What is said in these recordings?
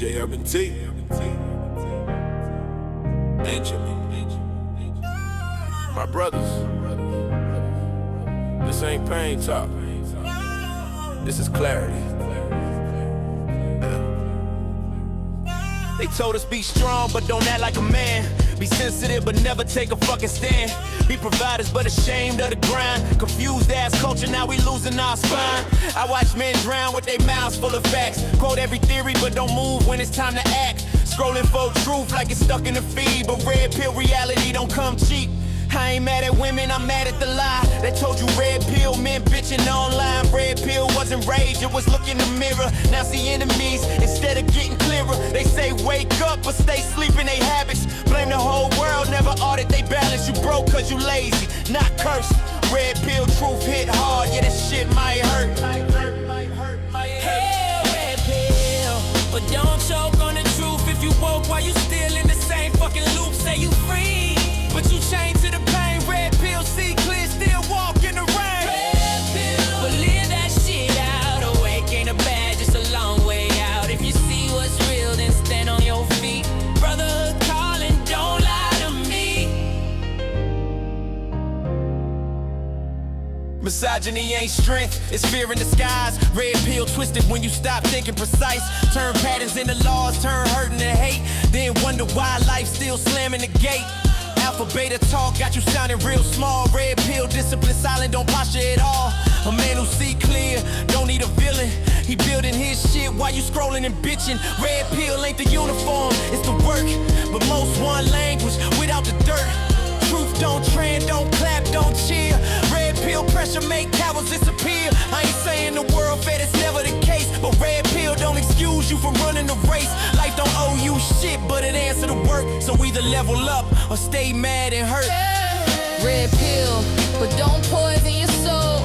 DJ Up and T. Benjamin. My brothers. This ain't pain talk. This is clarity. They told us be strong, but don't act like a man. Be sensitive, but never take a fucking stand. Be providers, but ashamed of the grind. Confused ass culture, now we losing our spine. I watch men drown with their mouths full of facts. Quote every theory, but don't move when it's time to act. Scrolling for truth like it's stuck in the feed, but red pill reality don't come cheap. I ain't mad at women, I'm mad at the lie. They told you red pill meant bitching online. Red pill wasn't rage, it was look in the mirror. Now see enemies instead of getting clearer. They say wake up, but stay sleep in they habits. Blame the whole world, never audit they balance. You broke cause you lazy, not cursed. Red pill truth hit hard, yeah that shit might hurt. Hey, red pill, but don't choke on the truth. If you woke while you still in the same fucking loop, say you free, but you chained to the pain. Red pill, see clear, still walk in the rain. Red pill, but live that shit out. Awake ain't a bad, just a long way out. If you see what's real, then stand on your feet. Brotherhood calling, don't lie to me. Misogyny ain't strength, it's fear in disguise. Red pill twisted when you stop thinking precise. Turn patterns into laws, turn hurt into hate. Then wonder why life still slamming the gate. Alpha beta talk got you sounding real small. Red pill discipline silent, don't posture at all. A man who see clear, don't need a villain. He building his shit while you scrolling and bitching. Red pill ain't the uniform, it's the work. But most one language without the dirt. Truth don't trend, don't clap, don't cheer. Red pill pressure make cowards disappear. I ain't saying the world fed, it's never the case. But red pill don't excuse you from running the race. Life don't owe you shit, but it answer to work. So either level up or stay mad and hurt. Red pill, but don't poison your soul.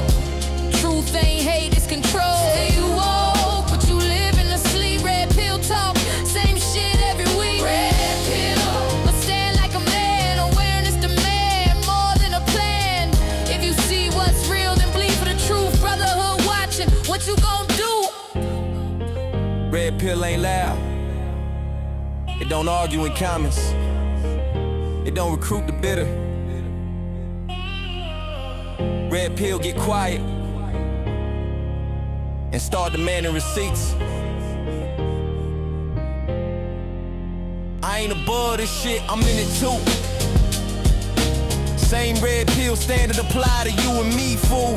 Truth ain't hate, it's control. Say you woke, but you live in the sleep. Red pill talk, same shit every week. Red pill, but stand like a man. Awareness demand more than a plan. If you see what's real, then bleed for the truth. Brotherhood watching, what you gon' do? Red pill ain't loud. It don't argue in comments. It don't recruit the bitter. Red pill get quiet and start demanding receipts. I ain't above this shit, I'm in it too. Same red pill standard apply to you and me, fool.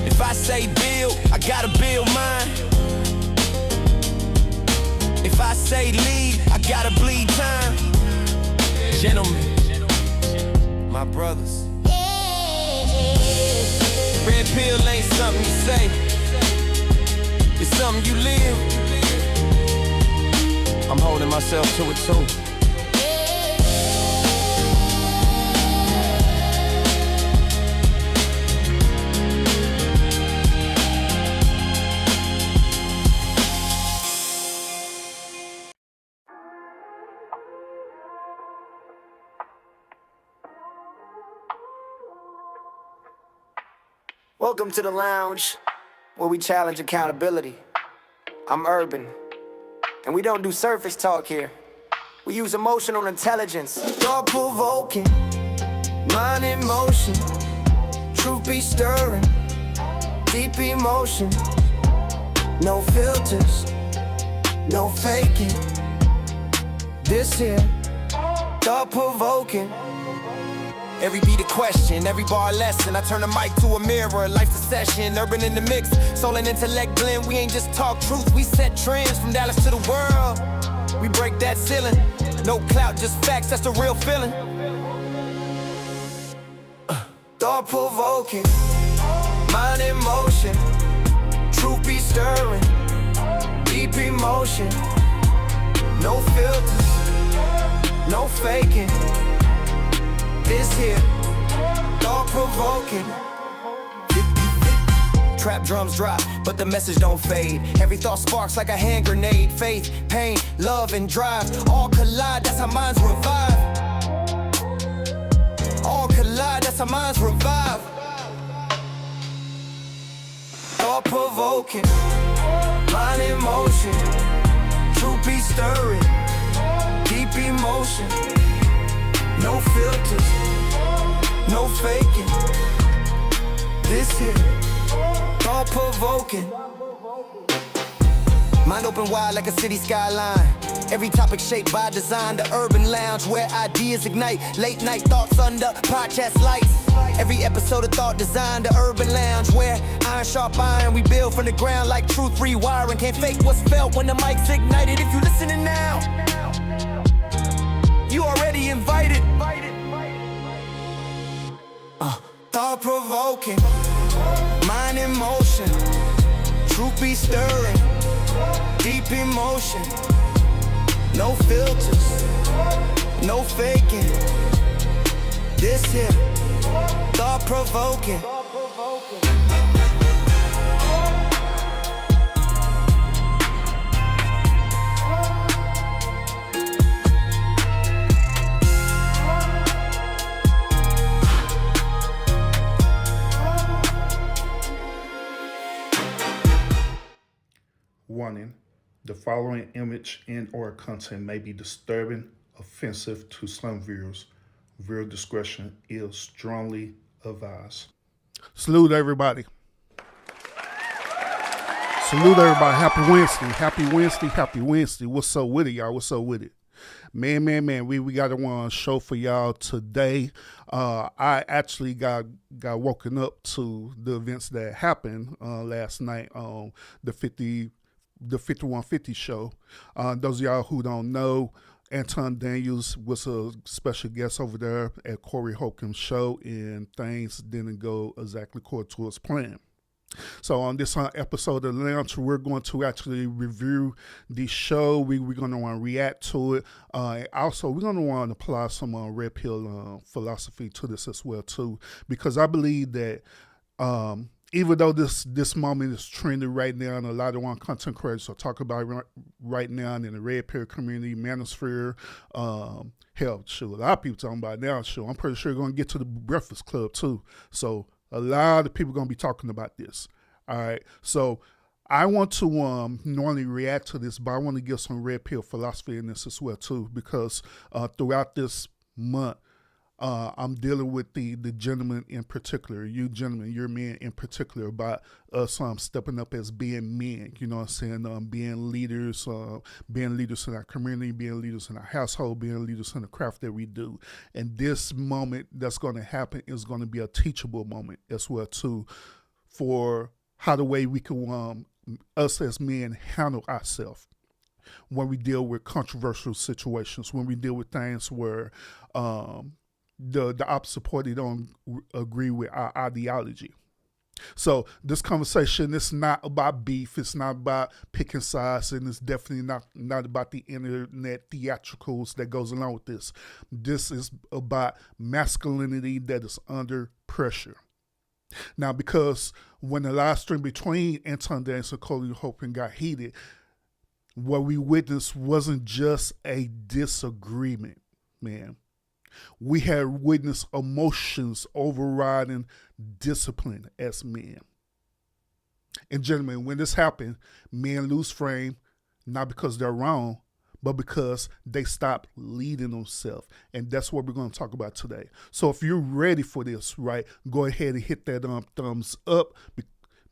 If I say build, I gotta build mine. If I say lead, I gotta bleed time. Gentlemen, my brothers. Red pill ain't something you say, it's something you live. I'm holding myself to it too. Welcome to the lounge, where we challenge accountability. I'm Urban, and we don't do surface talk here. We use emotional intelligence, thought-provoking, mind in motion, truth be stirring, deep emotion, no filters, no faking. This here, thought-provoking. Every beat a question, every bar a lesson. I turn the mic to a mirror, life's a session. Urban in the mix, soul and intellect blend. We ain't just talk truth, we set trends from Dallas to the world. We break that ceiling, no clout, just facts, that's the real feeling. Thought-provoking, mind in motion, truth be stirring, deep emotion, no filters, no faking. This here, thought-provoking. Trap drums drop, but the message don't fade. Every thought sparks like a hand grenade. Faith, pain, love, and drive all collide, that's how minds revive. All collide, that's how minds revive. Thought-provoking, mind in motion, truth be stirring, deep emotion, no filters, no faking. This here, thought provoking. Mind open wide like a city skyline. Every topic shaped by design. The urban lounge where ideas ignite. Late night thoughts under podcast lights. Every episode of thought design. The urban lounge where iron sharp iron. We build from the ground like truth rewiring. Can't fake what's felt when the mic's ignited. If you listening now, you already invited. Thought provoking, mind in motion, truth be stirring, deep emotion, no filters, no faking. This here, thought provoking. Warning, the following image and or content may be disturbing, offensive to some viewers. Viewer discretion is strongly advised. Salute everybody. Salute everybody. Happy Wednesday. Happy Wednesday. Happy Wednesday. What's up with it, y'all? What's up with it? Man, we got a show for y'all today. I actually got woken up to the events that happened last night on the 5150 show. Those of y'all who don't know, Anton Daniels was a special guest over there at Cory Holcomb's show, and things didn't go exactly according to his plan. So on this episode of the Lounge, we're going to actually review the show. We're going to want to react to it. Also, we're going to want to apply some red pill philosophy to this as well too, because I believe that even though this moment is trending right now, and a lot of content creators are talking about it right now in the red pill community, manosphere, hell, shoot, a lot of people talking about it now. Shoot, I'm pretty sure we're going to get to the Breakfast Club too. So a lot of people are going to be talking about this. All right. So I want to normally react to this, but I want to give some red pill philosophy in this as well too, because throughout this month, I'm dealing with the gentlemen in particular, you gentlemen, your men in particular, about us stepping up as being men, you know what I'm saying, being leaders in our community, being leaders in our household, being leaders in the craft that we do. And this moment that's going to happen is going to be a teachable moment as well too, for how the way we can, us as men, handle ourselves when we deal with controversial situations, when we deal with things where the opposite party don't agree with our ideology. So this conversation is not about beef, it's not about picking sides, and it's definitely not about the internet theatricals that goes along with this. This is about masculinity that is under pressure. Now, because when the live stream between Anton Daniels and Cory Holcomb got heated, what we witnessed wasn't just a disagreement, man. We had witnessed emotions overriding discipline as men. And gentlemen, when this happened, men lose frame, not because they're wrong, but because they stop leading themselves. And that's what we're going to talk about today. So if you're ready for this, right, go ahead and hit that thumbs up,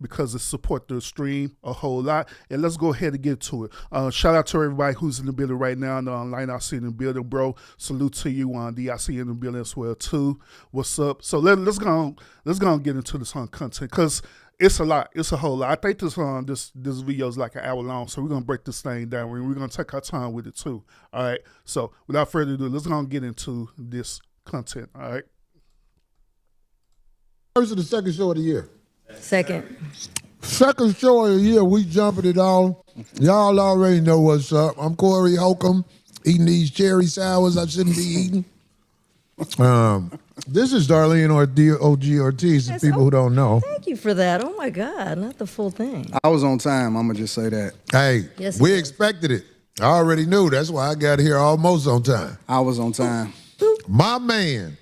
because it support the stream a whole lot. And let's go ahead and get to it. Shout out to everybody who's in the building right now on the online. I see in the building, bro. Salute to you on the I see in the building as well too. What's up? So let's go and get into this content, because it's a lot. It's a whole lot. I think this video is like an hour long, so we're gonna break this thing down. We're gonna take our time with it too. All right. So without further ado, let's go and get into this content. All right. First or the second show of the year? Second show of the year, we jumping it all. Y'all already know what's up. I'm Cory Holcomb, eating these cherry sours I shouldn't be eating. This is Darlene OG Ortiz, for people who don't know. Thank you for that. Oh my God, not the full thing. I was on time, I'm gonna just say that. Hey, Yes, we it is. expected it. I already knew. That's why I got here almost on time. I was on time. My man,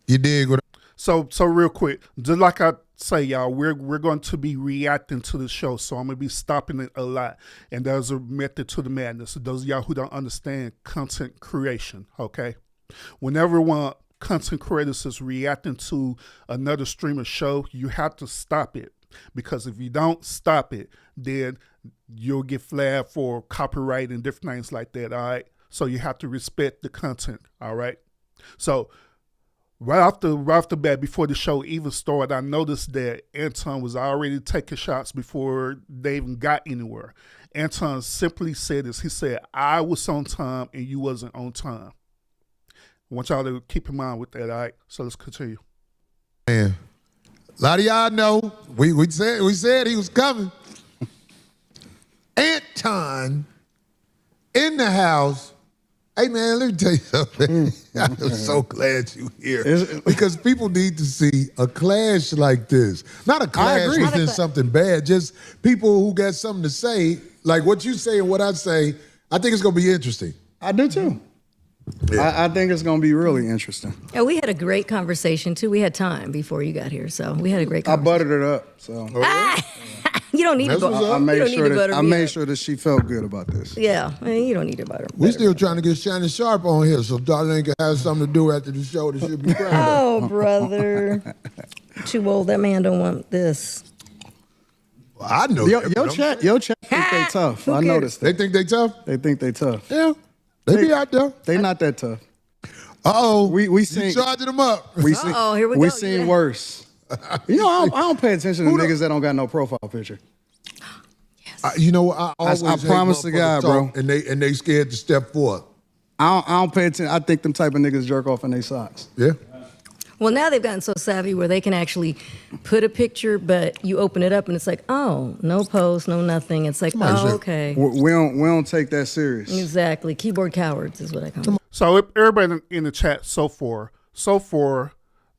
you dig what? So real quick, just like I say, y'all, we're going to be reacting to the show, so I'm going to be stopping it a lot. And there's a method to the madness. So those of y'all who don't understand content creation, okay? Whenever one content creators is reacting to another streamer show, you have to stop it. Because if you don't stop it, then you'll get flagged for copyright and different things like that, all right? So you have to respect the content, all right? So right off the bat, before the show even started, I noticed that Anton was already taking shots before they even got anywhere. Anton simply said this. He said, I was on time and you wasn't on time. I want y'all to keep in mind with that, all right? So let's continue. Man, a lot of y'all know, we said he was coming. Anton in the house. Hey, man, let me tell you something. I'm so glad you're here. Because people need to see a clash like this. Not a clash within something bad, just people who got something to say. Like what you say and what I say, I think it's going to be interesting. I do too. Yeah. I think it's going to be really interesting. Yeah, we had a great conversation, too. We had time before you got here, so we had a great conversation. I buttered it up, so. You don't need to butter. I made sure that she felt good about this. Yeah, I mean, you don't need to butter. We still trying to get Shannon Sharp on here, so Darlene can have something to do after the show that she'll be proud of. Oh, brother. Too old. That man don't want this. Well, I know your chat think they tough. I noticed. They think they tough? They think they tough. Yeah. They be out there. They not that tough. Uh-oh. We seen charging them up. Here we go. We seen worse. You know, I don't pay attention to niggas that don't got no profile picture. Yes. You know, I promise to God, bro. And they scared to step forward. I don't pay attention. I think them type of niggas jerk off in their socks. Yeah. Well, now they've gotten so savvy where they can actually put a picture, but you open it up and it's like, oh, no post, no nothing. It's like, okay. We don't take that serious. Exactly. Keyboard cowards is what I call them. So everybody in the chat so far,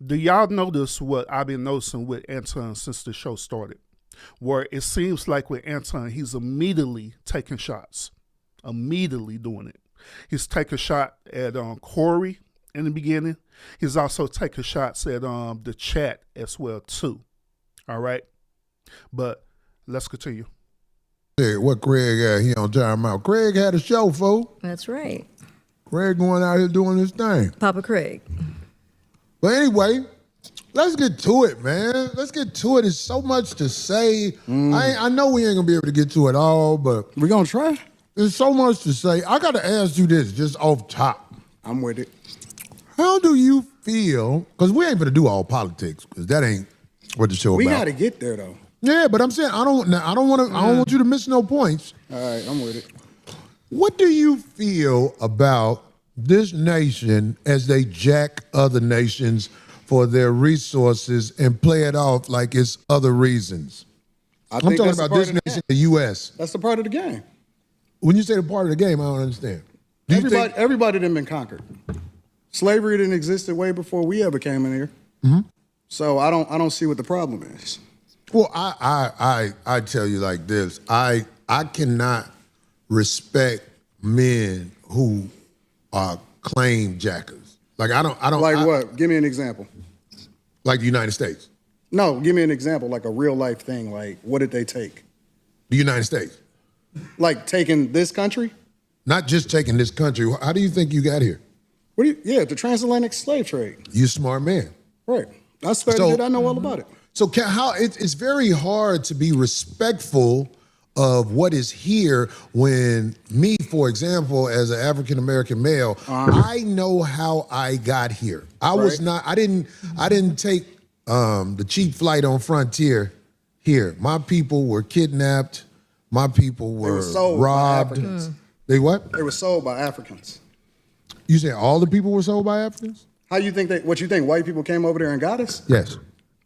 do y'all notice what I've been noticing with Anton since the show started? Where it seems like with Anton, he's immediately taking shots. Immediately doing it. He's taking a shot at Cory in the beginning. He's also taking shots at the chat as well, too. All right? But let's continue. Yeah, what Craig had, he on time out. Craig had a show, folks. That's right. Craig going out here doing his thing. Papa Craig. But anyway, let's get to it, man. Let's get to it. There's so much to say. I know we ain't going to be able to get to it all, but we're going to try. There's so much to say. I got to ask you this just off top. I'm with it. How do you feel? Because we ain't going to do all politics, because that ain't what the show about. We got to get there, though. Yeah, but I'm saying I don't want you to miss no points. All right, I'm with it. What do you feel about this nation as they jack other nations for their resources and play it off like it's other reasons? I'm talking about this nation, the U.S. That's the part of the game. When you say the part of the game, I don't understand. Everybody done been conquered. Slavery didn't exist way before we ever came in here. Mm-hmm. So I don't see what the problem is. Well, I tell you like this. I cannot respect men who are claim jackers. Like I don't like what? Give me an example. Like the United States. No, give me an example, like a real life thing. Like what did they take? The United States. Like taking this country? Not just taking this country. How do you think you got here? The transatlantic slave trade. You're a smart man. Right. I studied it. I know all about it. So it's very hard to be respectful of what is here when me, for example, as an African-American male, I know how I got here. I didn't take the cheap flight on Frontier here. My people were kidnapped. My people were robbed. They what? They were sold by Africans. You say all the people were sold by Africans? How you think what you think white people came over there and got us? Yes.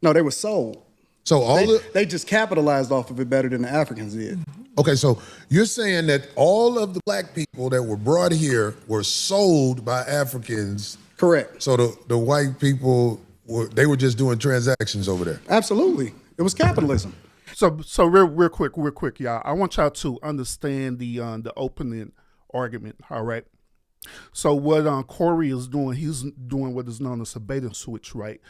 No, they were sold. So they just capitalized off of it better than the Africans did. Okay, so you're saying that all of the black people that were brought here were sold by Africans. Correct. So the white people were just doing transactions over there. Absolutely. It was capitalism. So real quick, y'all. I want y'all to understand the opening argument, all right? So what Cory is doing, he's doing what is known as a bait and switch, right?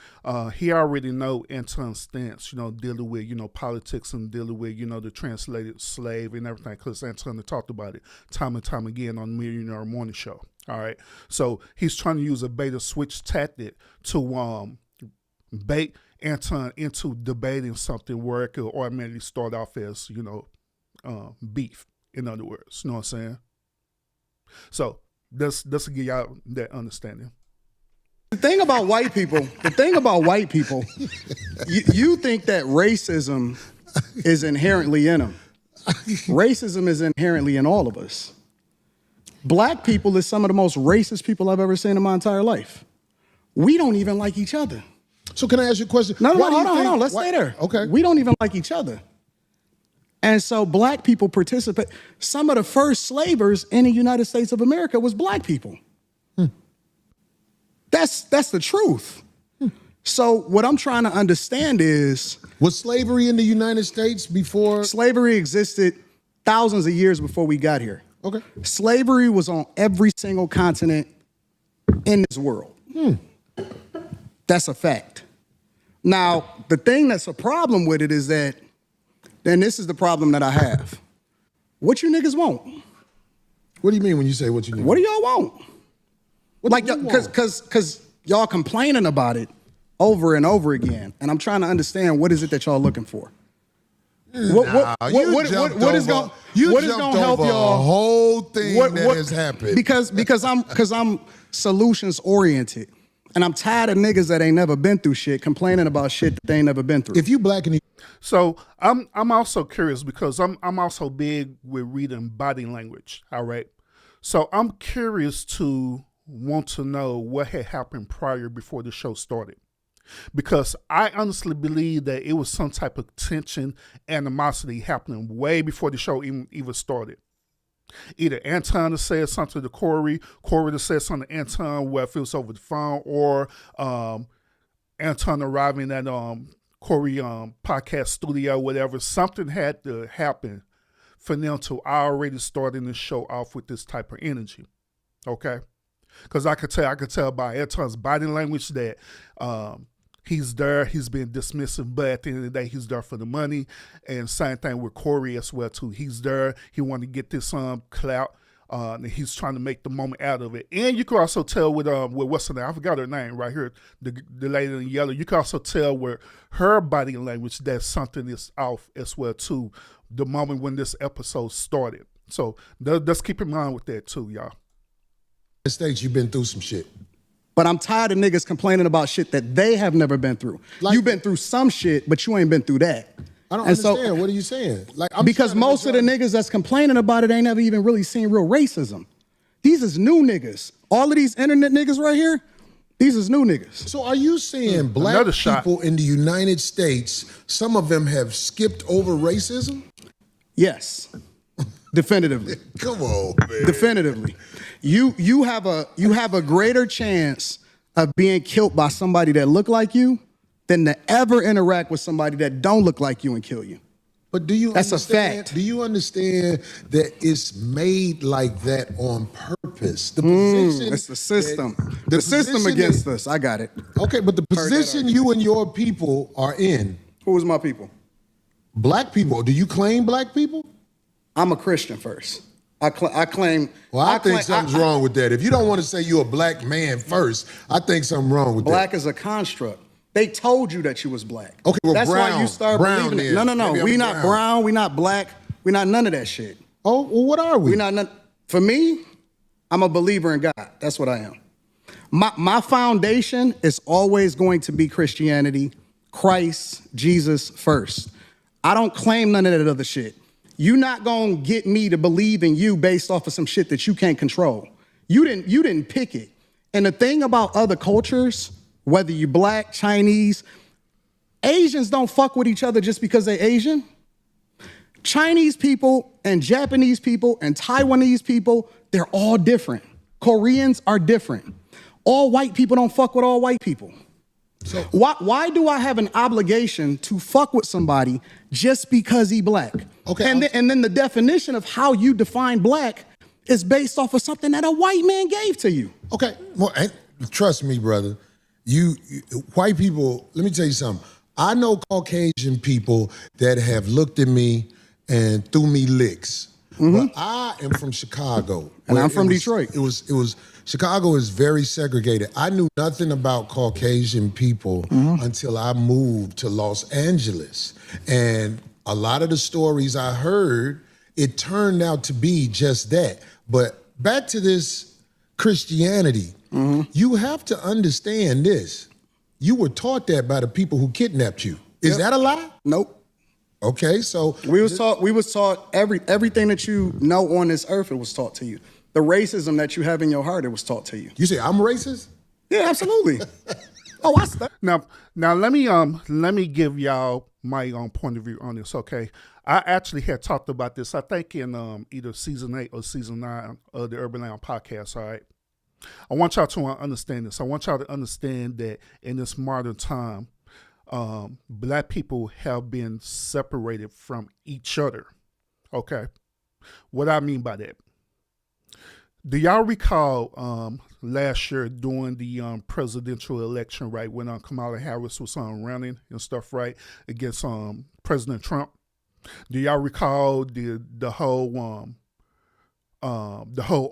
He already know Anton's stance, dealing with, politics and dealing with, the translated slave and everything, because Anton talked about it time and time again on the Millionaire Morning Show, all right? So he's trying to use a bait and switch tactic to bait Anton into debating something where it could automatically start off as, beef, in other words, you know what I'm saying? So, That's to give y'all that understanding. The thing about white people, you think that racism is inherently in them. Racism is inherently in all of us. Black people is some of the most racist people I've ever seen in my entire life. We don't even like each other. So can I ask you a question? No, hold on. Let's stay there. Okay. We don't even like each other. And so black people participate. Some of the first slavers in the United States of America was black people. That's the truth. So what I'm trying to understand is... Was slavery in the United States before? Slavery existed thousands of years before we got here. Okay. Slavery was on every single continent in this world. That's a fact. Now, the thing that's a problem with it is that, then this is the problem that I have. What you niggas want? What do you mean when you say what you need? What do y'all want? Because y'all complaining about it over and over again, and I'm trying to understand what is it that y'all looking for. What is going to help y'all? A whole thing that has happened. Because I'm solutions oriented. And I'm tired of niggas that ain't never been through shit complaining about shit that they ain't never been through. If you black and so I'm also curious because I'm also big with reading body language. All right, so I'm curious to want to know what had happened prior before the show started, because I honestly believe that it was some type of tension, animosity happening way before the show even started. Either Anton said something to Cory to say something to Anton, whether it was over the phone, or Anton arriving at Cory podcast studio, whatever. Something had to happen for them to already starting the show off with this type of energy. Okay? Because I could tell by Anton's body language that he's there, he's being dismissive, but at the end of the day, he's there for the money. And same thing with Cory as well, too. He's there, he wanted to get this clout, and he's trying to make the moment out of it. And you can also tell with what's her name? I forgot her name right here, the lady in yellow. You can also tell with her body language that something is off as well, too, the moment when this episode started. So let's keep in mind with that, too, y'all. In the States, you've been through some shit. But I'm tired of niggas complaining about shit that they have never been through. You've been through some shit, but you ain't been through that. I don't understand. What are you saying? Because most of the niggas that's complaining about it ain't never even really seen real racism. These is new niggas. All of these internet niggas right here, these is new niggas. So are you saying black people in the United States, some of them have skipped over racism? Yes. Definitively. Come on, man. Definitively. You have a greater chance of being killed by somebody that look like you than to ever interact with somebody that don't look like you and kill you. But do you That's understand, a fact. Do you understand that it's made like that on purpose? The position it's the system. The system against us. I got it. Okay, but the position you and your people are in. Who is my people? Black people. Do you claim black people? I'm a Christian first. I claim. Well, I think something's wrong with that. If you don't want to say you're a black man first, I think something wrong with that. Black is a construct. They told you that you was black. Okay, well, that's brown, why you start believing it. then. No. Maybe We I'm not brown. We not black. We not none of that shit. Oh, well, what are we? We not none. For me, I'm a believer in God. That's what I am. My foundation is always going to be Christianity, Christ, Jesus first. I don't claim none of that other shit. You're not gonna get me to believe in you based off of some shit that you can't control. You didn't pick it. And the thing about other cultures, whether you black, Chinese, Asians don't fuck with each other just because they're Asian. Chinese people and Japanese people and Taiwanese people, they're all different. Koreans are different. All white people don't fuck with all white people. So why do I have an obligation to fuck with somebody just because he black? Okay. And then the definition of how you define black is based off of something that a white man gave to you. Okay, well, trust me, brother. You white people, let me tell you something. I know Caucasian people that have looked at me and threw me licks. But I am from Chicago. And I'm from Detroit. It was Chicago is very segregated. I knew nothing about Caucasian people until I moved to Los Angeles. And a lot of the stories I heard, it turned out to be just that. But back to this Christianity, you have to understand this. You were taught that by the people who kidnapped you. Is that a lie? Nope. Okay, so we was taught everything that you know on this earth, it was taught to you. The racism that you have in your heart, it was taught to you. You say I'm racist? Yeah, absolutely. Oh, I start. Now let me give y'all my point of view on this. Okay, I actually had talked about this. I think in either season 8 or season 9 of the Urban Lounge podcast. All right, I want y'all to understand this. I want y'all to understand that in this modern time, Black people have been separated from each other. Okay, what I mean by that? Do y'all recall last year during the presidential election, right, when Kamala Harris was running and stuff, right, against President Trump? Do y'all recall the whole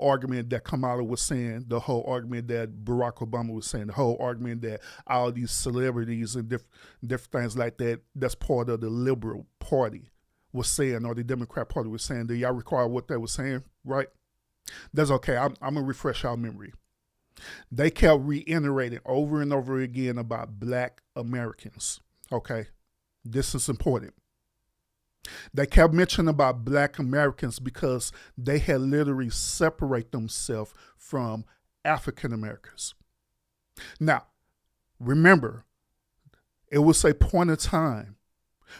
argument that Kamala was saying, the whole argument that Barack Obama was saying, the whole argument that all these celebrities and different things like that, that's part of the Liberal Party was saying, or the Democrat Party was saying? Do y'all recall what they were saying, right? That's okay. I'm going to refresh our memory. They kept reiterating over and over again about Black Americans, okay? This is important. They kept mentioning about Black Americans because they had literally separated themselves from African Americans. Now, remember, it was a point of time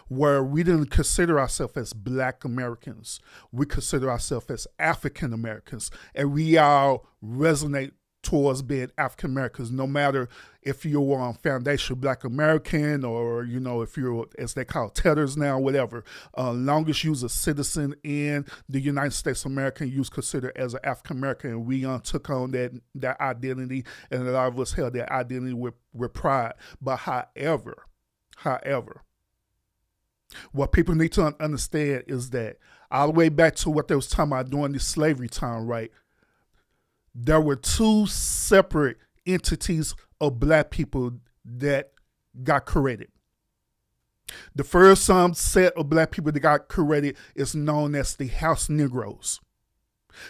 where we didn't consider ourselves as Black Americans. We consider ourselves as African Americans, and we all resonate towards being African Americans, no matter if you're on foundation Black American or, you know, if you're, as they call tethers now, whatever. Long as you're a citizen in the United States of America, you're considered as an African American, and we took on that identity, and a lot of us held that identity with pride. But however, what people need to understand is that all the way back to what they was talking about during the slavery time, right? There were two separate entities of Black people that got created. The first set of Black people that got created is known as the House Negroes.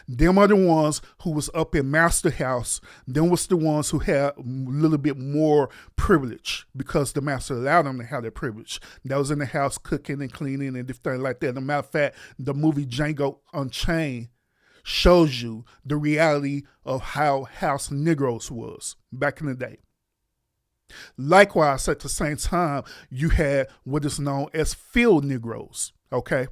Them are the ones who was up in Master House. Them was the ones who had a little bit more privilege because the master allowed them to have that privilege. That was in the house cooking and cleaning and different things like that. As a matter of fact, the movie Django Unchained shows you the reality of how House Negroes was back in the day. Likewise, at the same time, you had what is known as field Negroes, okay?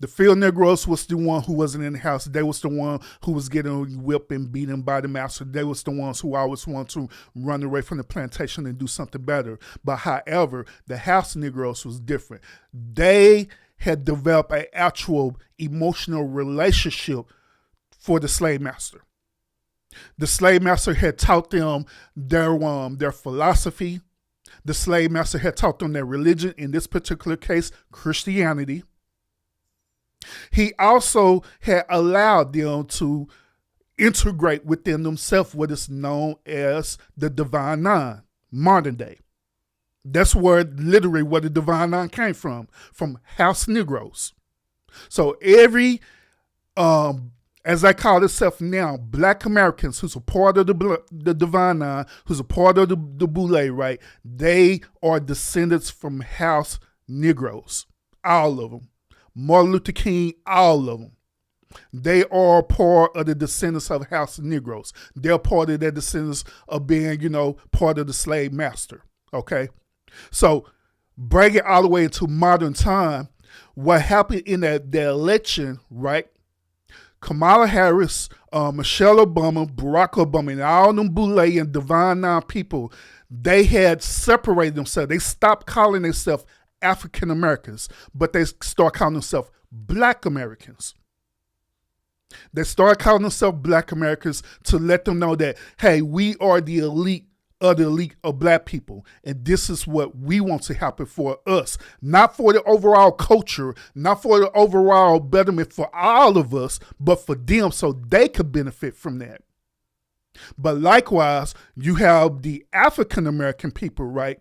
The field Negroes was the one who wasn't in the house. They was the one who was getting whipped and beaten by the master. They was the ones who always want to run away from the plantation and do something better. But however, the House Negroes was different. They had developed an actual emotional relationship for the slave master. The slave master had taught them their philosophy. The slave master had taught them their religion, in this particular case, Christianity. He also had allowed them to integrate within themselves what is known as the Divine Nine, modern day. That's literally where the Divine Nine came from House Negroes. So every, as I call itself now, Black Americans who's a part of the Divine Nine, who's a part of the Boule, right? They are descendants from House Negroes, all of them. Martin Luther King, all of them. They are part of the descendants of House Negroes. They're part of their descendants of being, part of the slave master, okay? So bring it all the way into modern time. What happened in the election, right? Kamala Harris, Michelle Obama, Barack Obama, and all them Boule and Divine Nine people, they had separated themselves. They stopped calling themselves African Americans, but they start calling themselves Black Americans. They started calling themselves Black Americans to let them know that, hey, we are the elite of Black people. And this is what we want to happen for us. Not for the overall culture, not for the overall betterment for all of us, but for them so they could benefit from that. But likewise, you have the African American people, right?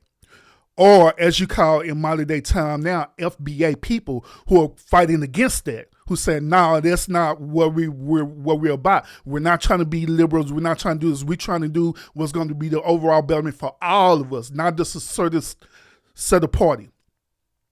Or as you call in modern day time now, FBA people who are fighting against that, who say, no, that's not what we're about. We're not trying to be liberals. We're not trying to do this. We're trying to do what's going to be the overall betterment for all of us, not just a certain set of party.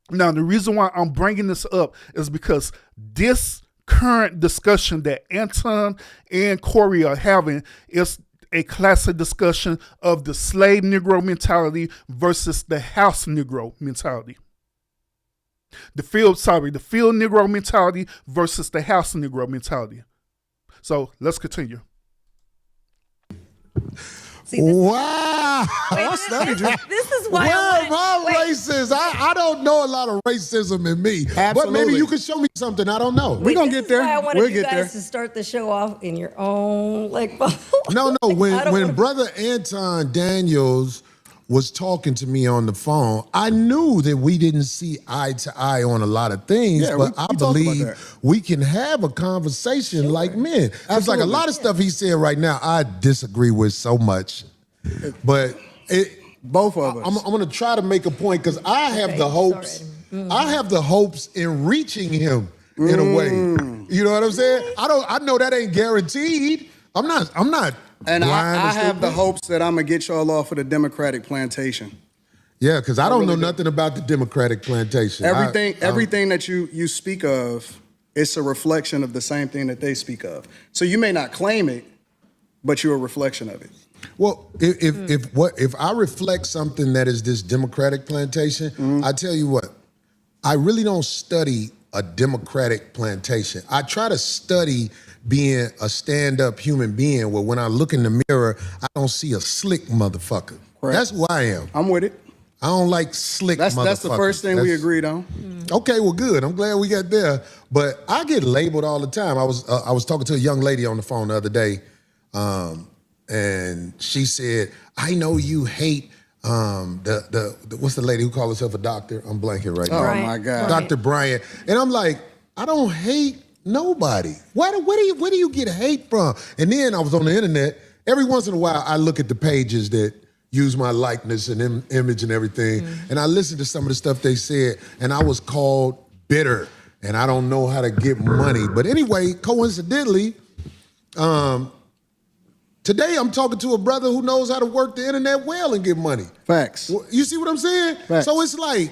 Now, the reason why I'm bringing this up is because this current discussion that Anton and Cory are having is a classic discussion of the slave Negro mentality versus the house Negro mentality. The field Negro mentality versus the house Negro mentality. So let's continue. See, wow. This is why Where am I racist? I don't know a lot of racism in me. Absolutely. But maybe you can show me something I don't know. We're going to get there. I wanted We'll you get guys there. to start the show off in your own No. When Brother Anton Daniels was talking to me on the phone, I knew that we didn't see eye to eye on a lot of things, but I believe we can have a conversation like men. It's like a lot of stuff he said right now, I disagree with so much. But both of us. I'm going to try to make a point because I have the hopes. I have the hopes in reaching him in a way. You know what I'm saying? I know that ain't guaranteed. I'm not. And I have the hopes that I'm going to get y'all off of the Democratic plantation. Yeah, because I don't know nothing about the Democratic plantation. Everything that you speak of, it's a reflection of the same thing that they speak of. So you may not claim it, but you're a reflection of it. Well, if I reflect something that is this Democratic plantation, I tell you what, I really don't study a Democratic plantation. I try to study being a stand-up human being where when I look in the mirror, I don't see a slick motherfucker. Correct. That's who I am. I'm with it. I don't like slick motherfuckers. That's the first thing we agreed on. Okay, well, good. I'm glad we got there. But I get labeled all the time. I was talking to a young lady on the phone the other day, and she said, "I know you hate what's the lady who calls herself a doctor? I'm blanking right now. Oh my God, Dr. Bryant." And I'm like, I don't hate nobody. Where do you get hate from? And then I was on the internet. Every once in a while, I look at the pages that use my likeness and image and everything, and I listened to some of the stuff they said, and I was called bitter, and I don't know how to get money. But anyway, coincidentally, today I'm talking to a brother who knows how to work the internet well and get money. Facts. You see what I'm saying? Facts. So it's like,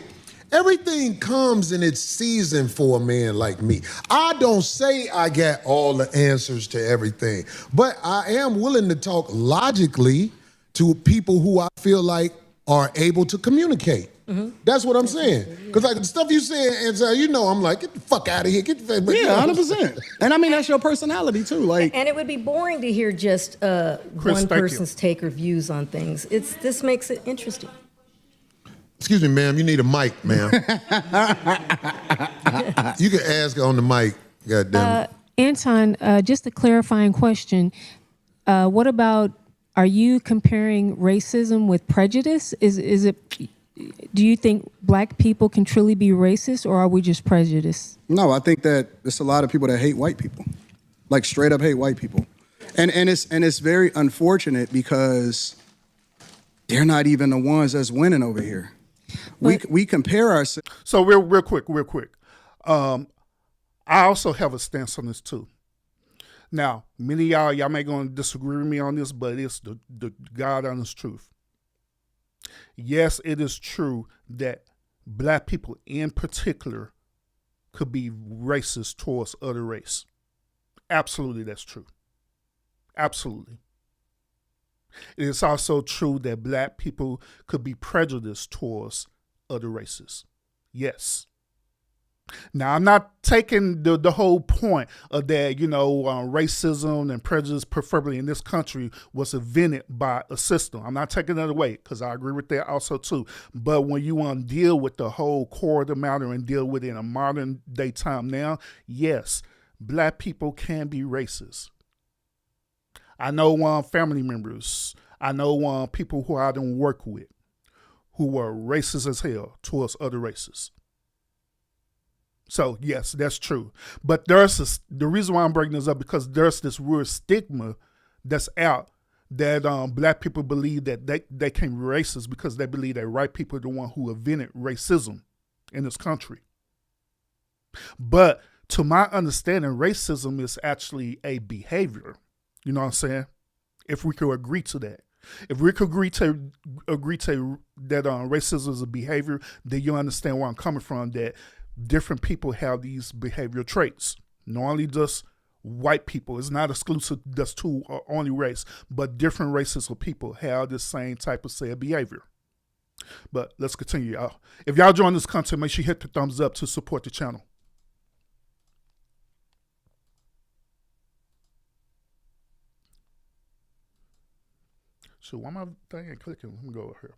everything comes in its season for a man like me. I don't say I got all the answers to everything, but I am willing to talk logically to people who I feel like are able to communicate. That's what I'm saying. Because like the stuff you say, and so, I'm like, get the fuck out of here. Get the fuck. Yeah, 100%. And I mean, that's your personality too. Like, and it would be boring to hear just one person's take or views on things. This makes it interesting. Excuse me, ma'am. You need a mic, ma'am. You can ask on the mic. God damn it. Anton, just a clarifying question. What about, are you comparing racism with prejudice? Do you think black people can truly be racist, or are we just prejudiced? No, I think that there's a lot of people that hate white people, like straight up hate white people, and it's very unfortunate because they're not even the ones that's winning over here. We compare ourselves. So real quick. I also have a stance on this too. Now, many of y'all may going to disagree with me on this, but it's the God honest truth. Yes, it is true that black people in particular could be racist towards other race. Absolutely, that's true. Absolutely. It is also true that black people could be prejudiced towards other races. Yes. Now, I'm not taking the whole point of that, racism and prejudice, preferably in this country, was invented by a system. I'm not taking that away because I agree with that also too. But when you want to deal with the whole core of the matter and deal with it in a modern day time now, yes, black people can be racist. I know family members, I know people who I don't work with who were racist as hell towards other races. So yes, that's true. But the reason why I'm bringing this up because there's this weird stigma that's out that black people believe that they can be racist because they believe that white people are the one who invented racism in this country. But to my understanding, racism is actually a behavior. You know what I'm saying? If we could agree to that. If we could agree to that racism is a behavior, then you understand where I'm coming from, that different people have these behavioral traits. Not only just white people, it's not exclusive just to only race, but different races of people have the same type of said behavior. But let's continue, y'all. If y'all join this content, make sure you hit the thumbs up to support the channel. So why am I thing clicking? Let me go over here.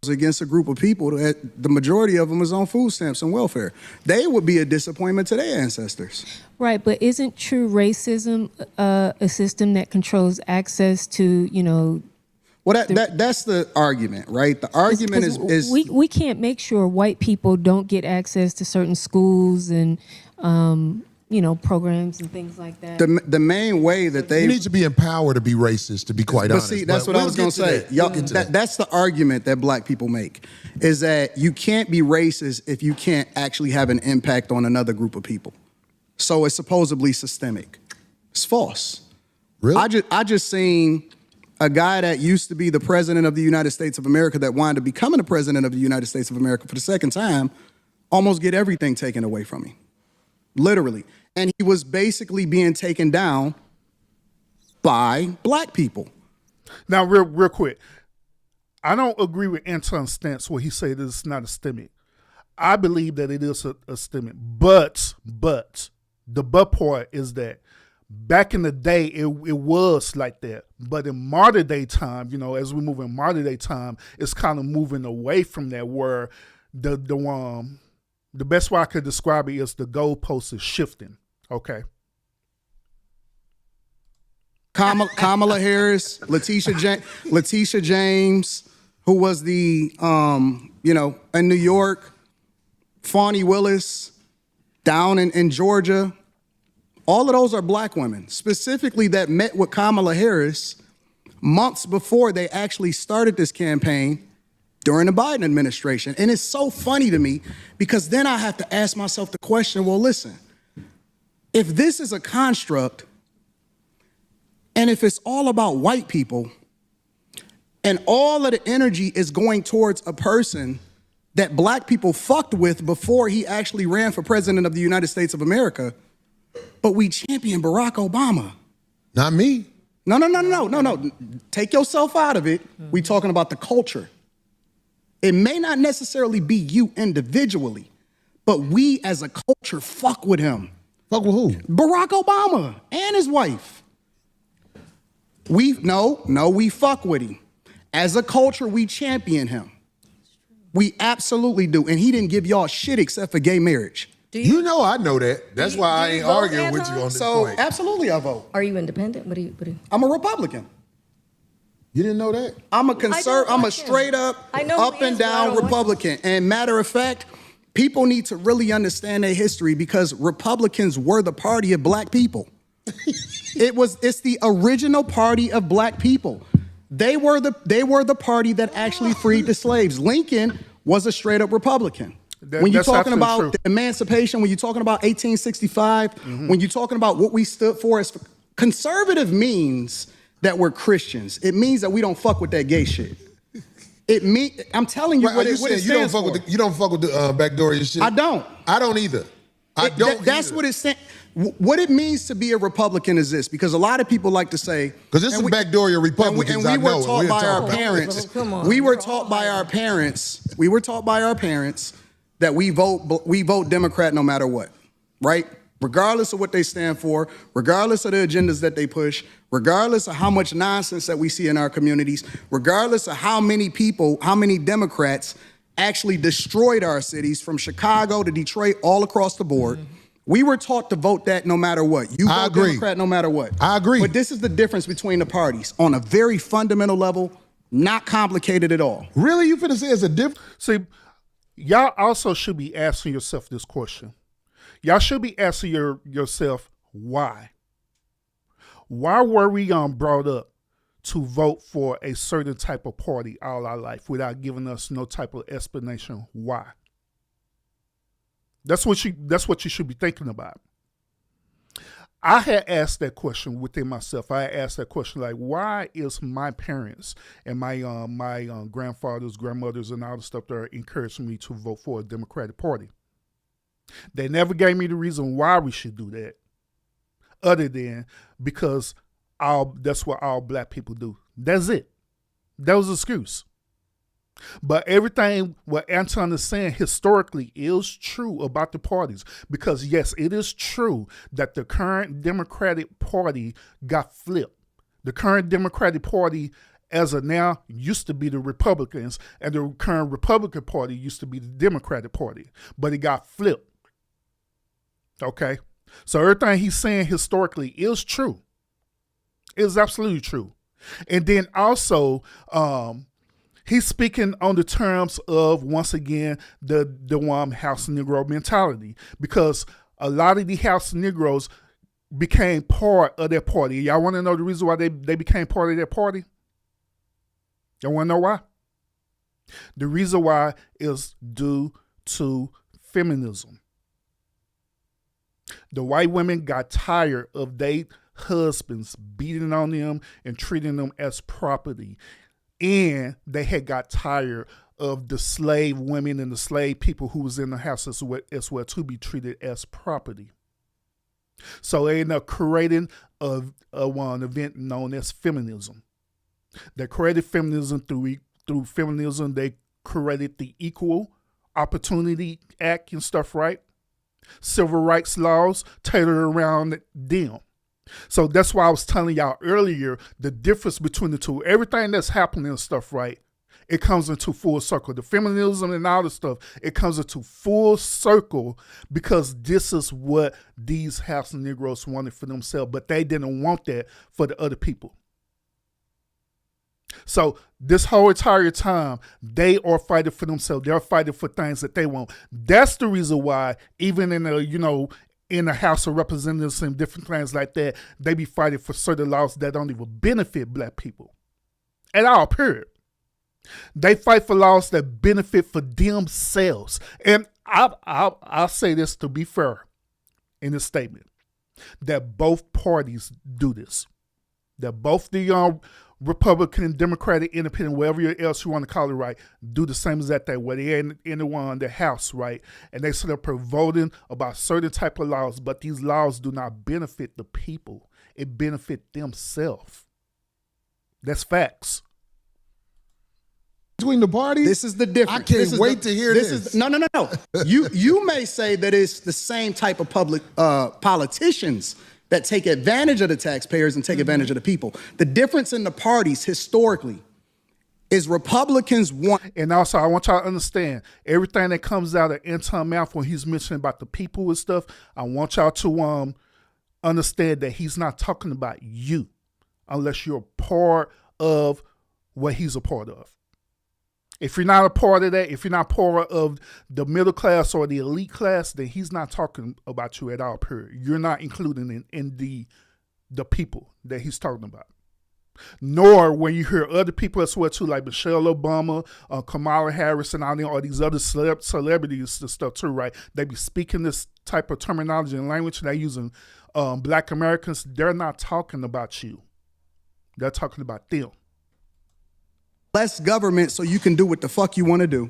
Against a group of people that the majority of them is on food stamps and welfare. They would be a disappointment to their ancestors. Right, but isn't true racism a system that controls access to, Well, that's the argument, right? The argument is we can't make sure white people don't get access to certain schools and programs and things like that. The main way that they... You need to be empowered to be racist, to be quite honest. See, that's what I was going to say. That's the argument that black people make, is that you can't be racist if you can't actually have an impact on another group of people. So it's supposedly systemic. It's false. Really? I just seen a guy that used to be the president of the United States of America that wound up becoming the president of the United States of America for the second time almost get everything taken away from him. Literally. And he was basically being taken down by black people. Now, real quick, I don't agree with Anton's stance where he said it's not a systemic. I believe that it is a systemic, but the but part is that back in the day, it was like that. But in modern day time, as we move in modern day time, it's kind of moving away from that, where the best way I could describe it is the goalpost is shifting. Okay. Kamala Harris, Letitia James, who was the, in New York, Fani Willis, down in Georgia. All of those are black women, specifically that met with Kamala Harris months before they actually started this campaign during the Biden administration. And it's so funny to me because then I have to ask myself the question, well, listen, if this is a construct and if it's all about white people and all of the energy is going towards a person that black people fucked with before he actually ran for president of the United States of America, but we champion Barack Obama. Not me. No. Take yourself out of it. We talking about the culture. It may not necessarily be you individually, but we as a culture fuck with him. Fuck with who? Barack Obama and his wife. We fuck with him. As a culture, we champion him. We absolutely do. And he didn't give y'all shit except for gay marriage. You know I know that. That's why I ain't arguing with you on this point. So absolutely I vote. Are you independent? What do you? I'm a Republican. You didn't know that? I'm a straight up and down Republican. And matter of fact, people need to really understand their history because Republicans were the party of black people. It's the original party of black people. They were the party that actually freed the slaves. Lincoln was a straight up Republican. When you're talking about the emancipation, when you're talking about 1865, when you're talking about what we stood for as conservative means that we're Christians. It means that we don't fuck with that gay shit. I'm telling you what it stands for. You don't fuck with the backdoor shit? I don't. I don't either. That's what it's saying. What it means to be a Republican is this, because a lot of people like to say... Because this is backdoor your Republicans, and we were taught by our parents. We were taught by our parents. We were taught by our parents that we vote Democrat no matter what, right? Regardless of what they stand for, regardless of the agendas that they push, regardless of how much nonsense that we see in our communities, regardless of how many Democrats actually destroyed our cities from Chicago to Detroit, all across the board, We were taught to vote that no matter what. You vote Democrat no matter what. I agree. But this is the difference between the parties on a very fundamental level, not complicated at all. Really? You finna say it's a difference? See, y'all also should be asking yourself this question. Y'all should be asking yourself, why? Why were we brought up to vote for a certain type of party all our life without giving us no type of explanation why? That's what you should be thinking about. I had asked that question within myself. I asked that question like, why is my parents and my grandfathers, grandmothers, and all the stuff that are encouraging me to vote for a Democratic Party? They never gave me the reason why we should do that, other than because that's what all black people do. That's it. That was the excuse. But everything what Anton is saying historically is true about the parties, because yes, it is true that the current Democratic Party got flipped. The current Democratic Party as of now used to be the Republicans, and the current Republican Party used to be the Democratic Party, but it got flipped. Okay? So everything he's saying historically is true. It is absolutely true. And then also, he's speaking on the terms of, once again, the House Negro mentality, because a lot of the House Negroes became part of their party. Y'all want to know the reason why they became part of their party? Y'all want to know why? The reason why is due to feminism. The white women got tired of their husbands beating on them and treating them as property. And they had got tired of the slave women and the slave people who was in the house as well to be treated as property. So they ended up creating an event known as feminism. They created feminism through feminism. They created the Equal Opportunity Act and stuff, right? Civil rights laws tailored around them. So that's why I was telling y'all earlier the difference between the two. Everything that's happening and stuff, right? It comes into full circle. The feminism and all the stuff, it comes into full circle because this is what these House Negroes wanted for themselves, but they didn't want that for the other people. So this whole entire time, they are fighting for themselves. They're fighting for things that they want. That's the reason why, even in the House of Representatives and different things like that, they be fighting for certain laws that don't even benefit black people at all, period. They fight for laws that benefit for themselves. And I'll say this to be fair in this statement, that both parties do this. That both the Republican, Democratic, Independent, whatever else you want to call it, right, do the same as that where they're in the House, right, and they sit up voting about certain type of laws, but these laws do not benefit the people. It benefit themselves. That's facts. Between the parties? This is the difference. I can't wait to hear this. No. You may say that it's the same type of public politicians that take advantage of the taxpayers and take advantage of the people. The difference in the parties historically is Republicans want. And also, I want y'all to understand, everything that comes out of Anton's mouth when he's mentioning about the people and stuff, I want y'all to understand that he's not talking about you unless you're part of what he's a part of. If you're not a part of that, if you're not part of the middle class or the elite class, then he's not talking about you at all, period. You're not including in the people that he's talking about. Nor when you hear other people as well too, like Michelle Obama, Kamala Harris, and all these other celebrities and stuff too, right? They be speaking this type of terminology and language. They're using Black Americans. They're not talking about you. They're talking about them. Less government so you can do what the fuck you want to do.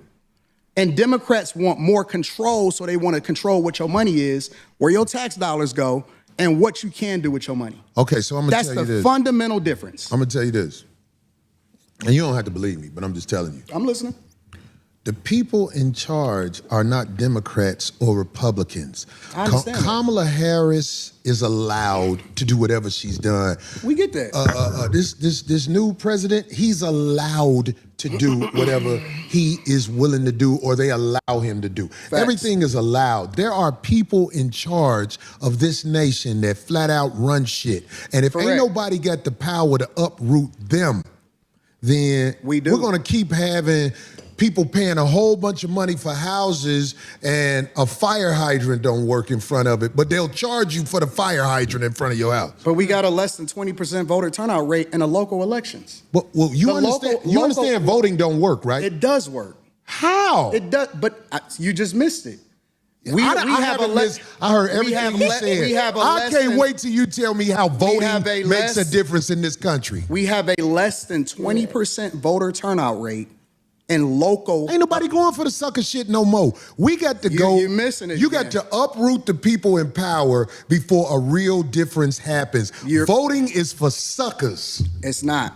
And Democrats want more control, so they want to control what your money is, where your tax dollars go, and what you can do with your money. Okay, so I'm going to tell you this. That's the fundamental difference. I'm going to tell you this. And you don't have to believe me, but I'm just telling you. I'm listening. The people in charge are not Democrats or Republicans. I understand that. Kamala Harris is allowed to do whatever she's done. We get that. This new president, he's allowed to do whatever he is willing to do or they allow him to do. Facts. Everything is allowed. There are people in charge of this nation that flat out run shit. And if Correct. ain't nobody got the power to uproot them, then we're gonna keep having people paying a whole bunch of money for houses and a fire hydrant don't work in front of it, but they'll charge you for the fire hydrant in front of your house. But we got a less than 20% voter turnout rate in the local elections. But you understand voting don't work, right? It does work. How? It does, but you just missed it. I heard everything you said. I can't wait till you tell me how voting makes a difference in this country. We have a less than 20% voter turnout rate in local. Ain't nobody going for the sucker shit no more. We got to go. You're missing it. You got to uproot the people in power before a real difference happens. Voting is for suckers. It's not.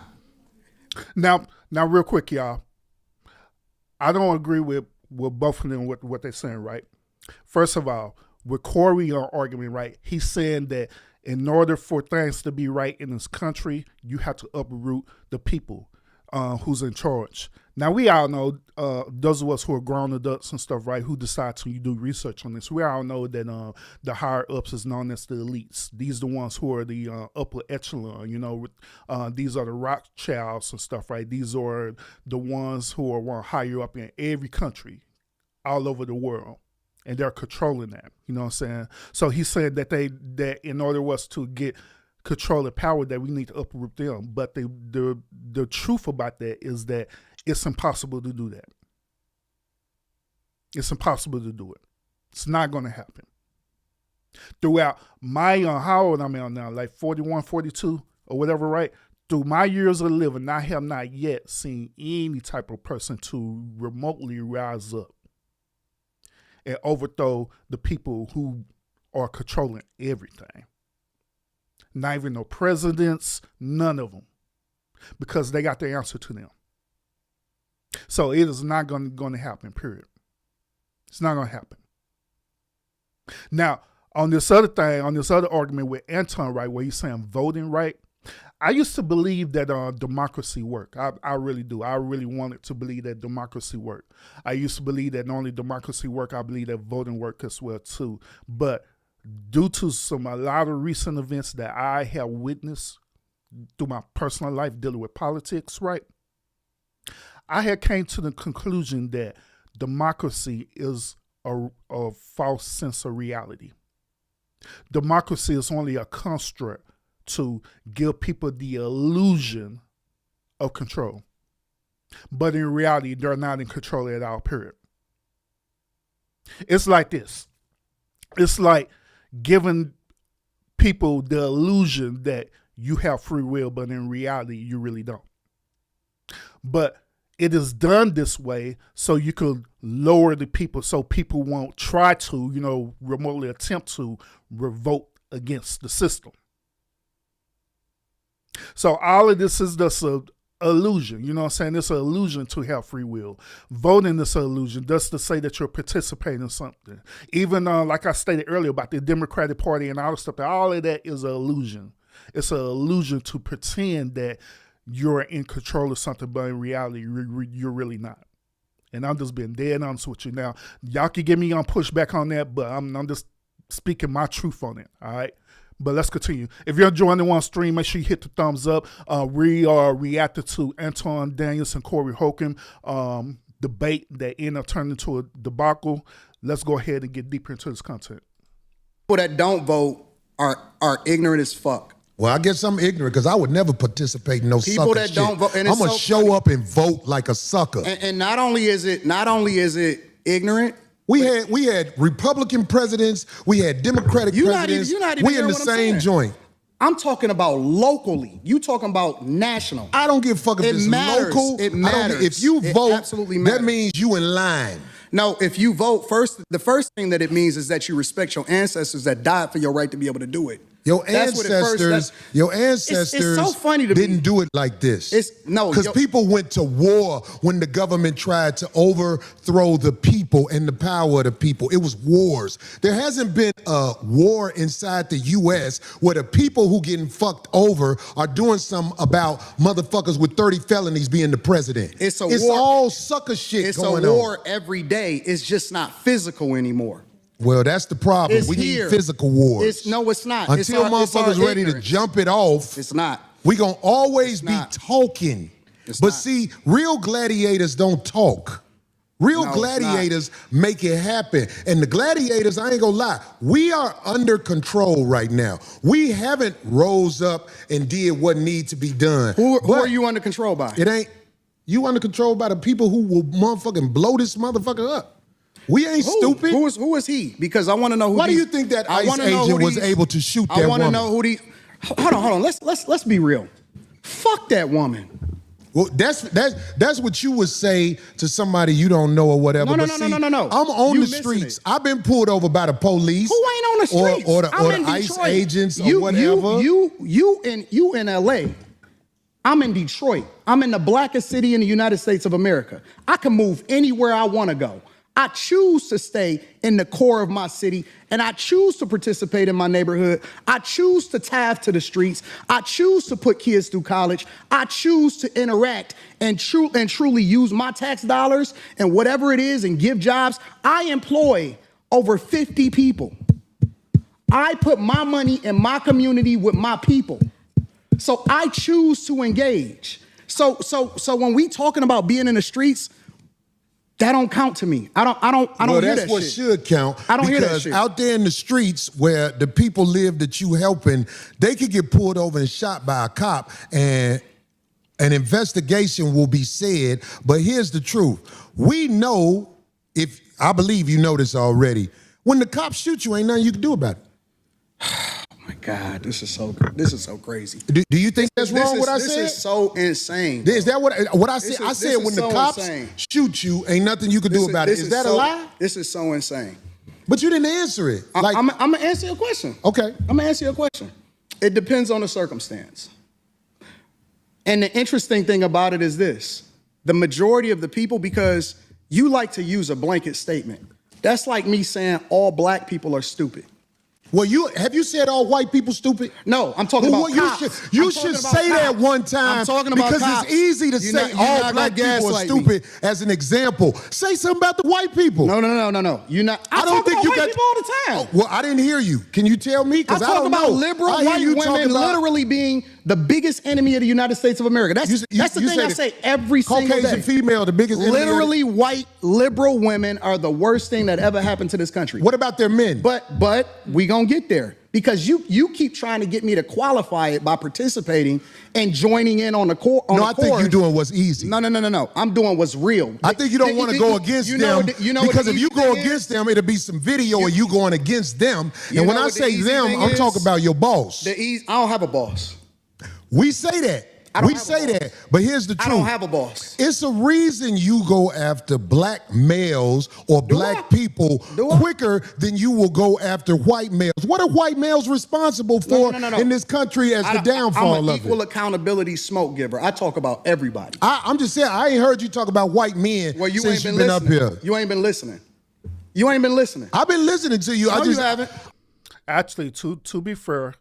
Now, real quick, y'all. I don't agree with both of them what they're saying, right? First of all, with Cory argument, right, he's saying that in order for things to be right in this country, you have to uproot the people who's in charge. Now, we all know, those of us who are grown adults and stuff, right, who decide to do research on this, we all know that the higher-ups is known as the elites. These are the ones who are the upper echelon, these are the Rothschilds and stuff, right? These are the ones who are higher up in every country all over the world. And they're controlling that, you know what I'm saying? So he said that that in order for us to get control and power, that we need to uproot them. But the truth about that is that it's impossible to do that. It's impossible to do it. It's not going to happen. Throughout my, how old am I now? Like 41, 42 or whatever, right? Through my years of living, I have not yet seen any type of person to remotely rise up and overthrow the people who are controlling everything. Not even no presidents, none of them. Because they got the answer to them. So it is not going to happen, period. It's not going to happen. Now, on this other thing, on this other argument with Anton, right, where he's saying voting, right, I used to believe that democracy worked. I really do. I really wanted to believe that democracy worked. I used to believe that not only democracy worked, I believe that voting worked as well too. But due to a lot of recent events that I have witnessed through my personal life dealing with politics, right, I had came to the conclusion that democracy is a false sense of reality. Democracy is only a construct to give people the illusion of control. But in reality, they're not in control at all, period. It's like this. It's like giving people the illusion that you have free will, but in reality, you really don't. But it is done this way so you could lower the people, so people won't try to, remotely attempt to revolt against the system. So all of this is just an illusion, you know what I'm saying? It's an illusion to have free will. Voting is an illusion, just to say that you're participating in something. Even like I stated earlier about the Democratic Party and all the stuff, all of that is an illusion. It's an illusion to pretend that you're in control of something, but in reality, you're really not. And I'm just being dead honest with you. Now, y'all can give me pushback on that, but I'm just speaking my truth on it, all right? But let's continue. If you're joining the stream, make sure you hit the thumbs up. We are reacting to Anton Daniels and Cory Holcomb debate that ended up turning into a debacle. Let's go ahead and get deeper into this content. People that don't vote are ignorant as fuck. Well, I guess I'm ignorant because I would never participate in no people sucker that shit. don't vote. And I'm gonna show up and vote like a sucker. And not only is it ignorant. We had Republican presidents. We had Democratic presidents. You're not even we in the same joint. I'm talking about locally. You talking about national. I don't give a fuck if it's local. It matters. If you vote, absolutely matters. That means you in line. No, if you vote first, the first thing that it means is that you respect your ancestors that died for your right to be able to do it. Your That's what it first- ancestors, It's so funny to me. didn't do it like this. No, because people went to war when the government tried to overthrow the people and the power of the people. It was wars. There hasn't been a war inside the U.S. where the people who getting fucked over are doing something about motherfuckers with 30 felonies being the president. It's war. All sucker shit It's going a war on. every day. It's just not physical anymore. Well, that's the problem. It's we here. need physical wars. It's not. Until motherfuckers ready to jump it off, it's not. We gonna always be talking. It's but not. see, real gladiators don't talk. Real No, gladiators make it happen. And the gladiators, I ain't gonna lie, we are under control right now. We haven't rose up and did what needs to be done. Who are you under control by? It ain't. You under control by the people who will motherfucking blow this motherfucker up. We ain't stupid. Who is he? Because I want to know who. Why do you think that ICE agent was able to shoot that woman? I want to know who the. Hold on. Let's be real. Fuck that woman. Well, that's what you would say to somebody you don't know or whatever. No. I'm on the streets. I've been pulled over by the police. Who ain't on the streets? Or the ICE agents or whatever. You in LA. I'm in Detroit. I'm in the blackest city in the United States of America. I can move anywhere I want to go. I choose to stay in the core of my city, and I choose to participate in my neighborhood. I choose to tithe to the streets. I choose to put kids through college. I choose to interact and truly use my tax dollars and whatever it is and give jobs. I employ over 50 people. I put my money in my community with my people. So I choose to engage. So when we talking about being in the streets, that don't count to me. I don't hear that shit. That's what should count. I don't hear that because shit. out there in the streets where the people live that you helping, they could get pulled over and shot by a cop, and an investigation will be said. But here's the truth: we know, if I believe you know this already, when the cops shoot you, ain't nothing you can do about it. My God, this is so crazy. Do you think that's wrong? What I said? This is so insane. Is that what I said? I said when the cops shoot you, ain't nothing you can do about it. Is that a lie? This is so insane. But you didn't answer it. I'm gonna answer your question. Okay. I'm gonna answer your question. It depends on the circumstance. And the interesting thing about it is this: the majority of the people, because you like to use a blanket statement. That's like me saying all black people are stupid. Well, have you said all white people stupid? No, I'm talking about cops. You should say that one time. I'm talking about because cops. it's easy to say all black people are stupid as an example. Say something about the white people. No. You're not. I don't think you got people all the time. Well, I didn't hear you. Can you tell me? Because I talk don't about know. liberal white women literally being the biggest enemy of the United States of America. That's the thing I say every single day. Caucasian female, the biggest enemy. Literally, white liberal women are the worst thing that ever happened to this country. What about their men? But we gonna get there. Because you keep trying to get me to qualify it by participating and joining in on the core. I think you're doing what's easy. No. I'm doing what's real. I think you don't want to go against them because if you go against them, it'll be some video of you going against them. And when I say them, I'm talking about your boss. I don't have a boss. We say that. We say that, but here's the truth. I don't have a boss. It's a reason you go after black males or black people quicker than you will go after white males. What are white males responsible for in this country as the downfall of it? I'm an equal accountability smoke giver. I talk about everybody. I'm just saying, I ain't heard you talk about white men since you've been up here. You ain't been listening. You ain't been listening. I've been listening to you. No, you haven't. Actually, to be fair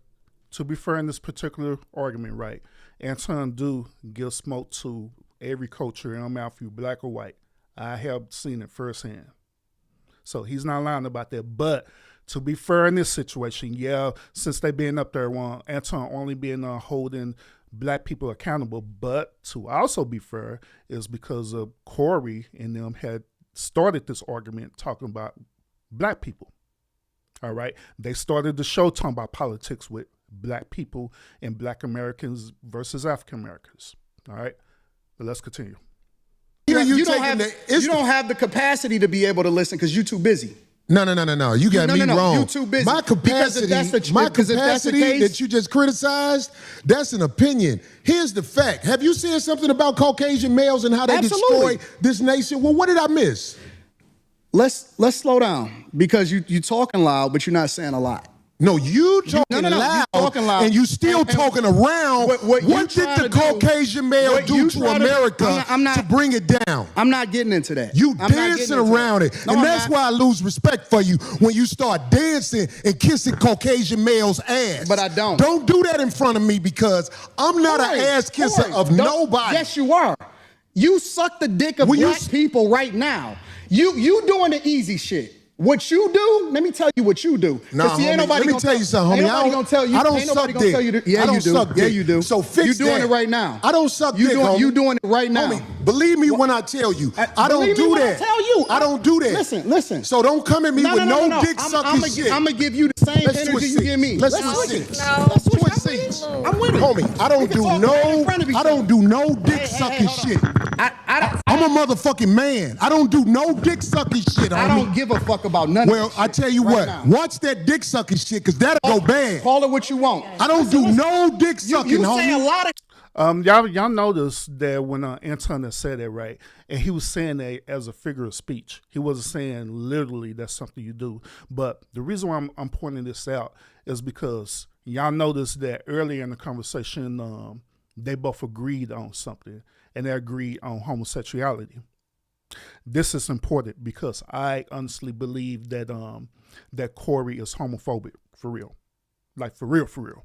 in this particular argument, right? Anton do give smoke to every culture, and I'm out for you, black or white. I have seen it firsthand. So he's not lying about that. But to be fair in this situation, since they been up there, Anton only been holding black people accountable. But to also be fair is because of Cory and them had started this argument talking about black people. All right. They started the show talking about politics with black people and black Americans versus African Americans. All right, but let's continue. You don't have the capacity to be able to listen because you're too busy. No. You got me wrong. You're too busy. My capacity that you just criticized, that's an opinion. Here's the fact. Have you said something about Caucasian males and how they destroy this nation? Well, what did I miss? Let's slow down because you talking loud, but you're not saying a lot. No, you talking loud, you talking loud, and you still talking around. What did the Caucasian male do to America to bring it down? I'm not getting into that. You dancing around it. No, and that's why I lose respect for you when you start dancing and kissing Caucasian males' ass. But I don't. Don't do that in front of me because I'm not an ass kisser of nobody. Yes, you are. You suck the dick of black people right now. You doing the easy shit. What you do, let me tell you what you do. Nah, see, ain't homie, let me tell you something, homie. Ain't nobody gonna tell you. I don't ain't nobody suck gonna dick. tell you to, yeah, I don't you do. suck dick. Yeah, you do. So fix You doing that. it right now. I don't suck dick, homie. You doing it right now. Homie, believe me when I tell you. I don't do that. I tell you. I don't do that. Listen. So don't come at me with no dick sucking shit. I'm gonna give you the same energy you give me. Let's switch seats. Let's switch seats. I'm with it. Homie, I don't do no dick sucking shit. I'm a motherfucking man. I don't do no dick sucking shit, homie. I don't give a fuck about none of Well, that I tell you what. now. Watch that dick sucking shit, because that'll go bad. Call it what you want. I don't do no dick sucking, You homie. say a lot of Y'all notice that when Anton had said that, right, and he was saying that as a figure of speech. He wasn't saying literally that's something you do. But the reason why I'm pointing this out is because y'all noticed that earlier in the conversation, they both agreed on something, and they agreed on homosexuality. This is important because I honestly believe that that Cory is homophobic for real, like for real.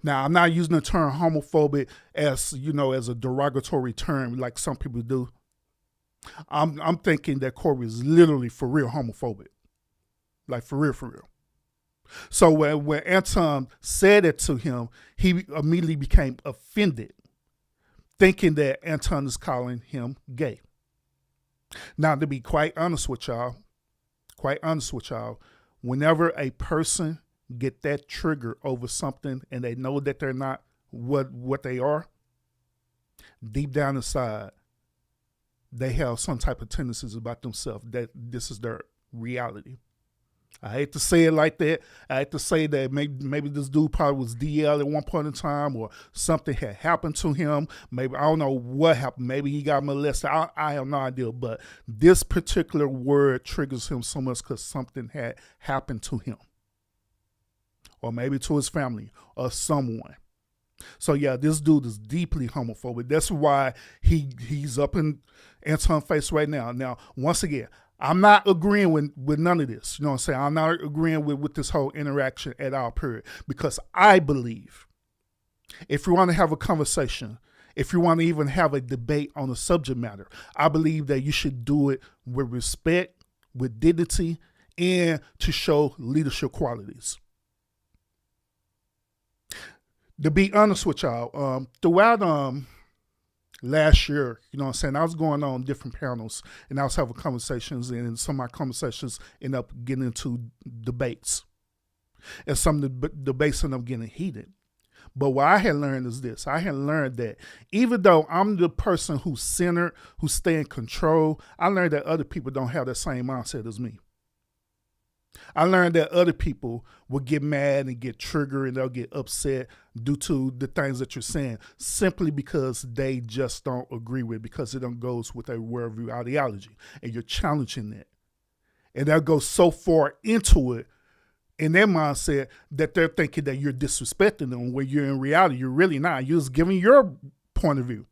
Now, I'm not using the term homophobic as as a derogatory term like some people do. I'm thinking that Cory is literally for real homophobic, like for real. So when Anton said it to him, he immediately became offended, thinking that Anton is calling him gay. Now, to be quite honest with y'all, whenever a person get that trigger over something and they know that they're not what they are, deep down inside, they have some type of tendencies about themselves that this is their reality. I hate to say it like that. I hate to say that maybe this dude probably was DL at one point in time, or something had happened to him. Maybe, I don't know what happened. Maybe he got molested. I have no idea. But this particular word triggers him so much because something had happened to him, or maybe to his family or someone. So yeah, this dude is deeply homophobic. That's why he's up in Anton's face right now. Now, once again, I'm not agreeing with none of this. You know what I'm saying? I'm not agreeing with this whole interaction at all, period. Because I believe if you want to have a conversation, if you want to even have a debate on a subject matter, I believe that you should do it with respect, with dignity, and to show leadership qualities. To be honest with y'all, throughout last year, you know what I'm saying, I was going on different panels and I was having conversations, and some of my conversations end up getting into debates. And some of the debates end up getting heated. But what I had learned is this. I had learned that even though I'm the person who's centered, who stay in control, I learned that other people don't have that same mindset as me. I learned that other people will get mad and get triggered and they'll get upset due to the things that you're saying simply because they just don't agree with it, because it don't goes with a worldview ideology, and you're challenging that. And they'll go so far into it in their mindset that they're thinking that you're disrespecting them, when you're in reality, you're really not. You're just giving your point of view.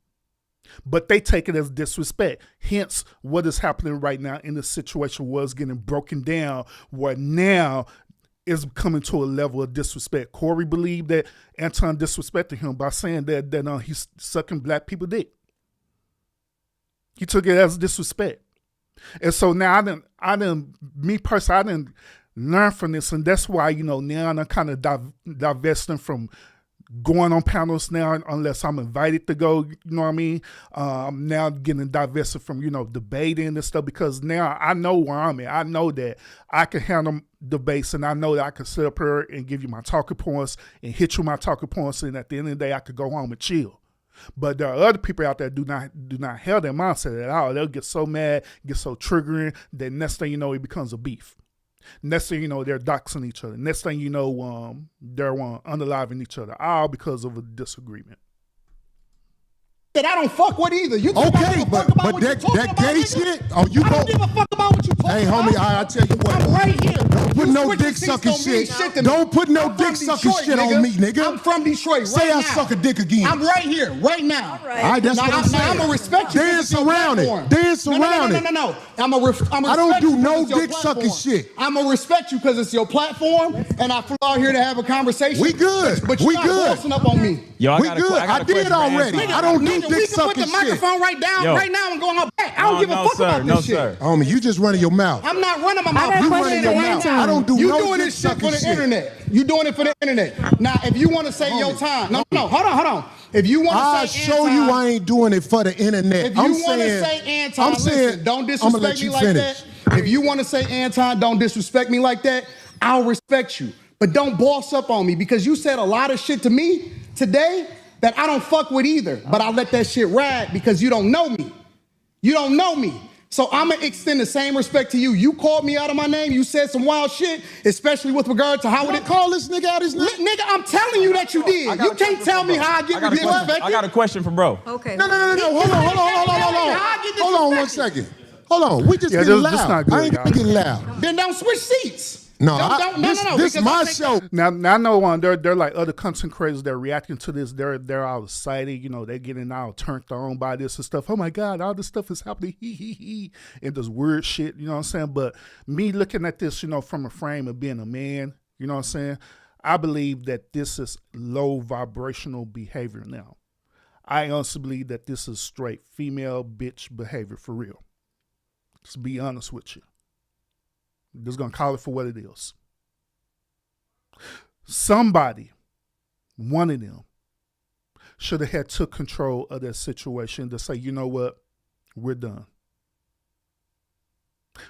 But they take it as disrespect. Hence, what is happening right now in the situation was getting broken down, where now is coming to a level of disrespect. Cory believed that Anton disrespected him by saying that he's sucking black people dick. He took it as disrespect. And so now I didn't learn from this, and that's why, now I'm kind of divesting from going on panels now, unless I'm invited to go, you know what I mean? I'm now getting divested from, debating and stuff, because now I know where I'm at. I know that I can handle debates, and I know that I can sit up here and give you my talking points and hit you my talking points, and at the end of the day, I could go home and chill. But there are other people out there do not have that mindset at all. They'll get so mad, get so triggering, that next thing you know, it becomes a beef. Next thing you know, they're doxing each other. Next thing you know, they're unaliving each other, all because of a disagreement. that I don't fuck with either. You think I give a fuck about what you talking that about, gay nigga? shit. Oh, you I don't give a fuck about what you talking Hey, about. homie, I tell you what. I'm right here. Don't put You no switching dick seats sucking don't mean shit. to me. Don't put no I'm dick from sucking Detroit, shit on me, nigga. I'm from Detroit Say right I now. suck a dick again. I'm right here, right now. All right. All right, that's what I'm saying. I'm gonna respect you. Dance around it. Dance around it. No. I'm gonna I don't do respect you 'cause no it's your dick sucking platform. shit. I'm gonna respect you because it's your platform, and I flew out here to have a conversation. We good. But you're We not good. bossing up on me. Yo, We good. I did already. I don't do Nigga, dick we can sucking put the shit. microphone right down Yo. right now and go on our back. I don't give a fuck about this shit. Homie, you just running your mouth. I'm not running my mouth. got a You question running for your mouth. Anton. I don't do You no doing dick this shit sucking for the shit. internet. You doing it for the internet. Now, if you want to say your time, no, hold on. If you want I'll to say show Anton, you I ain't doing it for the internet. if you want to say Anton, listen, don't disrespect me like that. If you want to say Anton, don't disrespect me like that. I'll respect you, but don't boss up on me because you said a lot of shit to me today that I don't fuck with either. But I let that shit ride because you don't know me. You don't know me. So I'm gonna extend the same respect to you. You called me out of my name. You said some wild shit, especially with regard to how Did I call this nigga out his name? Nigga, I'm telling you that you did. You can't tell me how I get disrespected. I got a question for bro. Okay. No. Hold on 1 second. Hold on. We just Yeah, getting this loud. not good, I ain't y'all. Getting loud. Then don't switch seats. No, This this my show. Now I know they're like other content creators that are reacting to this. They're all excited, you know. They're getting all turned on by this and stuff. Oh my God, all this stuff is happening. And this weird shit, you know what I'm saying? But me looking at this, you know, from a frame of being a man, you know what I'm saying? I believe that this is low vibrational behavior now. I honestly believe that this is straight female bitch behavior for real. Just be honest with you. Just gonna call it for what it is. Somebody, one of them, should have had took control of that situation to say, you know what, we're done.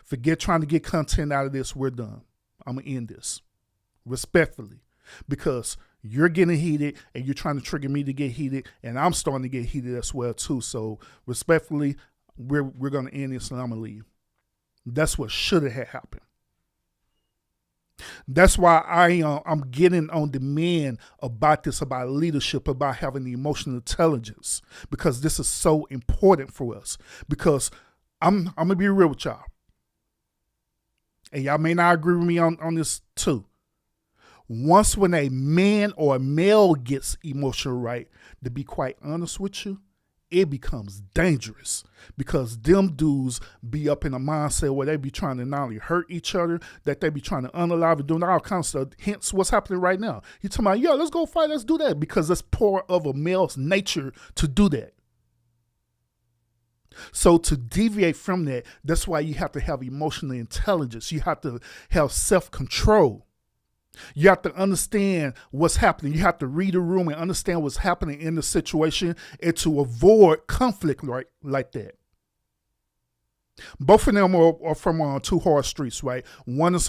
Forget trying to get content out of this. We're done. I'm gonna end this respectfully because you're getting heated and you're trying to trigger me to get heated, and I'm starting to get heated as well too. So respectfully, we're gonna end this and I'm gonna leave. That's what should have happened. That's why I'm getting on the men about this, about leadership, about having the emotional intelligence, because this is so important for us. Because I'm gonna be real with y'all, and y'all may not agree with me on this too. Once when a man or a male gets emotional right, to be quite honest with you, it becomes dangerous because them dudes be up in a mindset where they be trying to not only hurt each other, that they be trying to unalive and doing all kinds of stuff. Hence what's happening right now. You talking about, yo, let's go fight, let's do that, because that's part of a male's nature to do that. So to deviate from that, that's why you have to have emotional intelligence. You have to have self-control. You have to understand what's happening. You have to read the room and understand what's happening in the situation and to avoid conflict like that. Both of them are from Two Hard Streets, right? One's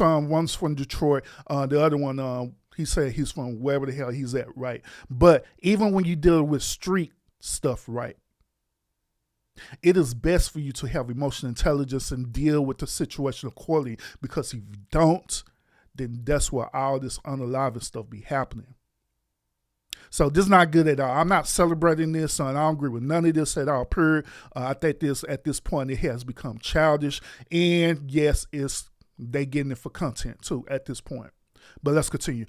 from Detroit. The other one, he said he's from wherever the hell he's at, right? But even when you deal with street stuff, right, it is best for you to have emotional intelligence and deal with the situation accordingly, because if you don't, then that's where all this unalive stuff be happening. So this is not good at all. I'm not celebrating this, and I don't agree with none of this at all, period. I think this, at this point, it has become childish, and yes, they getting it for content too at this point. But let's continue.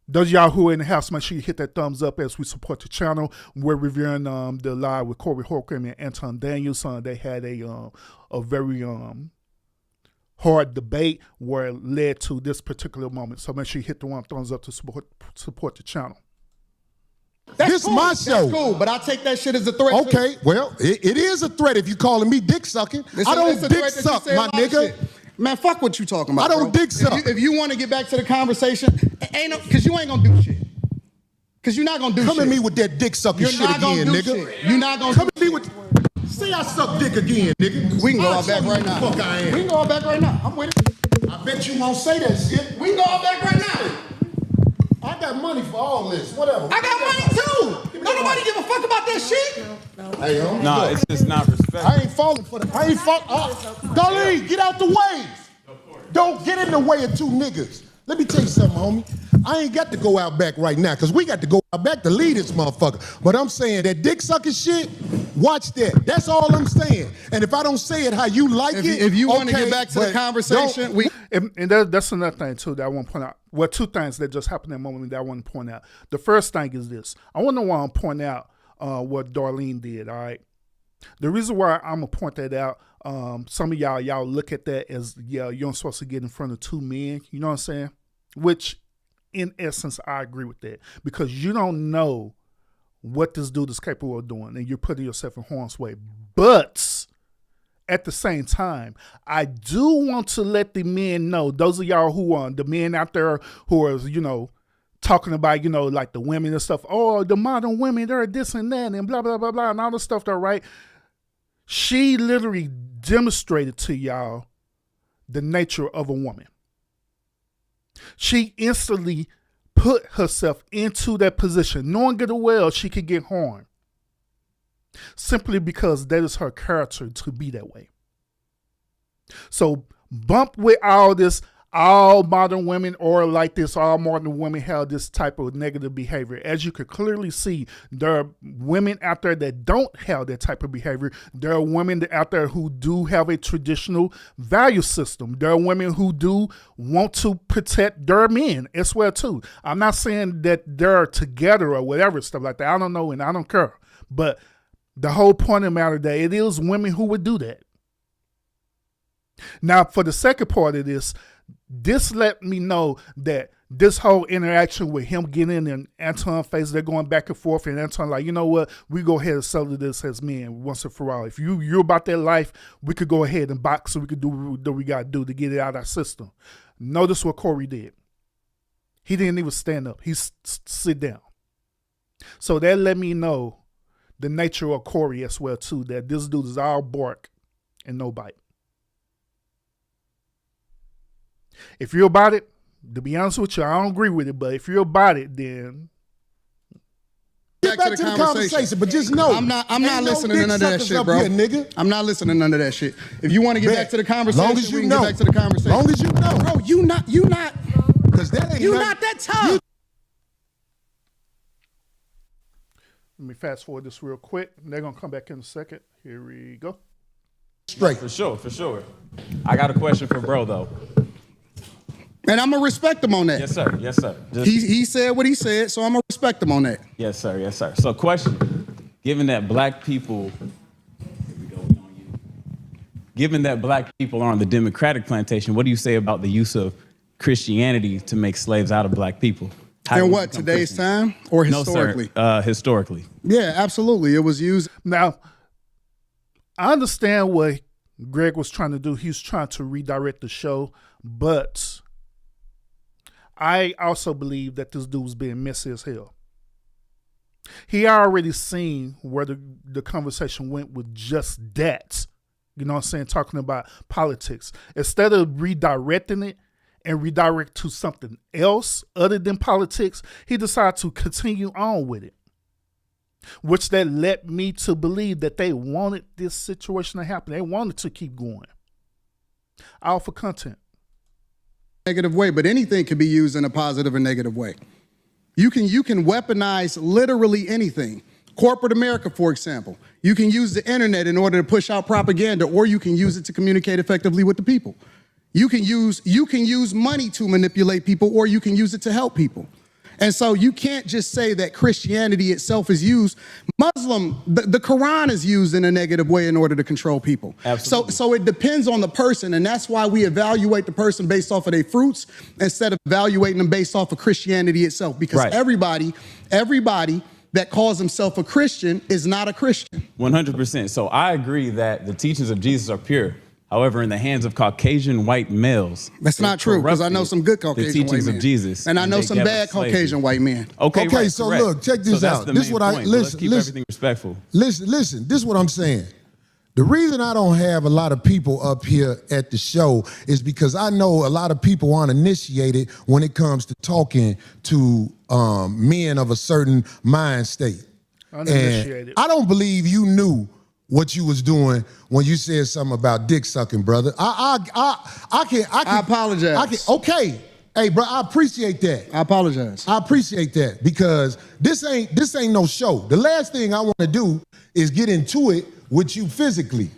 Those of y'all who are in the house, make sure you hit that thumbs up as we support the channel. We're reviewing the live with Cory Holcomb and Anton Daniels. They had a very hard debate where it led to this particular moment. So make sure you hit the one thumbs up to support the channel. This cool. my show. That's cool, but I take that shit as a threat. Okay, well, it is a threat if you calling me dick sucking. I don't dick suck, my nigga. Man, fuck what you talking about. I don't dick suck. If you want to get back to the conversation, because you ain't gonna do shit. Because you're not gonna do shit. Come at me with that dick sucking shit again, nigga. Shit. You're not gonna come at me with. Say I suck dick again, nigga. We can go all back right now. Fuck I am. We can go all back right now. I'm with it. I bet you won't say that shit. We can go all back right now. I got money for all this. Whatever. I got money too. Don't nobody give a fuck about that shit. Hey, yo. Nah, it's just not respect. I ain't falling for that. I ain't falling. Darlene, get out the way. Don't get in the way of two niggas. Let me tell you something, homie. I ain't got to go out back right now because we got to go out back to lead this motherfucker. But I'm saying that dick sucking shit, watch that. That's all I'm saying. And if I don't say it how you like if you want to get back to the conversation, that's another thing too that I want to point out. Well, two things that just happened in that moment that I want to point out. The first thing is this. I want to point out what Darlene did, all right? The reason why I'm going to point that out, some of y'all look at that as, yeah, you're supposed to get in front of two men, you know what I'm saying? Which, in essence, I agree with that. Because you don't know what this dude is capable of doing, and you're putting yourself in harm's way. But at the same time, I do want to let the men know, those of y'all who are the men out there who are, you know, talking about, you know, like the women and stuff. Oh, the modern women, they're this and that and blah, blah, blah, blah, and all the stuff, they're right. She literally demonstrated to y'all the nature of a woman. She instantly put herself into that position, knowing good and well she could get harmed, simply because that is her character to be that way. So bump with all this, all modern women are like this, all modern women have this type of negative behavior. As you could clearly see, there are women out there that don't have that type of behavior. There are women out there who do have a traditional value system. There are women who do want to protect their men as well too. I'm not saying that they're together or whatever, stuff like that. I don't know and I don't care. But the whole point of the matter that it is women who would do that. Now, for the second part of this let me know that this whole interaction with him getting in Anton's face, they're going back and forth, and Anton like, you know what, we go ahead and settle this as men once and for all. If you're about that life, we could go ahead and box, so we could do what we got to do to get it out of our system. Notice what Cory did. He didn't even stand up. He sit down. So that let me know the nature of Cory as well too, that this dude is all bark and no bite. If you're about it, to be honest with you, I don't agree with it, but if you're about it, then get back to the conversation. But just know, I'm not listening to none of that shit, bro. Here, nigga. I'm not listening to none of that shit. If you want to get back to the conversation, long as you we can know. get back to the conversation. Long as you know, bro. You not, because that ain't you not that tough. let me fast forward this real quick. They're gonna come back in a second. Here we go. Straight. For sure. I got a question for bro though. And I'm gonna respect him on that. Yes, sir. He said what he said, so I'm gonna respect him on that. Yes, sir. So question, given that black people are on the Democratic plantation, what do you say about the use of Christianity to make slaves out of black people? In what, today's time or historically? No, sir. Historically. Yeah, absolutely. It was used. Now, I understand what Greg was trying to do. He's trying to redirect the show, but I also believe that this dude's being messy as hell. He already seen where the conversation went with just that. You know what I'm saying? Talking about politics. Instead of redirecting it and redirect to something else other than politics, he decided to continue on with it. Which that led me to believe that they wanted this situation to happen. They wanted to keep going. All for content. Negative way, but anything can be used in a positive or negative way. You can weaponize literally anything. Corporate America, for example. You can use the internet in order to push out propaganda, or you can use it to communicate effectively with the people. You can use money to manipulate people, or you can use it to help people. And so you can't just say that Christianity itself is used. The Quran is used in a negative way in order to control people. Absolutely. So it depends on the person, and that's why we evaluate the person based off of their fruits instead of evaluating them based off of Christianity itself. Because everybody that calls himself a Christian is not a Christian. 100%. So I agree that the teachings of Jesus are pure. However, in the hands of Caucasian white males, that's not true, because I know some good Caucasian white men. The teachings of Jesus. And I know some bad Caucasian white men. Okay, right, so correct. Look, check this out. This is what let's keep everything respectful. Listen, this is what I'm saying. The reason I don't have a lot of people up here at the show is because I know a lot of people aren't initiated when it comes to talking to men of a certain mind state. Uninitiated. And I don't believe you knew what you was doing when you said something about dick sucking, brother. I apologize. Okay, Hey, bro, I appreciate that. I apologize. I appreciate that because this ain't no show. The last thing I want to do is get into it with you physically,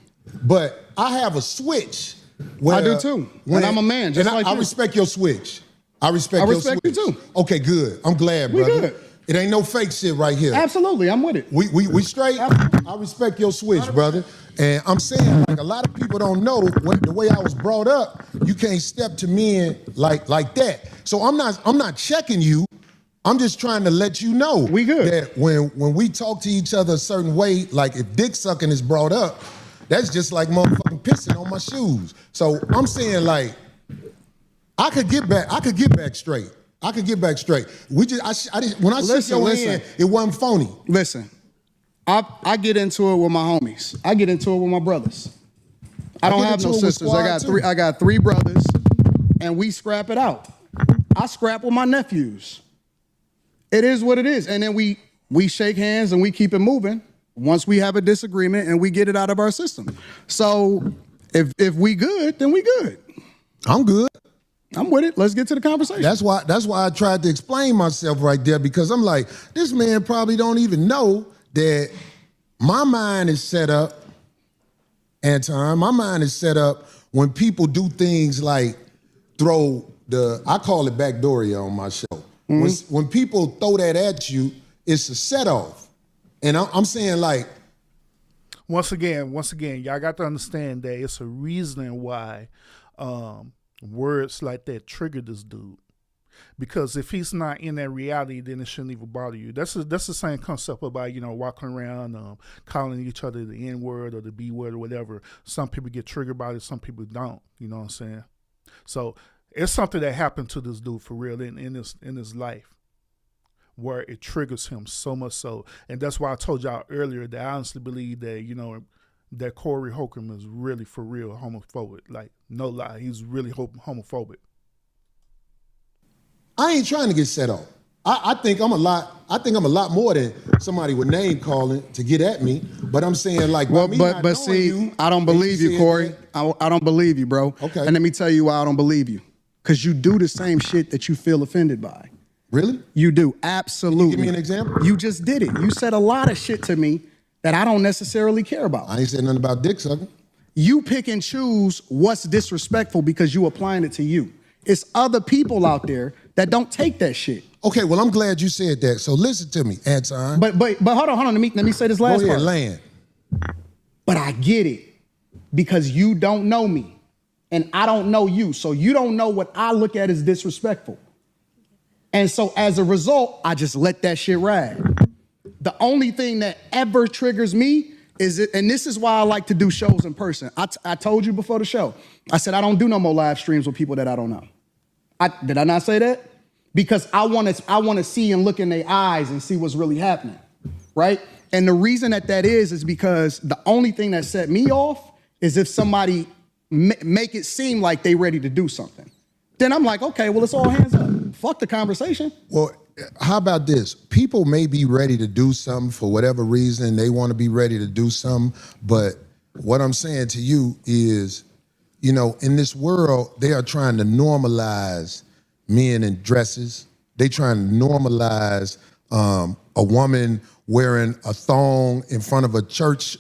but I have a switch. Where, I do too. And I'm a man, just like I you. respect your switch. I respect your switch. you too. Okay, good. I'm glad, brother. We good. It ain't no fake shit right here. Absolutely, I'm with it. We straight. I respect your switch, brother. And I'm saying, like, a lot of people don't know the way I was brought up. You can't step to men like that. So I'm not checking you. I'm just trying to let you know we good. That when we talk to each other a certain way, like if dick sucking is brought up, that's just like motherfucking pissing on my shoes. So I'm saying, like, I could get back straight. We just when I shook your hand, it wasn't phony. Listen, I get into it with my homies. I get into it with my brothers. I don't have no sisters. I got three brothers, and we scrap it out. I scrap with my nephews. It is what it is, and then we shake hands and we keep it moving. Once we have a disagreement and we get it out of our system. So if we good, then we good. I'm good. I'm with it. Let's get to the conversation. That's why I tried to explain myself right there, because I'm like, this man probably don't even know that my mind is set up, Anton. My mind is set up when people do things like I call it backdooria on my show. Mm-hmm. When people throw that at you, it's a set off. And I'm saying, like, once again, y'all got to understand that it's a reason why words like that trigger this dude. Because if he's not in that reality, then it shouldn't even bother you. That's the same concept about, walking around calling each other the N-word or the B-word or whatever. Some people get triggered by it, some people don't. You know what I'm saying? So it's something that happened to this dude for real in his life, where it triggers him so much so. And that's why I told y'all earlier that I honestly believe that, that Cory Holcomb is really for real homophobic. Like, no lie, he's really homophobic. I ain't trying to get set off. I think I'm a lot more than somebody with name calling to get at me. But I'm saying, like, but see, I don't believe you, Cory. I don't believe you, bro. Okay. And let me tell you why I don't believe you. Because you do the same shit that you feel offended by. Really? You do, absolutely. Can you give me an example? You just did it. You said a lot of shit to me that I don't necessarily care about. I ain't said nothing about dick sucking. You pick and choose what's disrespectful because you applying it to you. It's other people out there that don't take that shit. Okay, well, I'm glad you said that. So listen to me, Anton. But hold on. Let me say this last part. Go part. Land. But I get it because you don't know me and I don't know you. So you don't know what I look at as disrespectful. And so as a result, I just let that shit ride. The only thing that ever triggers me is it, and this is why I like to do shows in person. I told you before the show, I said I don't do no more live streams with people that I don't know. Did I not say that? Because I want to see and look in their eyes and see what's really happening, right? And the reason that is because the only thing that set me off is if somebody make it seem like they ready to do something. Then I'm like, okay, well, it's all hands up. Fuck the conversation. Well, how about this? People may be ready to do something for whatever reason. They want to be ready to do something. But what I'm saying to you is, in this world, they are trying to normalize men in dresses. They trying to normalize a woman wearing a thong in front of a church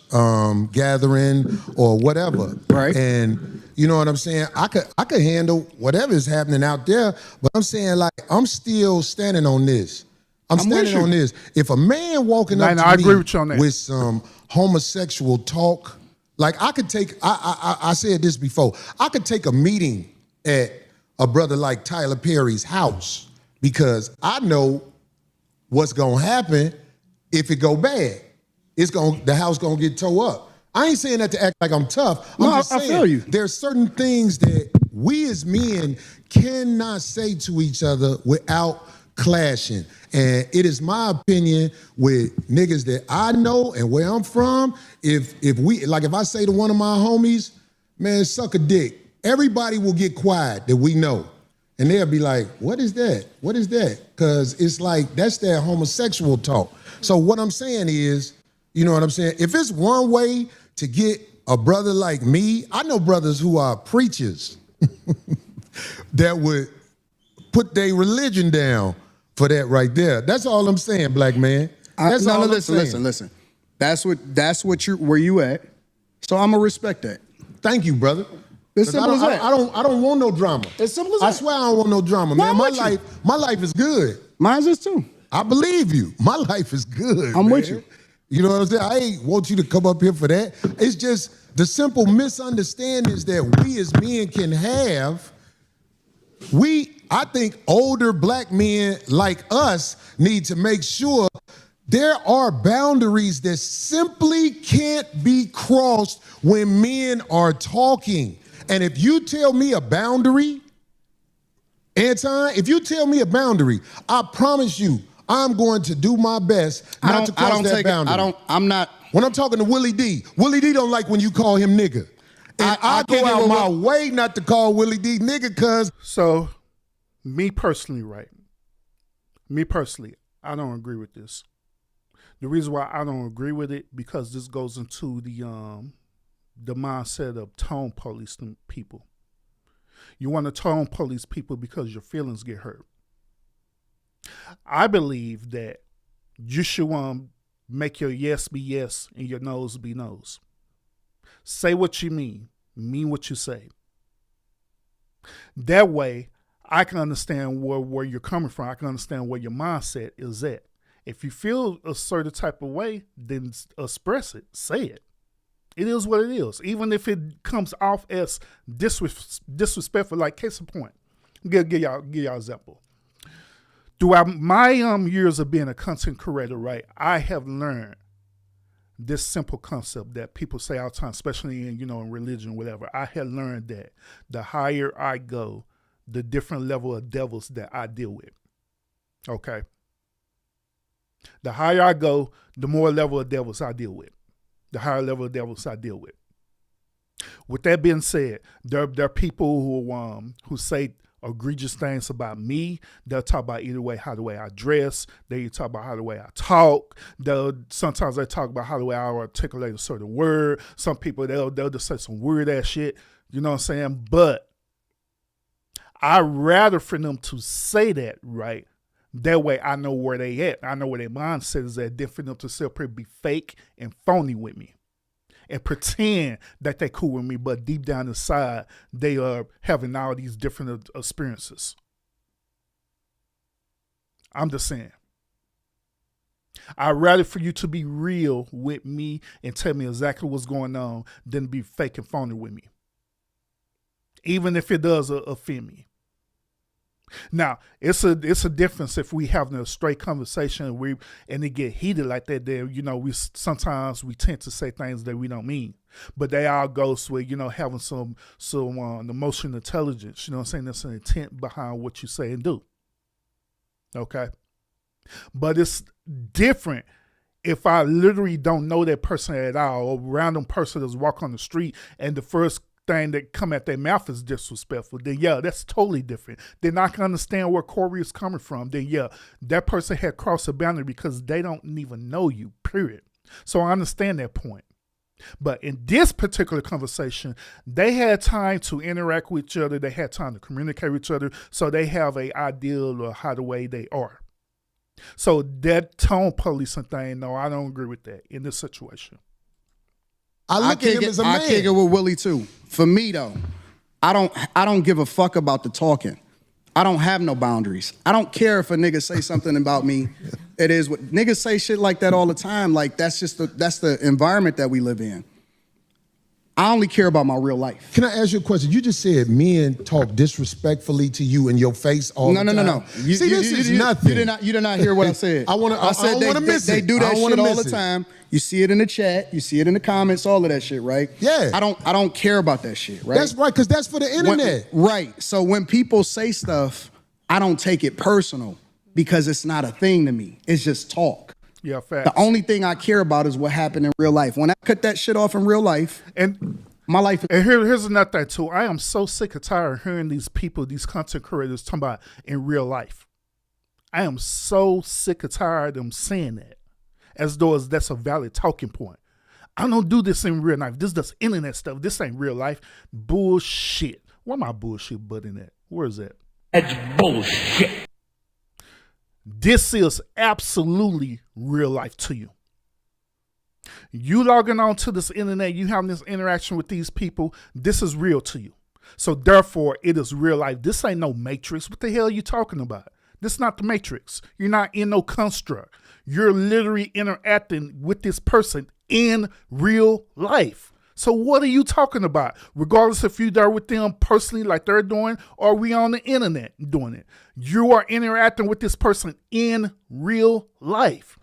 gathering or whatever. Right. And you know what I'm saying? I could handle whatever is happening out there, but I'm saying, like, I'm still standing on this. I'm standing on this. If a man walking up to me with some homosexual talk, like, I could take, I said this before, I could take a meeting at a brother like Tyler Perry's house because I know what's gonna happen if it go bad. The house gonna get tore up. I ain't saying that to act like I'm tough. I'm just saying, I feel you. There's certain things that we as men cannot say to each other without clashing. And it is my opinion with niggas that I know and where I'm from, if I say to one of my homies, man, suck a dick, everybody will get quiet that we know. And they'll be like, what is that? What is that? Because it's like, that's that homosexual talk. So what I'm saying is, you know what I'm saying? If it's one way to get a brother like me, I know brothers who are preachers that would put their religion down for that right there. That's all I'm saying, black man. That's all I'm saying. Listen. That's what where you at. So I'm gonna respect that. Thank you, brother. It's simple as that. I don't want no drama. It's simple as that. I swear I don't want no drama, man. My life is good. Mine's is too. I believe you. My life is good. I'm man. with you. You know what I'm saying? I ain't want you to come up here for that. It's just the simple misunderstandings that we as men can have. I think older black men like us need to make sure there are boundaries that simply can't be crossed when men are talking. And if you tell me a boundary, Anton, if you tell me a boundary, I promise you, I'm going to do my best not to cross that boundary. When I'm talking to Willie D don't like when you call him nigga. And I go out my way not to call Willie D nigga, cuz. So, me personally, I don't agree with this. The reason why I don't agree with it, because this goes into the mindset of tone police people. You want to tone police people because your feelings get hurt. I believe that you should make your yes be yes and your no's be no's. Say what you mean what you say. That way, I can understand where you're coming from. I can understand where your mindset is at. If you feel a certain type of way, then express it. Say it. It is what it is. Even if it comes off as disrespectful, like case in point. Give y'all an example. Throughout my years of being a content creator, right, I have learned this simple concept that people say all the time, especially in religion, whatever. I had learned that the higher I go, the different level of devils that I deal with. Okay. The higher I go, the more level of devils I deal with. The higher level of devils I deal with. With that being said, there are people who say egregious things about me. They'll talk about either way, how the way I dress. They talk about how the way I talk. Sometimes they talk about how the way I articulate a certain word. Some people, they'll just say some weird ass shit. You know what I'm saying? But I'd rather for them to say that, right? That way I know where they at. I know where their mindset is at. Than for them to still be fake and phony with me and pretend that they cool with me, but deep down inside, they are having all these different experiences. I'm just saying. I'd rather for you to be real with me and tell me exactly what's going on than be fake and phony with me. Even if it does offend me. Now, it's a difference if we having a straight conversation and it get heated like that. Then sometimes we tend to say things that we don't mean, but they all goes with having some emotional intelligence. You know what I'm saying? There's an intent behind what you say and do. Okay, but it's different if I literally don't know that person at all. A random person that's walk on the street and the first thing that come at their mouth is disrespectful, then yeah, that's totally different. Then I can understand where Cory is coming from. Then yeah, that person had crossed a boundary because they don't even know you, period. So I understand that point. But in this particular conversation, they had time to interact with each other. They had time to communicate with each other. So they have an ideal of how the way they are. So that tone policing thing, no, I don't agree with that in this situation. I look at him as a man. I kick it with Willie too. For me though, I don't give a fuck about the talking. I don't have no boundaries. I don't care if a nigga say something about me. It is what niggas say shit like that all the time. Like that's the environment that we live in. I only care about my real life. Can I ask you a question? You just said men talk disrespectfully to you in your face all the time. No. This is nothing. You did not hear what I said. I said they do that shit all the time. You see it in the chat. You see it in the comments. All of that shit, right? Yeah. I don't care about that shit, right? That's right, because that's for the internet. Right. So when people say stuff, I don't take it personal because it's not a thing to me. It's just talk. Yeah, facts. The only thing I care about is what happened in real life. When I cut that shit off in real life, and my life. And here's another thing too. I am so sick and tired of hearing these people, these content creators, talking about in real life. I am so sick and tired of them saying that, as though that's a valid talking point. I don't do this in real life. This does internet stuff. This ain't real life. Bullshit. Where my bullshit button at? Where is that? That's bullshit. This is absolutely real life to you. You logging on to this internet, you having this interaction with these people, this is real to you. So therefore, it is real life. This ain't no Matrix. What the hell are you talking about? This is not the Matrix. You're not in no construct. You're literally interacting with this person in real life. So what are you talking about? Regardless if you're there with them personally like they're doing, or we on the internet doing it. You are interacting with this person in real life.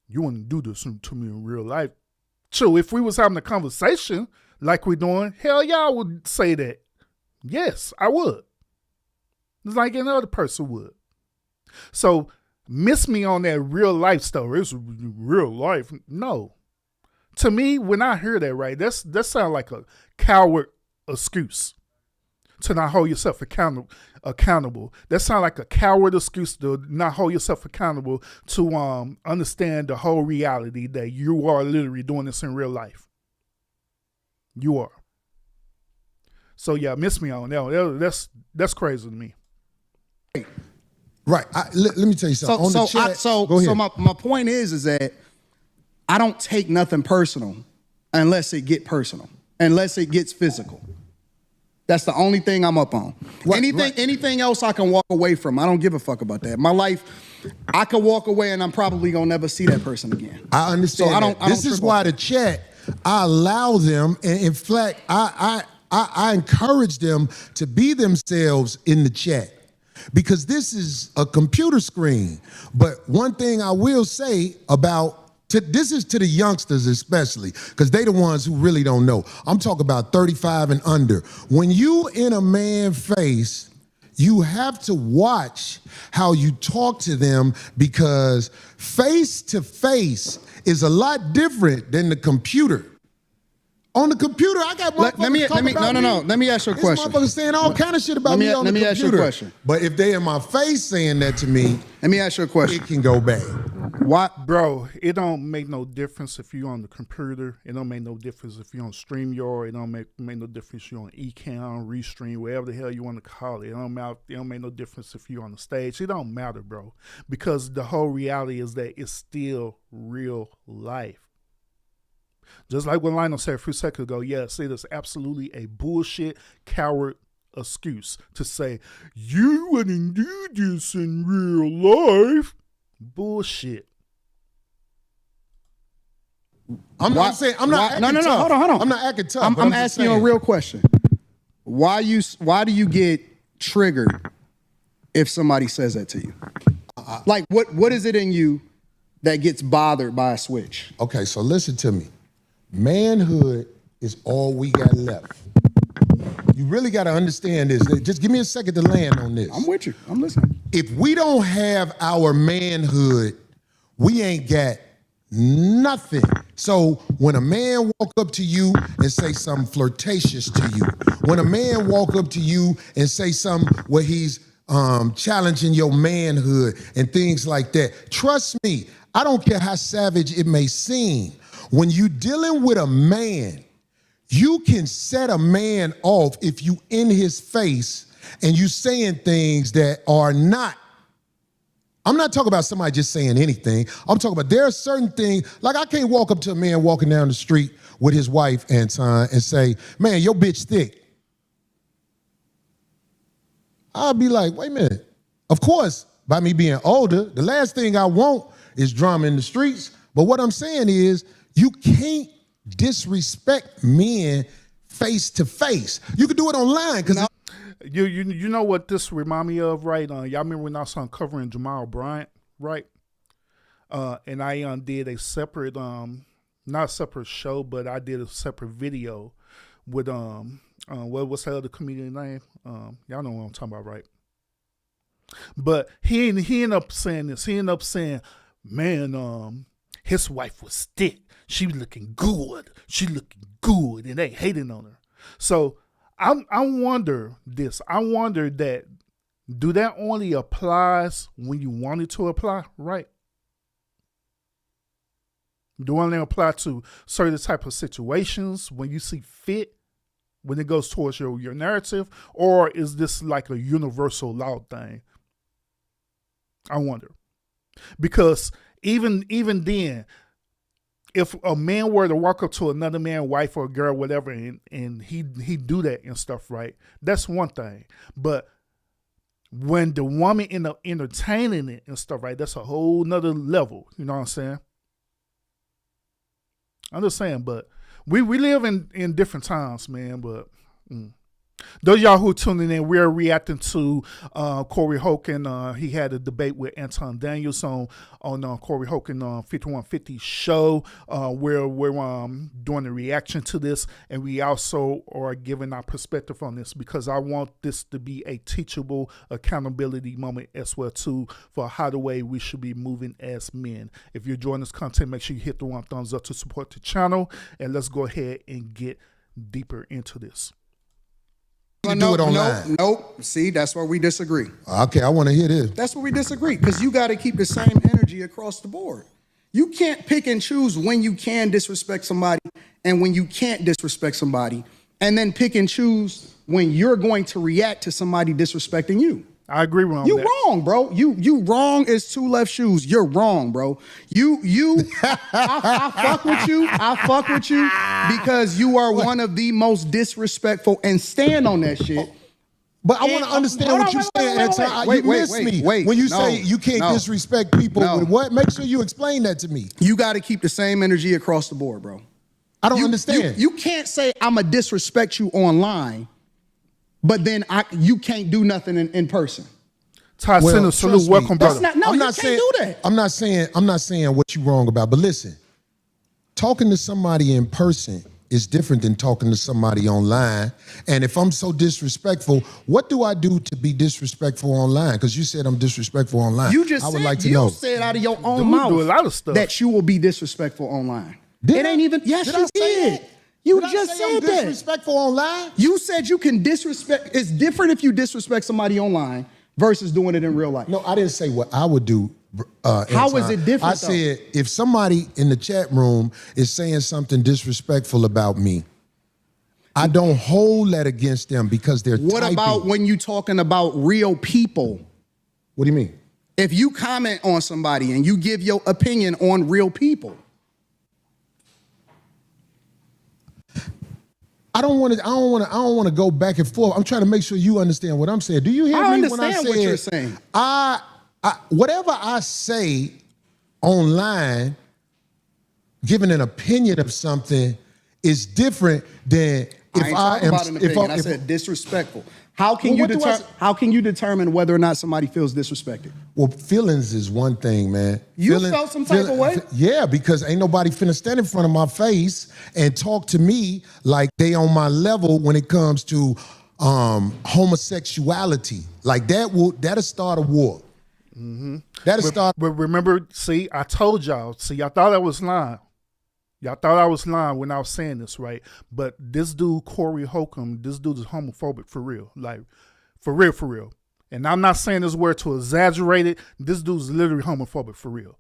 You wouldn't do this to me in real life. So if we was having a conversation like we're doing, hell yeah, I would say that. Yes, I would. It's like any other person would. So miss me on that real life story. It's real life. No. To me, when I hear that, right, that sounds like a coward excuse to not hold yourself accountable. That sounds like a coward excuse to not hold yourself accountable to understand the whole reality that you are literally doing this in real life. You are. So yeah, miss me on that. That's crazy to me. Right. Let me tell you something. So my point is that I don't take nothing personal unless it get personal, unless it gets physical. That's the only thing I'm up on. Anything else I can walk away from. I don't give a fuck about that. My life, I could walk away and I'm probably gonna never see that person again. I understand. So this is why the chat, I allow them, and in fact, I encourage them to be themselves in the chat. Because this is a computer screen. But one thing I will say this is to the youngsters especially, because they the ones who really don't know. I'm talking about 35 and under. When you in a man's face, you have to watch how you talk to them, because face to face is a lot different than the computer. On the computer, I got motherfuckers Let me ask you a question. This motherfuckers saying all kind of shit about me on the computer. Let me ask you a question. But if they in my face saying that to me, let me ask you a question. It can go bad. Why? Bro, it don't make no difference if you're on the computer. It don't make no difference if you're on StreamYard. It don't make no difference if you're on Ecam, Restream, whatever the hell you want to call it. It don't make no difference if you're on the stage. It don't matter, bro. Because the whole reality is that it's still real life. Just like what Lionel said a few seconds ago, yes, it is absolutely a bullshit, coward excuse to say, you wouldn't do this in real life. Bullshit. I'm not acting tough. Hold on. I'm not acting tough. I'm asking you a real question. Why do you get triggered if somebody says that to you? Like, what is it in you that gets bothered by a switch? Okay, so listen to me. Manhood is all we got left. You really got to understand this. Just give me a second to land on this. I'm with you. I'm listening. If we don't have our manhood, we ain't got nothing. So when a man walk up to you and say something flirtatious to you, when a man walk up to you and say something where he's challenging your manhood and things like that, trust me, I don't care how savage it may seem. When you dealing with a man, you can set a man off if you in his face and you saying things that are not. I'm not talking about somebody just saying anything. I'm talking about there are certain things, like I can't walk up to a man walking down the street with his wife, Anton, and say, man, your bitch thick. I'll be like, wait a minute. Of course, by me being older, the last thing I want is drama in the streets. But what I'm saying is, you can't disrespect men face to face. You can do it online. Cause you know what this remind me of, right? Y'all remember when I was covering Jamal Bryant, right? And I did a separate, not a separate show, but I did a separate video with what's that other comedian name? Y'all know what I'm talking about, right? But he ended up saying this. He ended up saying, man, his wife was thick. She was looking good. She looking good, and they hating on her. So I wonder this. I wonder that, do that only applies when you want it to apply, right? Do it only apply to certain type of situations when you see fit? when it goes towards your narrative, or is this like a universal law thing? I wonder. Because even then, if a man were to walk up to another man, wife or girl, whatever, and he do that and stuff, right? That's one thing. But when the woman end up entertaining it and stuff, right, that's a whole nother level. You know what I'm saying? I'm just saying, but we live in different times, man. But those y'all who tuning in, we're reacting to Cory Holcomb. He had a debate with Anton Daniels on Cory Holcomb 5150 show. We're doing a reaction to this, and we also are giving our perspective on this because I want this to be a teachable accountability moment as well too for how the way we should be moving as men. If you're enjoying this content, make sure you hit the one thumbs up to support the channel, and let's go ahead and get deeper into this. You do it online. Nope. See, that's where we disagree. Okay, I want to hear this. That's where we disagree, because you got to keep the same energy across the board. You can't pick and choose when you can disrespect somebody and when you can't disrespect somebody, and then pick and choose when you're going to react to somebody disrespecting you. I agree with you that. Wrong, bro. You wrong as two left shoes. You're wrong, bro. I fuck with you. I fuck with you because you are one of the most disrespectful, and stand on that shit. But I want to understand what you're saying, Anton. You missed me. When you say you can't disrespect people with what? Make sure you explain that to me. You got to keep the same energy across the board, bro. I don't understand. You can't say I'm going to disrespect you online, but then you can't do nothing in person. Ty, send a salute. Welcome, brother. I'm not saying, do that. I'm not saying what you're wrong about. But listen, talking to somebody in person is different than talking to somebody online. And if I'm so disrespectful, what do I do to be disrespectful online? Because you said I'm disrespectful online. You just said out of your own mouth do a lot of stuff. that you will be disrespectful online. It ain't even. Yes, you did. You just said that. Disrespectful online? You said you can disrespect. It's different if you disrespect somebody online versus doing it in real life. No, I didn't say what I would do. How is it different? I said if somebody in the chat room is saying something disrespectful about me, I don't hold that against them because they're What typing. about when you talking about real people? What do you mean? If you comment on somebody and you give your opinion on real people. I don't want to go back and forth. I'm trying to make sure you understand what I'm saying. Do you hear me when I say what you're saying? Whatever I say online, giving an opinion of something is different than if I said disrespectful. How can you determine whether or not somebody feels disrespected? Well, feelings is one thing, man. You felt some type of way? Yeah, because ain't nobody finna stand in front of my face and talk to me like they on my level when it comes to homosexuality. Like that'll start a war. Mm-hmm. That'll start. But remember, see, I told y'all. See, y'all thought I was lying. Y'all thought I was lying when I was saying this, right? But this dude, Cory Holcomb, this dude is homophobic for real. Like, for real, for real. And I'm not saying this word to exaggerate it. This dude's literally homophobic for real.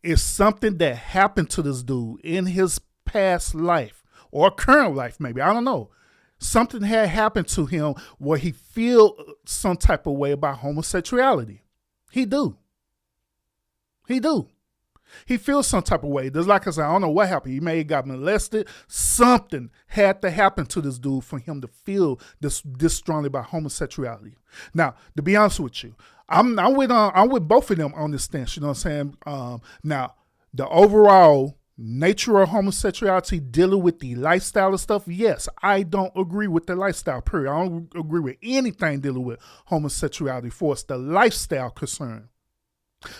It's something that happened to this dude in his past life or current life, maybe. I don't know. Something had happened to him where he feel some type of way about homosexuality. He do. He feels some type of way. Just like I said, I don't know what happened. He may have got molested. Something had to happen to this dude for him to feel this strongly about homosexuality. Now, to be honest with you, I'm with both of them on this stance. You know what I'm saying? Now, the overall nature of homosexuality, dealing with the lifestyle and stuff, yes, I don't agree with the lifestyle, period. I don't agree with anything dealing with homosexuality for us, the lifestyle concern.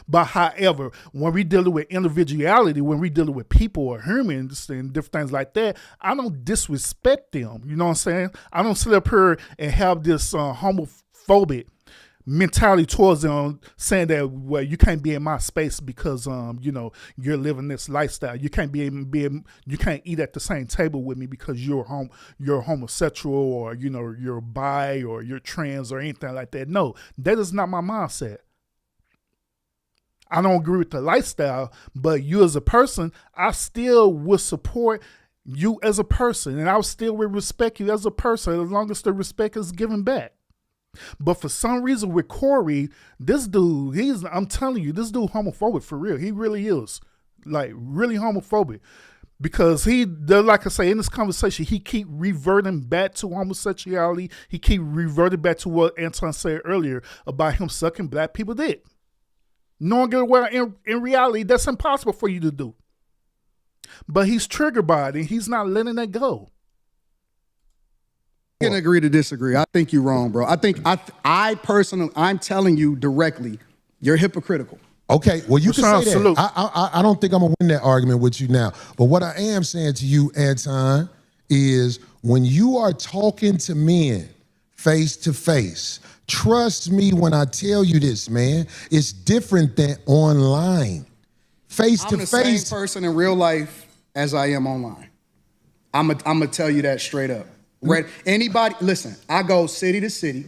But however, when we dealing with individuality, when we dealing with people or humans and different things like that, I don't disrespect them. You know what I'm saying? I don't sit up here and have this homophobic mentality towards them, saying that, well, you can't be in my space because you're living this lifestyle. You can't you can't eat at the same table with me because you're homosexual, or you're bi, or you're trans, or anything like that. No, that is not my mindset. I don't agree with the lifestyle, but you as a person, I still would support you as a person, and I still will respect you as a person as long as the respect is given back. But for some reason with Cory, this dude, I'm telling you, this dude homophobic for real. He really is. Like, really homophobic. Because like I say, in this conversation, he keep reverting back to homosexuality. He keep reverting back to what Anton said earlier about him sucking black people dick. Knowing good well, in reality, that's impossible for you to do. But he's triggered by it, and he's not letting that go. I can agree to disagree. I think you're wrong, bro. I personally, I'm telling you directly, you're hypocritical. Okay, well, you can say salute. that. I don't think I'm going to win that argument with you now. But what I am saying to you, Anton, is when you are talking to men face to face, trust me when I tell you this, man, it's different than online. Face to face. I'm the same person in real life as I am online. I'm gonna tell you that straight up. Right? Anybody, listen, I go city to city.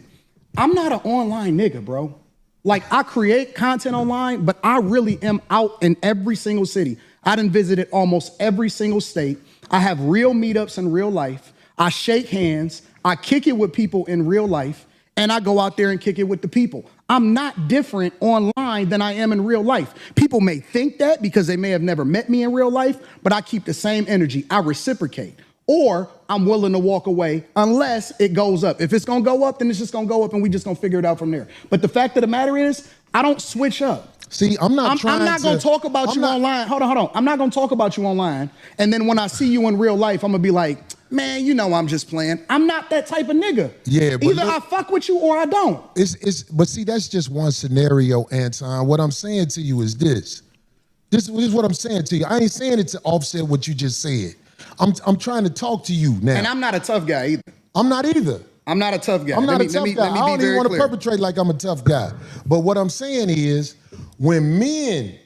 I'm not an online nigga, bro. Like, I create content online, but I really am out in every single city. I done visited almost every single state. I have real meetups in real life. I shake hands. I kick it with people in real life, and I go out there and kick it with the people. I'm not different online than I am in real life. People may think that because they may have never met me in real life, but I keep the same energy. I reciprocate. Or I'm willing to walk away unless it goes up. If it's gonna go up, then it's just gonna go up and we just gonna figure it out from there. But the fact of the matter is, I don't switch up. See, I'm not gonna talk about you online. Hold on. I'm not gonna talk about you online. And then when I see you in real life, I'm gonna be like, man, you know I'm just playing. I'm not that type of nigga. Yeah, but either I fuck with you or I don't. But see, that's just one scenario, Anton. What I'm saying to you is this. This is what I'm saying to you. I ain't saying it to offset what you just said. I'm trying to talk to you now. And I'm not a tough guy either. I'm not either. I'm not a tough guy. I'm not a tough guy. I don't even want to perpetrate like I'm a tough guy. But what I'm saying is, when men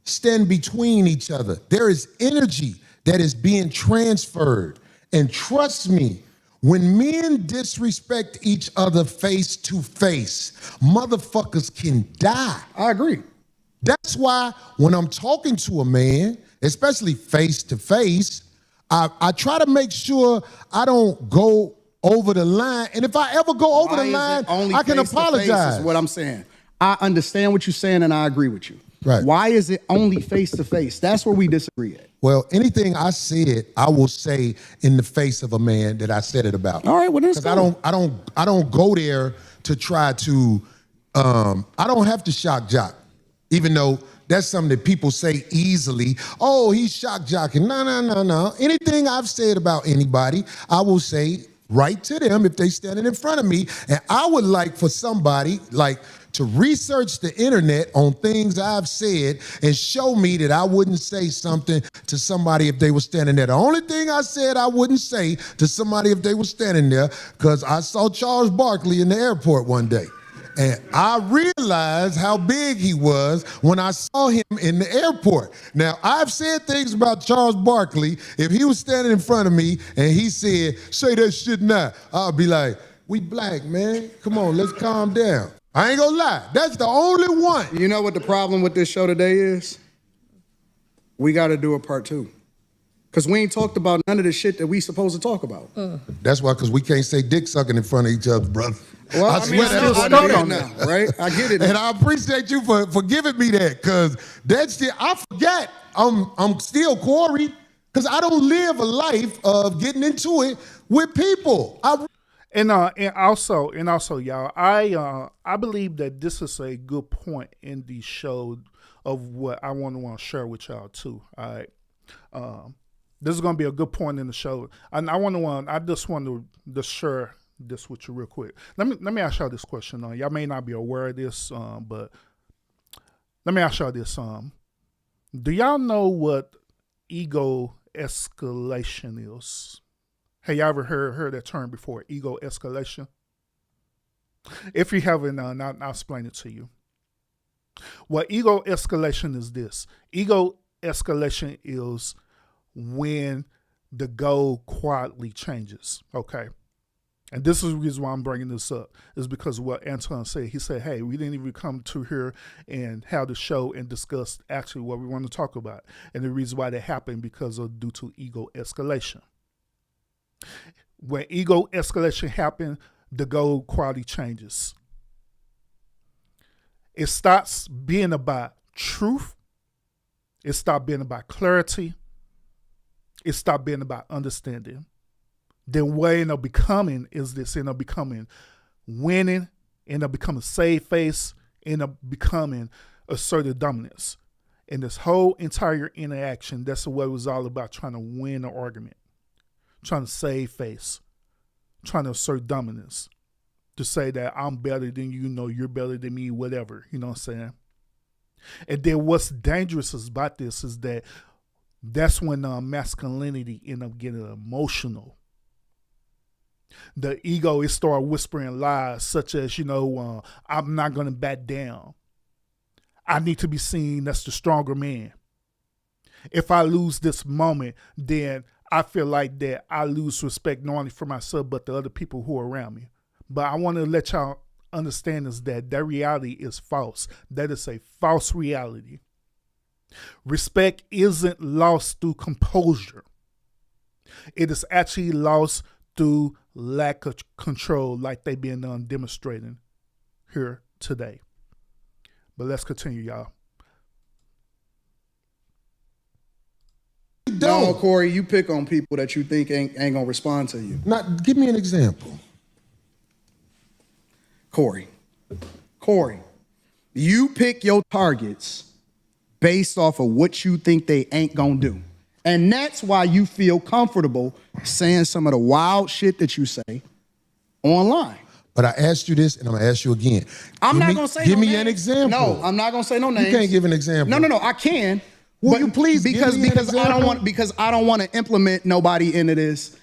stand between each other, there is energy that is being transferred. And trust me, when men disrespect each other face to face, motherfuckers can die. I agree. That's why when I'm talking to a man, especially face to face, I try to make sure I don't go over the line. And if I ever go over the line, I can apologize. Is what I'm saying. I understand what you're saying and I agree with you. Right. Why is it only face to face? That's where we disagree at. Well, anything I said, I will say in the face of a man that I said it about. All right, well, that's cool. I don't go there to try to I don't have to shock jock, even though that's something that people say easily. Oh, he's shock jocking. No. Anything I've said about anybody, I will say right to them if they standing in front of me. And I would like for somebody to research the internet on things I've said and show me that I wouldn't say something to somebody if they were standing there. The only thing I said I wouldn't say to somebody if they were standing there, because I saw Charles Barkley in the airport one day. And I realized how big he was when I saw him in the airport. Now, I've said things about Charles Barkley. If he was standing in front of me and he said, say that shit now, I'll be like, we black, man. Come on, let's calm down. I ain't gonna lie. That's the only one. You know what the problem with this show today is? We got to do a part 2. Because we ain't talked about none of the shit that we supposed to talk about. That's why, because we can't say dick sucking in front of each other, brother. Well, I mean, that's what I do now, right? I get it. And I appreciate you for giving me that, because that shit, I forget I'm still Cory, because I don't live a life of getting into it with people. And also, y'all, I believe that this is a good point in the show of what I want to share with y'all too. All right. This is going to be a good point in the show. And I just want to share this with you real quick. Let me ask y'all this question. Y'all may not be aware of this, but let me ask y'all this. Do y'all know what ego escalation is? Have y'all ever heard that term before, ego escalation? If you haven't, I'll explain it to you. Well, ego escalation is this. Ego escalation is when the goal quietly changes, okay? And this is the reason why I'm bringing this up, is because of what Anton said. He said, hey, we didn't even come to here and have the show and discuss actually what we want to talk about. And the reason why that happened due to ego escalation. When ego escalation happens, the goal quality changes. It stops being about truth. It stops being about clarity. It stops being about understanding. Then what end up becoming is this, end up becoming winning, end up becoming save face, end up becoming assertive dominance. And this whole entire interaction, that's what it was all about, trying to win an argument, trying to save face, trying to assert dominance, to say that I'm better than you, you're better than me, whatever, you know what I'm saying? And then what's dangerous about this is that that's when masculinity end up getting emotional. The ego is start whispering lies such as, I'm not going to back down. I need to be seen as the stronger man. If I lose this moment, then I feel like that I lose respect not only for myself, but the other people who are around me. But I want to let y'all understand is that reality is false. That is a false reality. Respect isn't lost through composure. It is actually lost through lack of control, like they've been demonstrating here today. But let's continue, y'all. No, Cory, you pick on people that you think ain't gonna respond to you. Not, give me an example. Cory, you pick your targets based off of what you think they ain't gonna do. And that's why you feel comfortable saying some of the wild shit that you say online. But I asked you this, and I'm gonna ask you again. I'm not gonna say Give no me names. an example. No, I'm not gonna say no names. You can't give an example. No, I can. Will you please give me an example? Because I don't want to implement nobody into this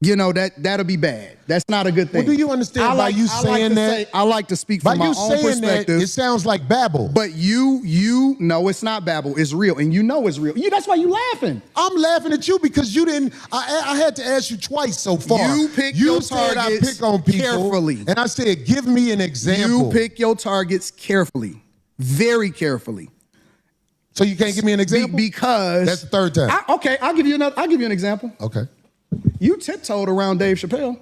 that'll be bad. That's not a good thing. Well, do you understand by you saying that? I like to speak from my own perspective. That, it sounds like babble. But you know it's not babble. It's real, and you know it's real. That's why you laughing. I'm laughing at you because you didn't. I had to ask you twice so far. You pick your targets I pick on people carefully, and I said, give me an example. You pick your targets carefully, very carefully. So you can't give me an example because that's the third time. Okay, I'll give you an example. Okay. You tiptoed around Dave Chappelle.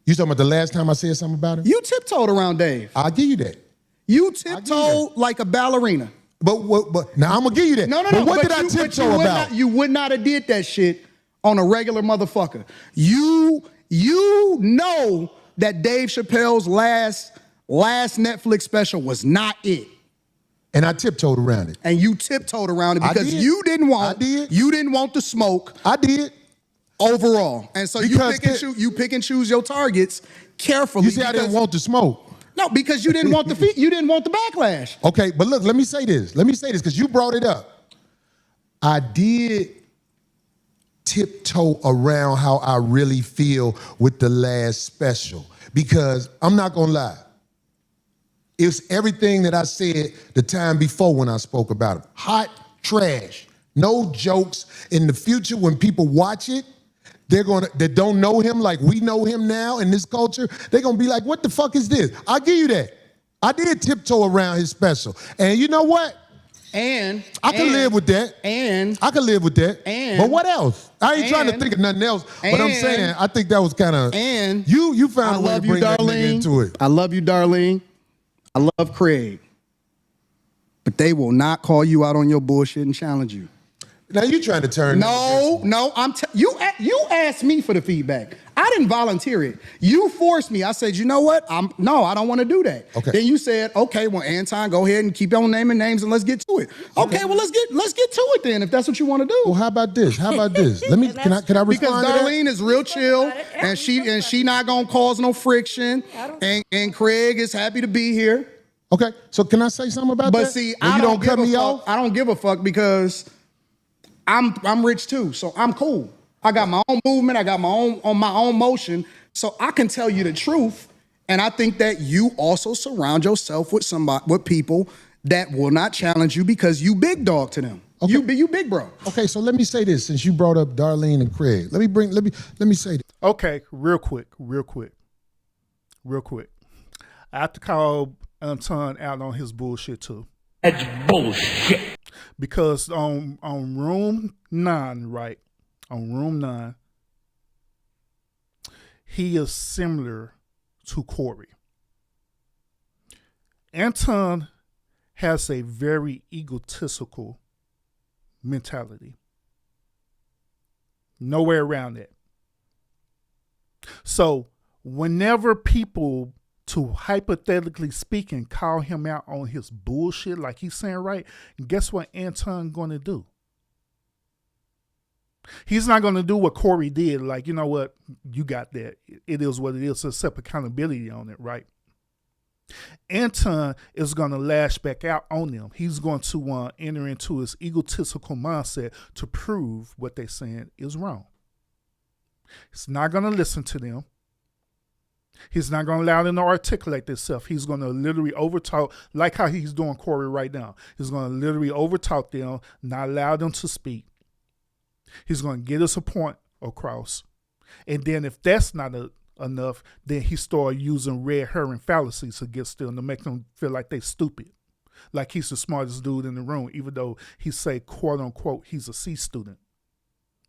You talking about the last time I said something about him? You tiptoed around Dave. I'll give you that. You tiptoed like a ballerina. But now I'm gonna give you that. No. But what did I tiptoe about? You would not have did that shit on a regular motherfucker. You know that Dave Chappelle's last Netflix special was not it. And I tiptoed around it. And you tiptoed around it because you didn't want the smoke. I did. Overall. And so you pick and choose your targets carefully. You see, I didn't want the smoke. No, because you didn't want you didn't want the backlash. Okay, but look, let me say this because you brought it up. I did tiptoe around how I really feel with the last special because I'm not gonna lie. It's everything that I said the time before when I spoke about it. Hot trash, no jokes. In the future, when people watch it, that don't know him like we know him now in this culture, they're gonna be like, what the fuck is this? I'll give you that. I did tiptoe around his special. And you know what? I can live with that. I can live with that. But what else? I ain't trying to think of nothing else. But I'm saying, I think that was kind of, you found a way to bring that nigga into it. I love you, Darlene. I love Craig. But they will not call you out on your bullshit and challenge you. Now you trying to turn? No. You asked me for the feedback. I didn't volunteer it. You forced me. I said, you know what? I don't want to do that. Okay. Then you said, okay, well, Anton, go ahead and keep on naming names and let's get to it. Okay, well, let's get to it then if that's what you want to do. Well, how about this? Let me. Can I respond? Because Darlene is real chill and she not gonna cause no friction. And Craig is happy to be here. Okay, so can I say something about that? But see, I don't cut me off. I don't give a fuck because I'm rich too, so I'm cool. I got my own movement. I got my own motion, so I can tell you the truth. And I think that you also surround yourself with people that will not challenge you because you big dog to them. Okay. You big bro. Okay, so let me say this, since you brought up Darlene and Craig. Let me say this. Okay, real quick. I have to call Anton out on his bullshit too. That's bullshit. Because on room 9, right? On room 9, he is similar to Cory. Anton has a very egotistical mentality. Nowhere around that. So whenever people, to hypothetically speaking, call him out on his bullshit, like he's saying, right, guess what Anton gonna do? He's not gonna do what Cory did, like, you know what, you got that. It is what it is, accept accountability on it, right? Anton is gonna lash back out on them. He's going to enter into his egotistical mindset to prove what they're saying is wrong. He's not gonna listen to them. He's not going to allow them to articulate themselves. He's going to literally overtalk, like how he's doing Cory right now. He's going to literally overtalk them, not allow them to speak. He's going to get us a point across. And then if that's not enough, then he started using red herring fallacies against them to make them feel like they're stupid. Like he's the smartest dude in the room, even though he say, quote unquote, he's a C student.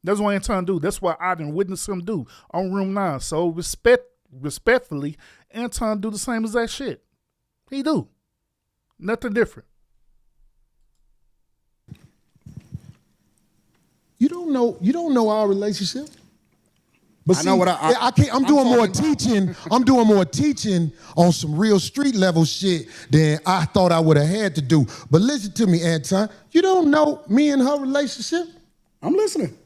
That's what Anton do. That's what I didn't witness him do on room 9. So respectfully, Anton do the same exact shit. He do. Nothing different. You don't know our relationship. But I know what I can't. I'm doing more teaching. I'm doing more teaching on some real street level shit than I thought I would have had to do. But listen to me, Anton. You don't know me and her relationship. I'm listening.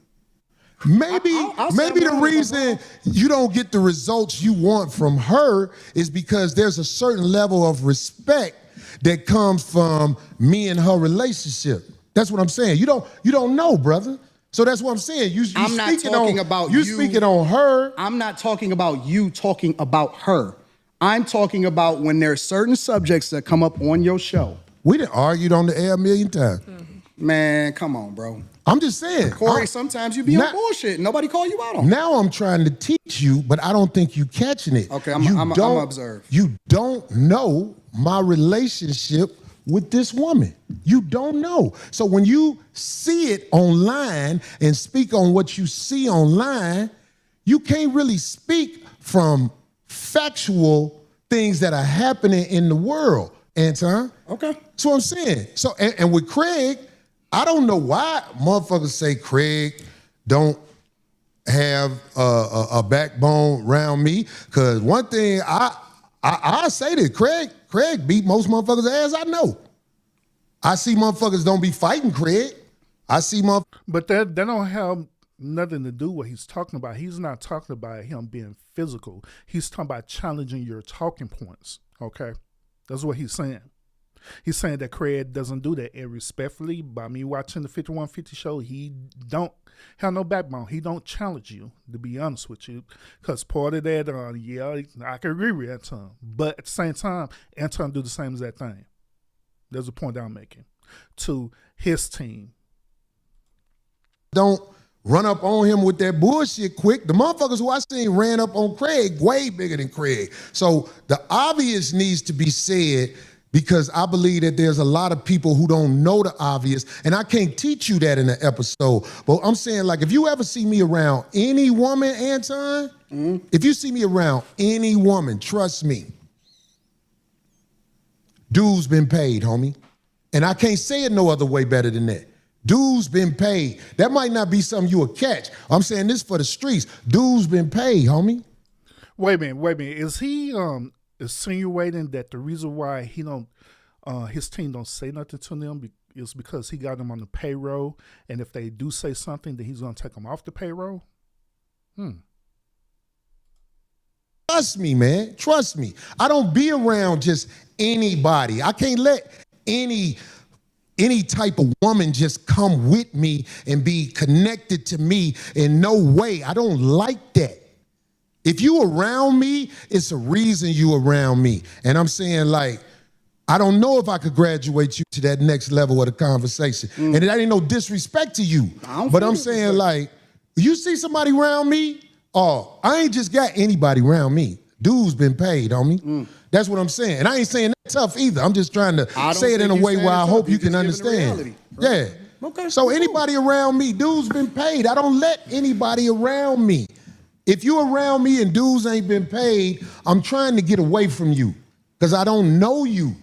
Maybe the reason you don't get the results you want from her is because there's a certain level of respect that comes from me and her relationship. That's what I'm saying. You don't know, brother. So that's what I'm saying. I'm not talking about you speaking on her. I'm not talking about you talking about her. I'm talking about when there's certain subjects that come up on your show. We done argued on the air a million times. Man, come on, bro. I'm just saying. Cory, sometimes you be on bullshit. Nobody call you out on it. Now I'm trying to teach you, but I don't think you catching it. Okay, I'm observe. You don't know my relationship with this woman. You don't know. So when you see it online and speak on what you see online, you can't really speak from factual things that are happening in the world, Anton. Okay. That's what I'm saying. So, and with Craig, I don't know why motherfuckers say Craig don't have a backbone around me. Cause one thing I say this, Craig beat most motherfuckers' ass I know. I see motherfuckers don't be fighting Craig. I see But that don't have nothing to do with what he's talking about. He's not talking about him being physical. He's talking about challenging your talking points, okay? That's what he's saying. He's saying that Craig doesn't do that. And respectfully, by me watching the 5150 show, he don't have no backbone. He don't challenge you, to be honest with you. Because part of that, yeah, I can agree with Anton. But at the same time, Anton do the same exact thing. There's a point that I'm making to his team. Don't run up on him with that bullshit quick. The motherfuckers who I seen ran up on Craig way bigger than Craig. So the obvious needs to be said, because I believe that there's a lot of people who don't know the obvious, and I can't teach you that in an episode. But I'm saying, like, if you ever see me around any woman, Anton, if you see me around any woman, trust me, dues been paid, homie. And I can't say it no other way better than that. Dues been paid. That might not be something you will catch. I'm saying this for the streets. Dues been paid, homie. Wait a minute. Is he insinuating that the reason why he don't, his team don't say nothing to them is because he got them on the payroll, and if they do say something, then he's gonna take them off the payroll? Trust me, man. Trust me. I don't be around just anybody. I can't let any type of woman just come with me and be connected to me in no way. I don't like that. If you around me, it's a reason you around me. And I'm saying, like, I don't know if I could graduate you to that next level of the conversation. And it ain't no disrespect to you. But I'm saying, like, you see somebody around me, oh, I ain't just got anybody around me. Dude's been paid, homie. That's what I'm saying. And I ain't saying that tough either. I'm just trying to say it in a way where I hope you can understand. Yeah. Okay. So anybody around me, dudes been paid. I don't let anybody around me. If you around me and dudes ain't been paid, I'm trying to get away from you because I don't know you.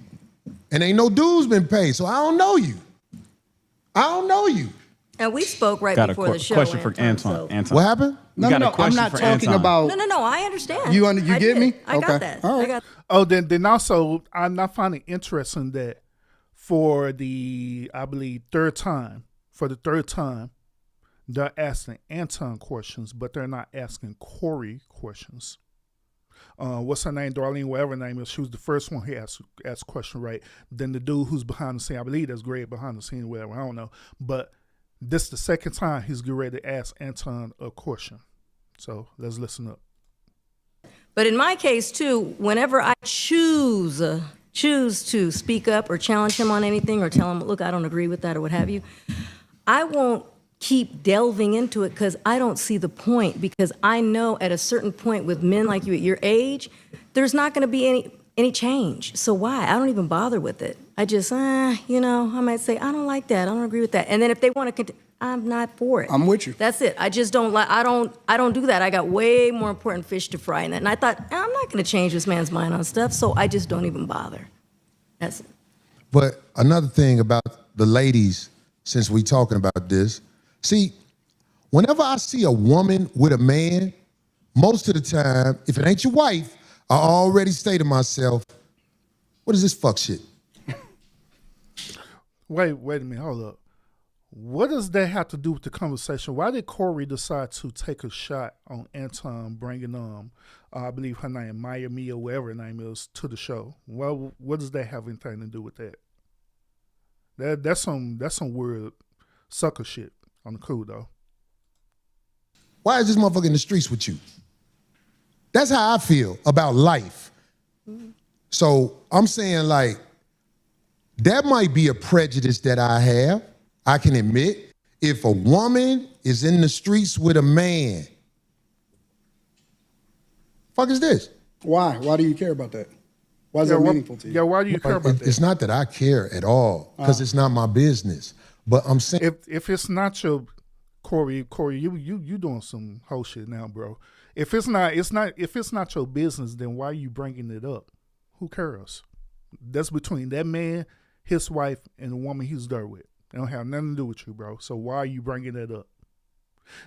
And ain't no dudes been paid, so I don't know you. I don't know you. And we spoke right Got before the show. Question for Anton. So. What happened? No, I'm not talking about. No, I understand. You get me? I got that. All right. I got. Oh, then also, I'm not finding interesting that for the, I believe, third time, they're asking Anton questions, but they're not asking Cory questions. What's her name? Darlene, whatever her name is. She was the first one who asked question, right? Then the dude who's behind the scene, I believe that's great behind the scene, whatever, I don't know. But this is the second time he's getting ready to ask Anton a question. So let's listen up. But in my case, too, whenever I choose to speak up or challenge him on anything or tell him, look, I don't agree with that or what have you, I won't keep delving into it because I don't see the point, because I know at a certain point with men like you at your age, there's not going to be any change. So why? I don't even bother with it. I just, I might say, I don't like that. I don't agree with that. And then if they want to continue, I'm not for it. I'm with you. That's it. I just don't like, I don't do that. I got way more important fish to fry in that. And I thought, I'm not going to change this man's mind on stuff, so I just don't even bother. That's it. But another thing about the ladies, since we talking about this, see, whenever I see a woman with a man, most of the time, if it ain't your wife, I already say to myself, what is this fuck shit? Wait a minute, hold up. What does that have to do with the conversation? Why did Cory decide to take a shot on Anton bringing, I believe her name, Maya Mia, whatever her name is, to the show? Well, what does that have anything to do with that? That's some weird sucker shit on the cool, though. Why is this motherfucker in the streets with you? That's how I feel about life. So I'm saying, like, that might be a prejudice that I have. I can admit, if a woman is in the streets with a man, fuck is this? Why? Why do you care about that? Why is that meaningful to you? Yeah, why do you care about that? It's not that I care at all, because it's not my business. But I'm saying, if it's not your Cory, you doing some whole shit now, bro. If it's not your business, then why are you bringing it up? Who cares? That's between that man, his wife, and the woman he's there with. They don't have nothing to do with you, bro. So why are you bringing that up?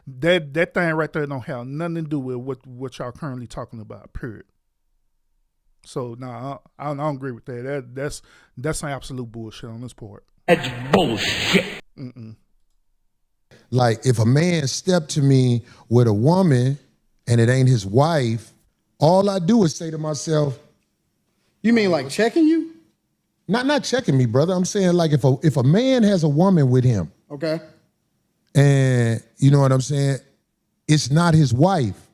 That thing right there don't have nothing to do with what y'all currently talking about, period. So, I don't agree with that. That's some absolute bullshit on this part. That's bullshit. like, if a man stepped to me with a woman and it ain't his wife, all I do is say to myself, you mean like checking you? Not checking me, brother. I'm saying, like, if a man has a woman with him, okay, and you know what I'm saying, it's not his wife,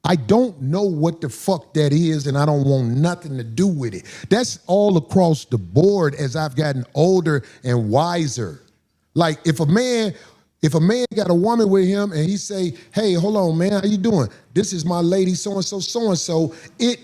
I don't know what the fuck that is, and I don't want nothing to do with it. That's all across the board as I've gotten older and wiser. Like, if a man got a woman with him and he say, hey, hold on, man, how you doing? This is my lady, so-and-so, so-and-so. It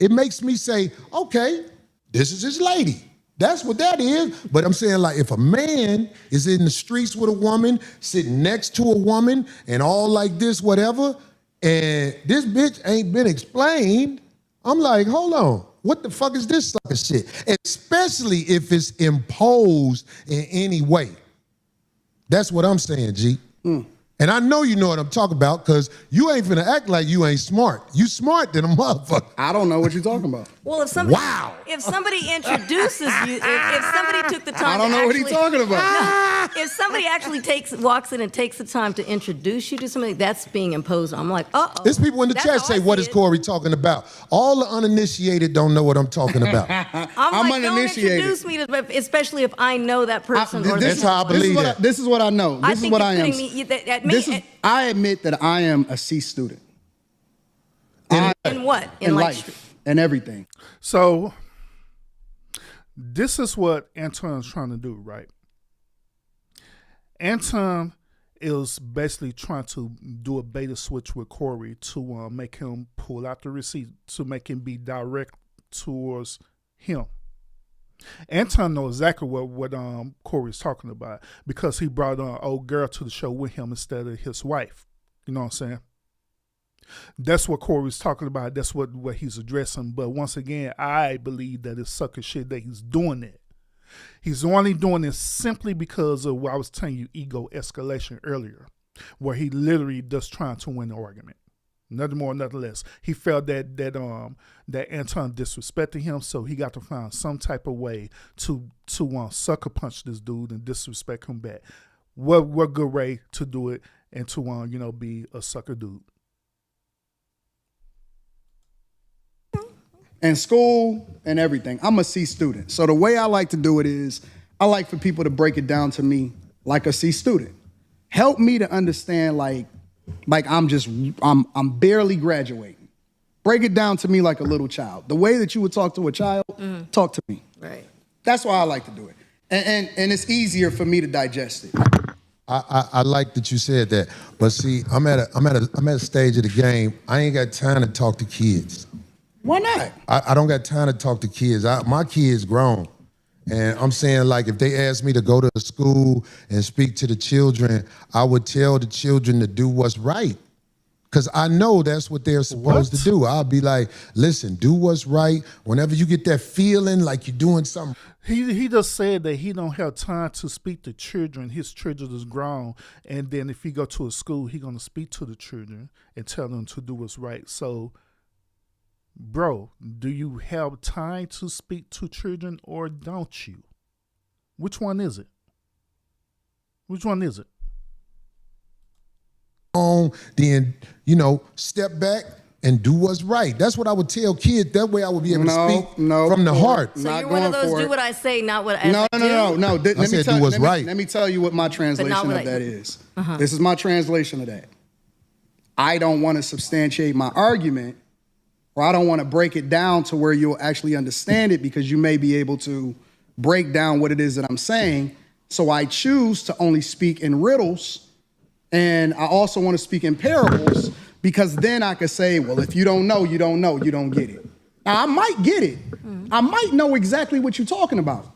makes me say, okay, this is his lady. That's what that is. But I'm saying, like, if a man is in the streets with a woman, sitting next to a woman, and all like this, whatever, and this bitch ain't been explained, I'm like, hold on, what the fuck is this sucker shit? Especially if it's imposed in any way. That's what I'm saying, G. And I know you know what I'm talking about, because you ain't finna act like you ain't smart. You smart than a motherfucker. I don't know what you're talking about. Well, if somebody introduces you, if somebody took the time, I don't know what he's talking about. If somebody actually walks in and takes the time to introduce you to somebody, that's being imposed on. I'm like, uh-oh. There's people in the chat say, what is Cory talking about? All the uninitiated don't know what I'm talking about. I'm like, uninitiated. Don't introduce me to, especially if I know that person. That's how I believe that. This is what I know. This is what I am. I admit that I am a C student. In what? In life. and everything. So this is what Anton's trying to do, right? Anton is basically trying to do a beta switch with Cory to make him pull out the receipt, to make him be direct towards him. Anton knows exactly what Cory's talking about, because he brought an old girl to the show with him instead of his wife. You know what I'm saying? That's what Cory's talking about. That's what he's addressing. But once again, I believe that it's sucker shit that he's doing it. He's only doing this simply because of what I was telling you, ego escalation earlier, where he literally just trying to win the argument. Nothing more, nothing less. He felt that Anton disrespected him, so he got to find some type of way to sucker punch this dude and disrespect him back. What good way to do it and to be a sucker dude. In school and everything, I'm a C student. So the way I like to do it is, I like for people to break it down to me like a C student. Help me to understand like I'm barely graduating. Break it down to me like a little child. The way that you would talk to a child, talk to me. Right. That's why I like to do it. And it's easier for me to digest it. I like that you said that, but see, I'm at a stage of the game. I ain't got time to talk to kids. Why not? I don't got time to talk to kids. My kids grown. And I'm saying, like, if they asked me to go to a school and speak to the children, I would tell the children to do what's right. Because I know that's what they're supposed to do. I'll be like, listen, do what's right. Whenever you get that feeling like you're doing something. He just said that he don't have time to speak to children. His children is grown. And then if he go to a school, he going to speak to the children and tell them to do what's right. So, bro, do you have time to speak to children or don't you? Which one is it? Which one is it? Then, step back and do what's right. That's what I would tell kids. That way I would be able to speak from the heart. So you're one of those do what I say, not what I do? No. I said do what's right. Let me tell you what my translation of that is. This is my translation of that. I don't want to substantiate my argument, or I don't want to break it down to where you'll actually understand it, because you may be able to break down what it is that I'm saying. So I choose to only speak in riddles, and I also want to speak in parables, because then I could say, well, if you don't know, you don't know, you don't get it. Now, I might get it. I might know exactly what you're talking about,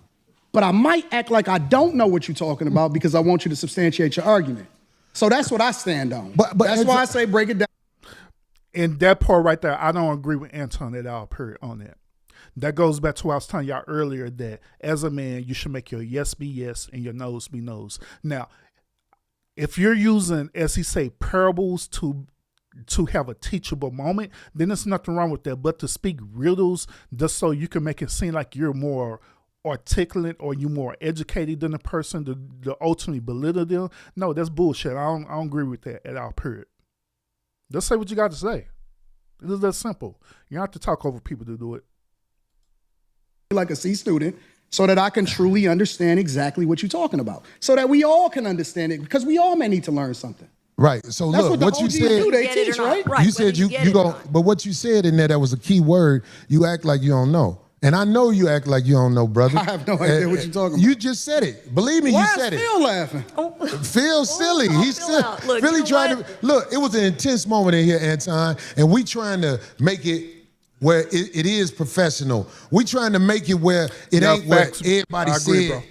but I might act like I don't know what you're talking about because I want you to substantiate your argument. So that's what I stand on. But that's why I say break it down. In that part right there, I don't agree with Anton at all, period, on that. That goes back to what I was telling y'all earlier, that as a man, you should make your yes be yes and your no's be no's. Now, if you're using, as he say, parables to have a teachable moment, then there's nothing wrong with that. But to speak riddles just so you can make it seem like you're more articulate or you're more educated than the person to ultimately belittle them, no, that's bullshit. I don't agree with that at all, period. Just say what you got to say. It is that simple. You don't have to talk over people to do it. Like a C student, so that I can truly understand exactly what you're talking about, so that we all can understand it, because we all may need to learn something. Right. So that's look, what you said. Do, they teach, right? You said you go, but what you said in there, that was a key word. You act like you don't know. And I know you act like you don't know, brother. I have no idea what you're talking about. You just said it. Believe me, you said it. Why is Phil laughing? Phil's silly. He's silly. Look, really trying to look. It was an intense moment in here, Anton, and we trying to make it where it is professional. We trying to make it where it ain't facts. Where everybody said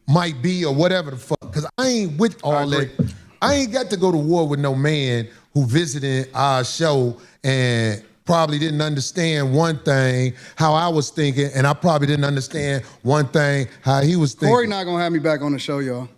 might be or whatever the fuck. Because I ain't with all that. I ain't got to go to war with no man who visited our show and probably didn't understand one thing, how I was thinking, and I probably didn't understand one thing, how he was thinking. Cory not gonna have me back on the show, y'all.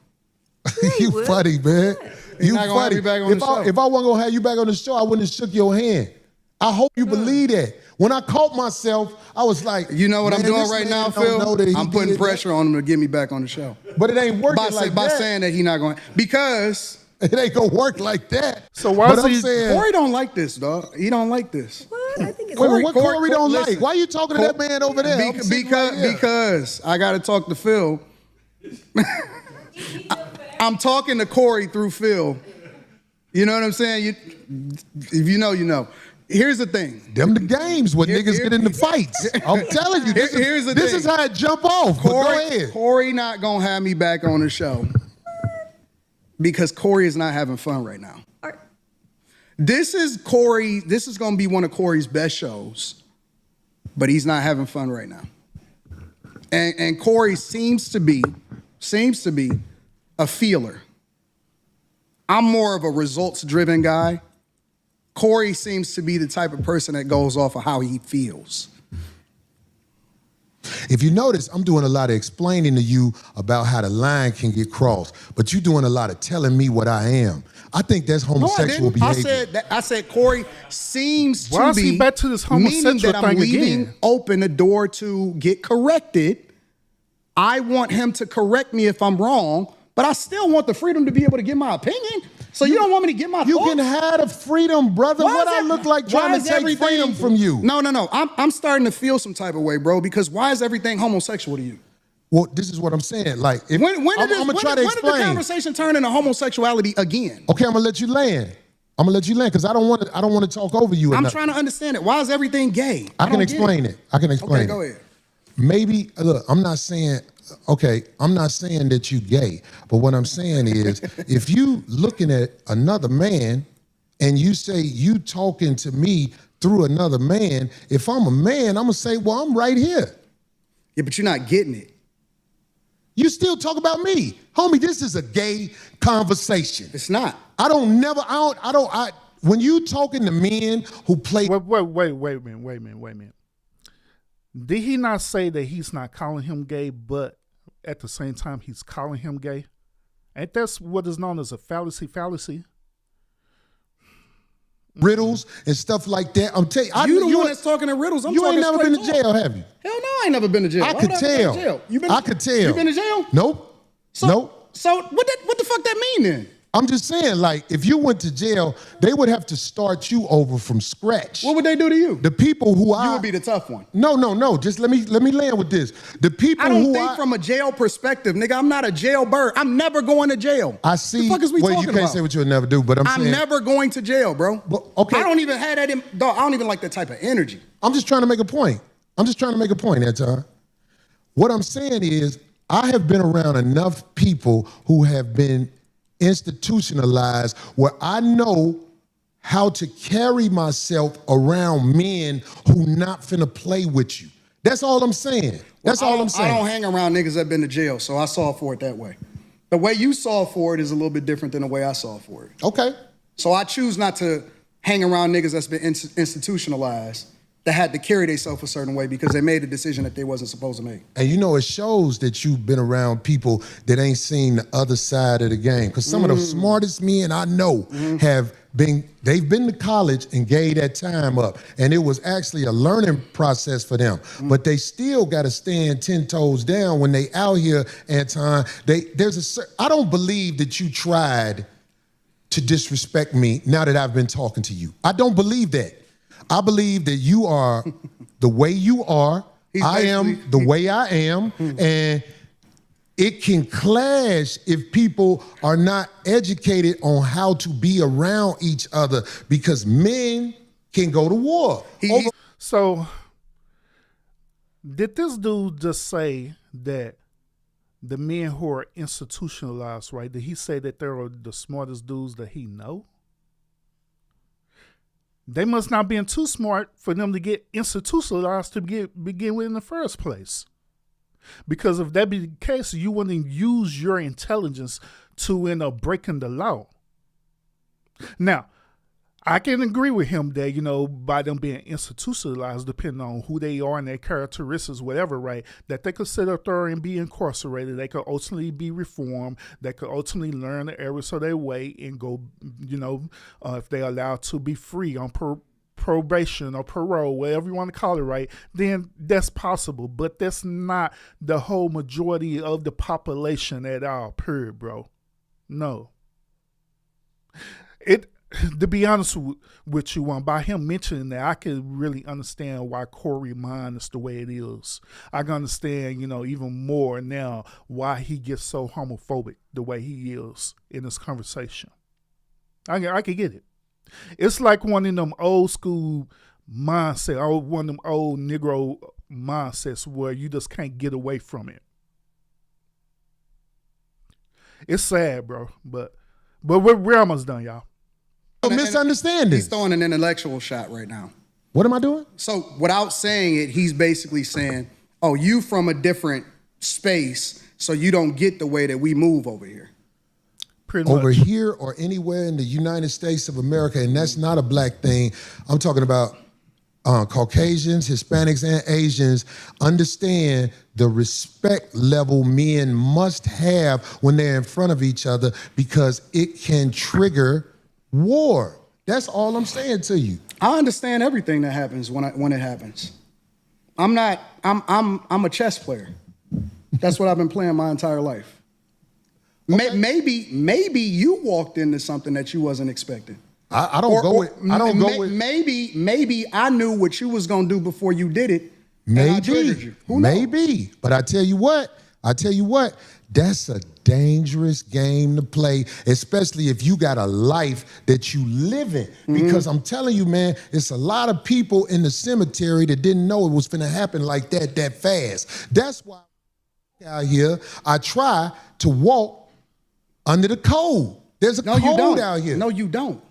You funny, man. You not gonna have me back on the show. If I wasn't gonna have you back on the show, I wouldn't have shook your hand. I hope you believe that. When I caught myself, I was like, you know what I'm doing right now, Phil? I'm putting pressure on him to get me back on the show. But it ain't working by saying that he not going, because it ain't gonna work like that. So why is he saying? Cory don't like this, dog. He don't like this. What? I think it's what Cory don't like? Why are you talking to that man over there? Because I got to talk to Phil. I'm talking to Cory through Phil. You know what I'm saying? If you know, you know. Here's the thing. Them the games where niggas get into fights. I'm telling you, this is how it jump off. Go ahead. Corey not gonna have me back on the show because Corey is not having fun right now. This is gonna be one of Corey's best shows, but he's not having fun right now. And Corey seems to be a feeler. I'm more of a results-driven guy. Corey seems to be the type of person that goes off of how he feels. If you notice, I'm doing a lot of explaining to you about how the line can get crossed, but you're doing a lot of telling me what I am. I think that's homosexual behavior. I said Corey seems Why to is be, he back to this homosexual meaning that I'm thing leaving again? open the door to get corrected. I want him to correct me if I'm wrong, but I still want the freedom to be able to give my opinion. So you don't want me to get my You thoughts? can have the freedom, brother. What I look like trying to take freedom from you? No. I'm starting to feel some type of way, bro, because why is everything homosexual to you? Well, this is what I'm saying. Like, if, When did I'm gonna try to the explain. conversation turn into homosexuality again? Okay, I'm gonna let you land. Because I don't want to talk over you. I'm trying to understand it. Why is everything gay? I can explain it. Okay, go ahead. Maybe look, I'm not saying that you gay, but what I'm saying is if you looking at another man and you say you talking to me through another man, if I'm a man, I'm gonna say, well, I'm right here. Yeah, but you're not getting it. You still talk about me. Homie, this is a gay conversation. It's not. When you talking to men who play. Wait a minute. Did he not say that he's not calling him gay, but at the same time he's calling him gay? Ain't that's what is known as a fallacy? Riddles and stuff like that. I'm telling you. You the one that's talking in riddles. You ain't never been to jail, have you? Hell no, I ain't never been to jail. I could tell. I could tell. You been to jail? Nope. Nope. So what the fuck that mean then? I'm just saying, like, if you went to jail, they would have to start you over from scratch. What would they do to you? The people who You would be the tough one. No. Just let me land with this. The people I don't think from a jail perspective, nigga. I'm not a jailbird. I'm never going to jail. I see. The fuck is we talking you can't about? say what you'll never do, but I'm saying. never going to jail, bro. But, okay. I don't even have that in, dog. I don't even like that type of energy. I'm just trying to make a point. Anton. What I'm saying is, I have been around enough people who have been institutionalized where I know how to carry myself around men who not finna play with you. That's all I'm saying. I don't hang around niggas that been to jail, so I saw for it that way. The way you saw for it is a little bit different than the way I saw for it. Okay. So I choose not to hang around niggas that's been institutionalized, that had to carry themselves a certain way because they made a decision that they wasn't supposed to make. And you know, it shows that you've been around people that ain't seen the other side of the game. Because some of the smartest men I know they've been to college and gave that time up. And it was actually a learning process for them. But they still got to stand 10 toes down when they out here, Anton. I don't believe that you tried to disrespect me now that I've been talking to you. I don't believe that. I believe that you are the way you are. I am the way I am. And it can clash if people are not educated on how to be around each other because men can go to war. So, did this dude just say that the men who are institutionalized, right, did he say that they're the smartest dudes that he know? They must not been too smart for them to get institutionalized to begin with in the first place. Because if that be the case, you wouldn't use your intelligence to end up breaking the law. Now, I can agree with him that, you know, by them being institutionalized, depending on who they are and their characteristics, whatever, right, that they could sit up there and be incarcerated. They could ultimately be reformed. They could ultimately learn the errors of their way and go, you know, if they're allowed to be free on probation or parole, whatever you want to call it, right, then that's possible. But that's not the whole majority of the population at all, period, bro. No. To be honest with you, by him mentioning that, I can really understand why Cory mind is the way it is. I can understand, you know, even more now why he gets so homophobic the way he is in this conversation. I can get it. It's like one of them old school mindset, or one of them old Negro mindsets where you just can't get away from it. It's sad, bro, but we're almost done, y'all. Misunderstanding. He's throwing an intellectual shot right now. What am I doing? So without saying it, he's basically saying, oh, you from a different space, so you don't get the way that we move over here. Pretty Over much. here or anywhere in the United States of America, and that's not a black thing. I'm talking about Caucasians, Hispanics, and Asians understand the respect level men must have when they're in front of each other because it can trigger war. That's all I'm saying to you. I understand everything that happens when it happens. I'm a chess player. That's what I've been playing my entire life. Okay. Maybe you walked into something that you wasn't expecting. I don't go with. Maybe I knew what you was gonna do before you did it. And I triggered you. Who knows? Maybe. But I tell you what, that's a dangerous game to play, especially if you got a life that you live in. Because I'm telling you, man, it's a lot of people in the cemetery that didn't know it was finna happen like that fast. That's why out here, I try to walk under the code. There's a code out here. No, you don't.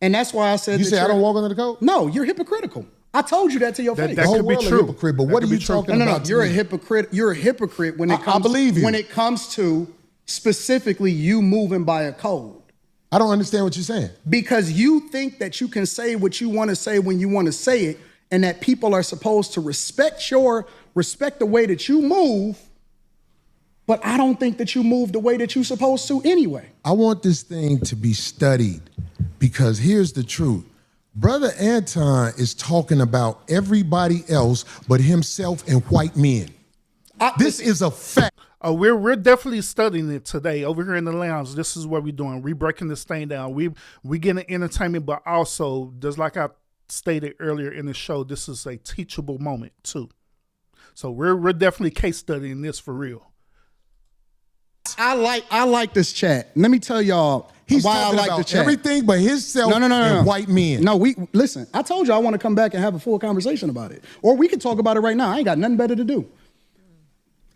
And that's why I said you say I don't walk under the code? No, you're hypocritical. I told you that to your face. That could be true. Hypocrite, but what are you talking about? No, you're a hypocrite. You're a hypocrite when it comes. I believe you. When it comes to specifically you moving by a code. I don't understand what you're saying. Because you think that you can say what you want to say when you want to say it, and that people are supposed to respect the way that you move. But I don't think that you move the way that you're supposed to anyway. I want this thing to be studied because here's the truth. Brother Anton is talking about everybody else but himself and white men. This is a fact. We're definitely studying it today over here in the lounge. This is what we're doing. We're breaking this thing down. We getting entertainment, but also, just like I stated earlier in the show, this is a teachable moment too. So we're definitely case studying this for real. I like this chat. Let me tell y'all why I like the chat. Everything but himself and white men. No, listen. I told you I want to come back and have a full conversation about it, or we can talk about it right now. I ain't got nothing better to do.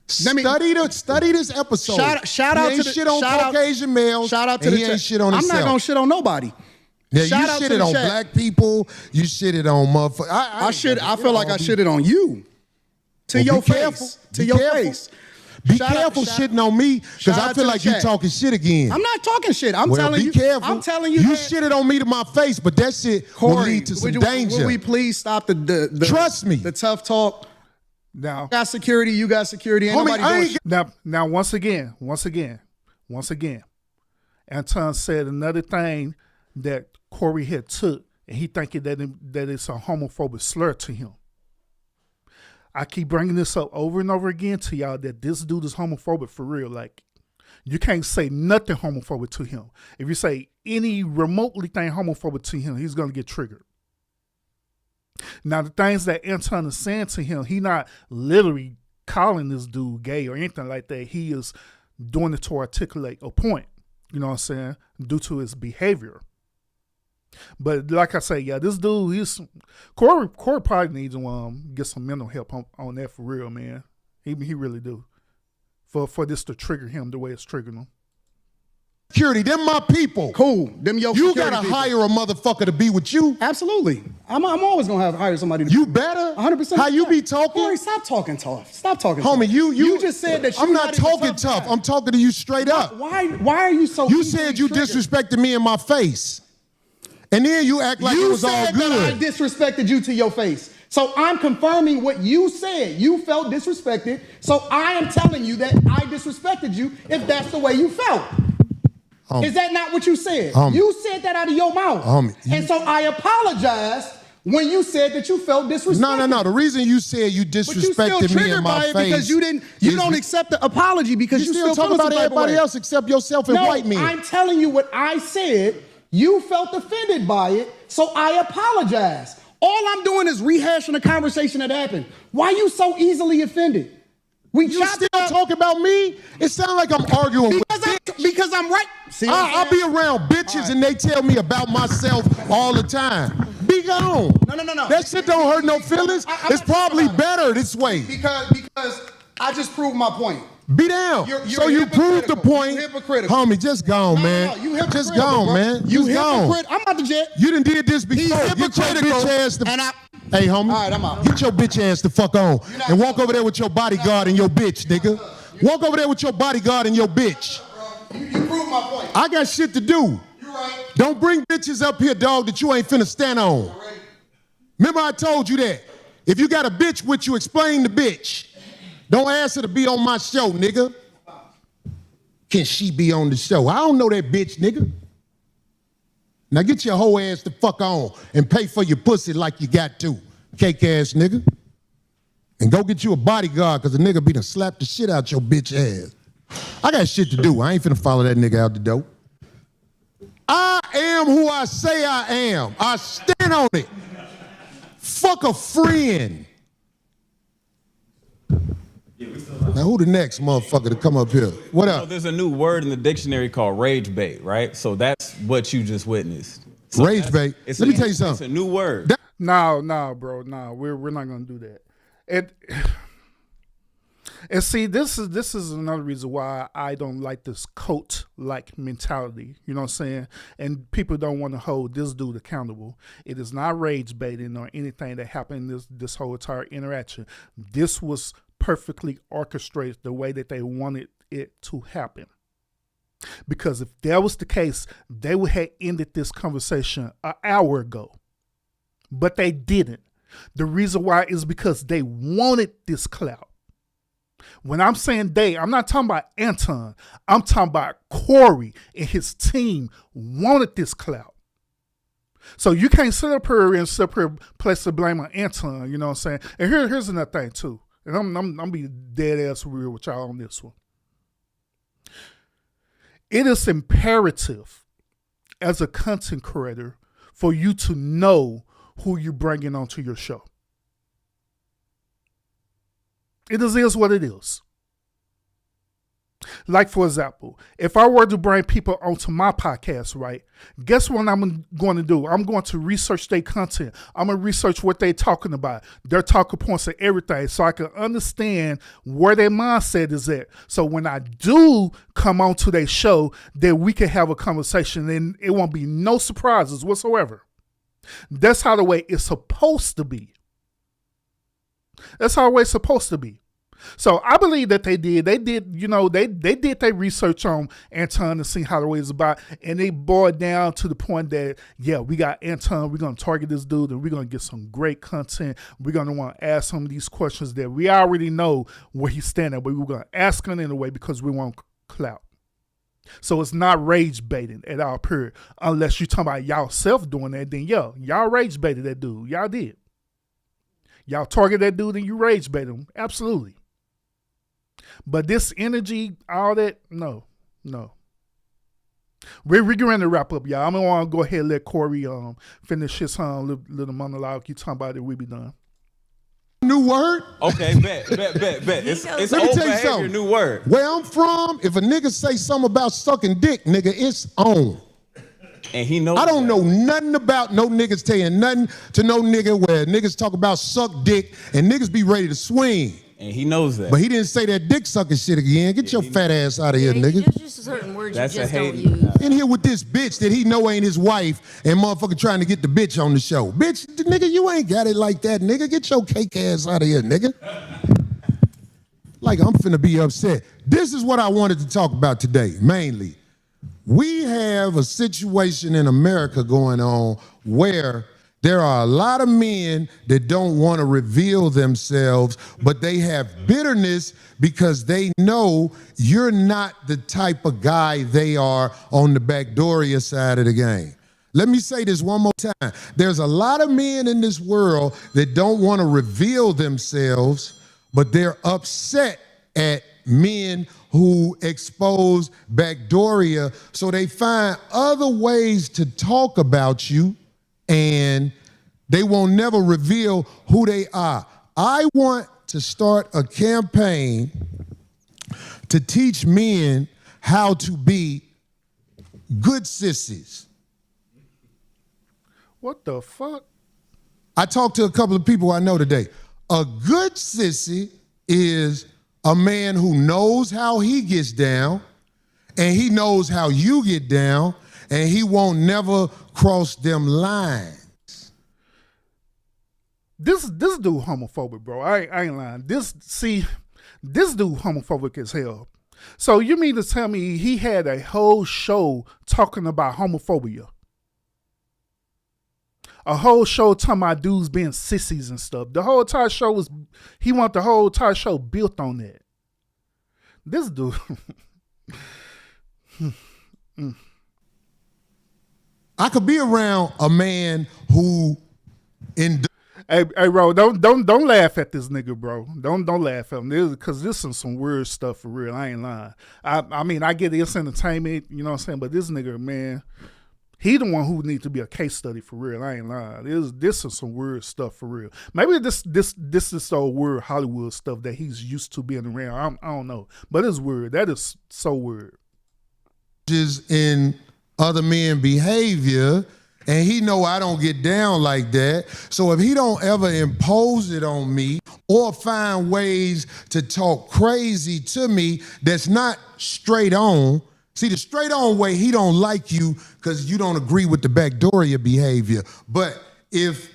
Study this episode. Shout out to the shit on Caucasian males. Shout out to the chat. Ain't shit on I'm himself. not gonna shit on nobody. Now, you shitted on black people. You shitted on motherfuckers. I feel like I shitted on you. To your face. To your face. Be careful shitting on me because I feel like you talking shit again. I'm not talking shit. I'm telling you. Be careful. I'm telling you. You shitted on me to my face, but that shit will lead to some danger. Will we please stop the trust me, the tough talk? Now, you got security. You got security. Ain't nobody doing shit. Now, once again, Anton said another thing that Cory had took, and he thinking that it's a homophobic slur to him. I keep bringing this up over and over again to y'all that this dude is homophobic for real. Like, you can't say nothing homophobic to him. If you say any remotely thing homophobic to him, he's going to get triggered. Now, the things that Anton is saying to him, he not literally calling this dude gay or anything like that. He is doing it to articulate a point, you know what I'm saying, due to his behavior. But like I say, yeah, this dude, Cory probably needs to get some mental help on that for real, man. He really do. For this to trigger him the way it's triggering him. Security, them my people. Cool. Them your You gotta hire a motherfucker to be with you. Absolutely. I'm always gonna hire somebody to You better? 100%. How you be talking? Cory, stop talking tough. Stop talking Homie, tough. you just said that I'm not talking tough. I'm talking to you straight up. Why are you so You said you disrespected me in my face. And then you act like it was all good. You said that I disrespected you to your face. So I'm confirming what you said. You felt disrespected. So I am telling you that I disrespected you if that's the way you felt. Is that not what you said? You said that out of your mouth. And so I apologized when you said that you felt disrespected. No. The reason you said you disrespected me in my face because you don't accept the apology because you still talking about everybody else except yourself and white men. I'm telling you what I said. You felt offended by it, so I apologize. All I'm doing is rehashing a conversation that happened. Why are you so easily offended? You still talk about me? It sounds like I'm arguing with Because I'm right. See what I'm I'll be around bitches and they tell me about myself all the time. Be gone. No. That shit don't hurt no feelings. It's probably better this way. Because I just proved my point. Be down. You're So you proved the point. You're hypocritical. Homie, just gone, man. No, you hypocritical, just gone, bro. man. You just gone. hypocrite. I'm out the jet. You done did this before. He's Get your hypocritical. bitch ass the... And Hey, homie. All right, I'm out. Get your bitch ass the fuck on. And walk over there with your bodyguard and your bitch, nigga. Walk over there with your bodyguard and your bitch. You proved my point. I got shit to do. You're right. Don't bring bitches up here, dog, that you ain't finna stand on. Remember I told you that. If you got a bitch with you, explain the bitch. Don't ask her to be on my show, nigga. Can she be on the show? I don't know that bitch, nigga. Now get your whole ass the fuck on and pay for your pussy like you got to, cake ass nigga. And go get you a bodyguard, cause the nigga be done slap the shit out your bitch ass. I got shit to do. I ain't finna follow that nigga out the door. I am who I say I am. I stand on it. Fuck a friend. Now who the next motherfucker to come up here? What up? So there's a new word in the dictionary called rage bait, right? So that's what you just witnessed. So Rage bait. Let me tell you something. It's a new word. No, bro. No, we're not gonna do that. And see, this is another reason why I don't like this cult-like mentality. You know what I'm saying? And people don't want to hold this dude accountable. It is not rage baiting or anything that happened in this whole entire interaction. This was perfectly orchestrated the way that they wanted it to happen. Because if that was the case, they would have ended this conversation an hour ago. But they didn't. The reason why is because they wanted this clout. When I'm saying they, I'm not talking about Anton. I'm talking about Cory and his team wanted this clout. So you can't sit up here and place the blame on Anton, you know what I'm saying? And here's another thing too. And I'm be dead ass real with y'all on this one. It is imperative as a content creator for you to know who you're bringing onto your show. It is what it is. Like, for example, if I were to bring people onto my podcast, right, guess what I'm going to do? I'm going to research their content. I'm going to research what they're talking about, their talking points and everything, so I can understand where their mindset is at. So when I do come onto their show, then we can have a conversation and it won't be no surprises whatsoever. That's how the way it's supposed to be. That's how it's supposed to be. So I believe that they did their research on Anton and see how the way it's about, and they boiled down to the point that, yeah, we got Anton, we're going to target this dude, and we're going to get some great content. We're going to want to ask some of these questions that we already know where he's standing, but we're going to ask him anyway because we want clout. So it's not rage baiting at all, period. Unless you're talking about y'all self doing that, then y'all rage baited that dude. Y'all did. Y'all target that dude and you rage bait him. Absolutely. But this energy, all that, no. We're going to wrap up, y'all. I'm going to want to go ahead and let Cory finish his little monologue. You talking about it, we be done. New word? Okay, bet. It's Let me old tell you behavior, something. new word. Where I'm from, if a nigga say something about sucking dick, nigga, it's on. And he knows I don't that. know nothing about no niggas saying nothing to no nigga where niggas talk about suck dick and niggas be ready to swing. And he knows that. But he didn't say that dick sucking shit again. Get your fat ass out of here, nigga. Just certain words That's you a just don't hating. use. In here with this bitch that he know ain't his wife and motherfucker trying to get the bitch on the show. Bitch, nigga, you ain't got it like that, nigga. Get your cake ass out of here, nigga. Like I'm finna be upset. This is what I wanted to talk about today, mainly. We have a situation in America going on where there are a lot of men that don't want to reveal themselves, but they have bitterness because they know you're not the type of guy they are on the backdooria side of the game. Let me say this one more time. There's a lot of men in this world that don't want to reveal themselves, but they're upset at men who expose backdooria, so they find other ways to talk about you and they won't never reveal who they are. I want to start a campaign to teach men how to be good sissies. What the fuck? I talked to a couple of people I know today. A good sissy is a man who knows how he gets down, and he knows how you get down, and he won't never cross them lines. This dude homophobic, bro. I ain't lying. This dude homophobic as hell. So you mean to tell me he had a whole show talking about homophobia? A whole show talking about dudes being sissies and stuff. The whole entire show he want the whole entire show built on that. This dude. I could be around a man who Hey, bro, don't laugh at this nigga, bro. Don't laugh at him. Because this is some weird stuff for real. I ain't lying. I mean, I get it's entertainment, you know what I'm saying? But this nigga, man, he the one who needs to be a case study for real. I ain't lying. This is some weird stuff for real. Maybe this is so weird Hollywood stuff that he's used to being around. I don't know. But it's weird. That is so weird. is in other men behavior, and he know I don't get down like that. So if he don't ever impose it on me or find ways to talk crazy to me that's not straight on, see, the straight on way, he don't like you because you don't agree with the backdooria behavior. But if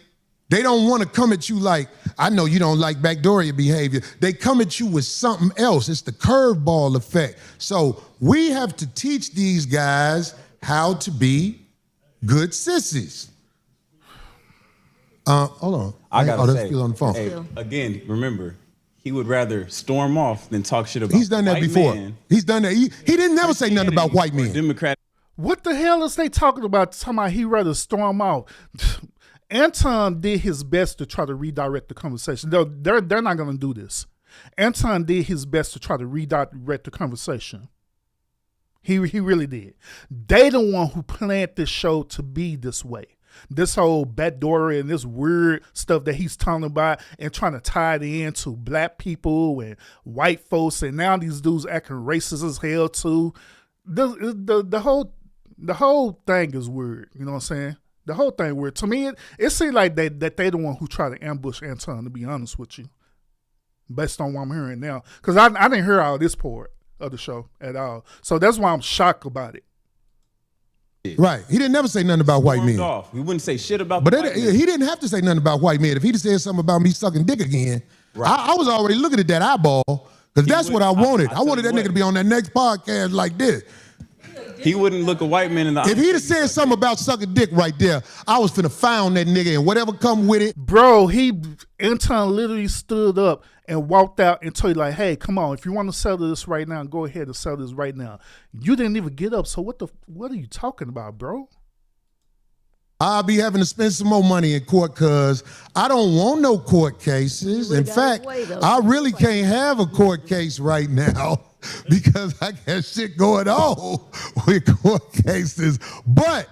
they don't want to come at you like, I know you don't like backdooria behavior, they come at you with something else. It's the curveball effect. So we have to teach these guys how to be good sissies. Hold on. I gotta say, still on the phone. Hey, again, remember, he would rather storm off than talk shit about He's done that white before. man, He's done that. He didn't never say nothing about white men. Democrat. What the hell is they talking about? Talking about he rather storm out. Anton did his best to try to redirect the conversation. They're not going to do this. Anton did his best to try to redirect the conversation. He really did. They the one who planned this show to be this way. This whole backdoor and this weird stuff that he's talking about and trying to tie it into black people and white folks, and now these dudes acting racist as hell too. The whole thing is weird. You know what I'm saying? The whole thing weird. To me, it seems like they the one who tried to ambush Anton, to be honest with you, based on what I'm hearing now. Because I didn't hear all this part of the show at all. So that's why I'm shocked about it. Right. He didn't never say nothing about white men. Off. We wouldn't say shit about But white men. he didn't have to say nothing about white men. If he'd said something about me sucking dick again, right. I was already looking at that eyeball, because that's what I wanted. I wanted that nigga to be on that next podcast like this. He wouldn't look a white man in the eye. If he'd have said something about sucking dick right there, I was finna found that nigga and whatever come with it. Bro, Anton literally stood up and walked out and told you like, hey, come on, if you want to settle this right now, go ahead and settle this right now. You didn't even get up, so what are you talking about, bro? I'll be having to spend some more money in court because I don't want no court cases. In fact, I really can't have a court case right now because I got shit going on with court cases. But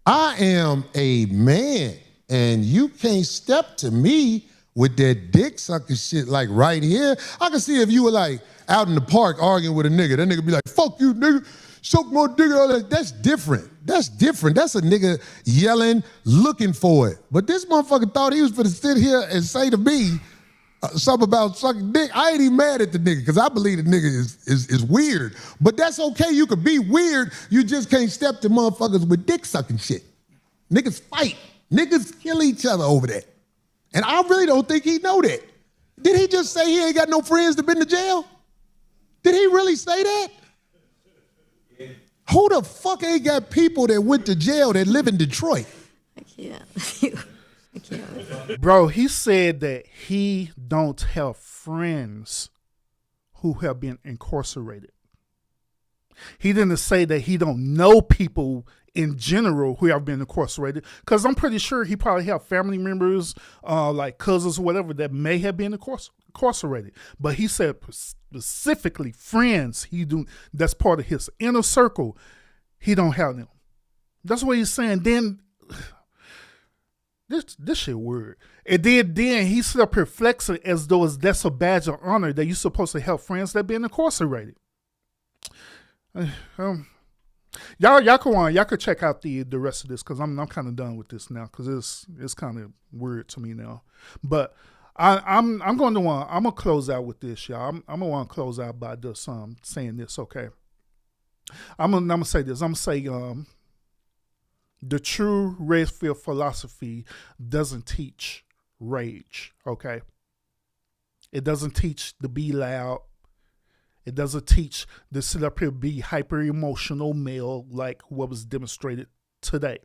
I am a man, and you can't step to me with that dick sucking shit like right here. I can see if you were like out in the park arguing with a nigga, that nigga be like, fuck you, nigga. Suck my dick. That's different. That's different. That's a nigga yelling, looking for it. But this motherfucker thought he was gonna sit here and say to me something about sucking dick. I ain't even mad at the nigga because I believe the nigga is weird. But that's okay. You could be weird. You just can't step to motherfuckers with dick sucking shit. Niggas fight. Niggas kill each other over that. And I really don't think he know that. Did he just say he ain't got no friends that been to jail? Did he really say that? Who the fuck ain't got people that went to jail that live in Detroit? I can't. I can't. Bro, he said that he don't have friends who have been incarcerated. He didn't say that he don't know people in general who have been incarcerated, because I'm pretty sure he probably have family members, like cousins or whatever, that may have been incarcerated. But he said specifically friends that's part of his inner circle, he don't have them. That's what he's saying. Then this shit weird. And then he stood up here flexing as though that's a badge of honor that you're supposed to help friends that been incarcerated. Y'all could check out the rest of this because I'm kind of done with this now because it's kind of weird to me now. But I'm gonna close out with this, y'all. I'm gonna want to close out by just saying this, okay? I'm gonna say this. I'm gonna say the true red-pill philosophy doesn't teach rage, okay? It doesn't teach to be loud. It doesn't teach to sit up here be hyper-emotional male like what was demonstrated today.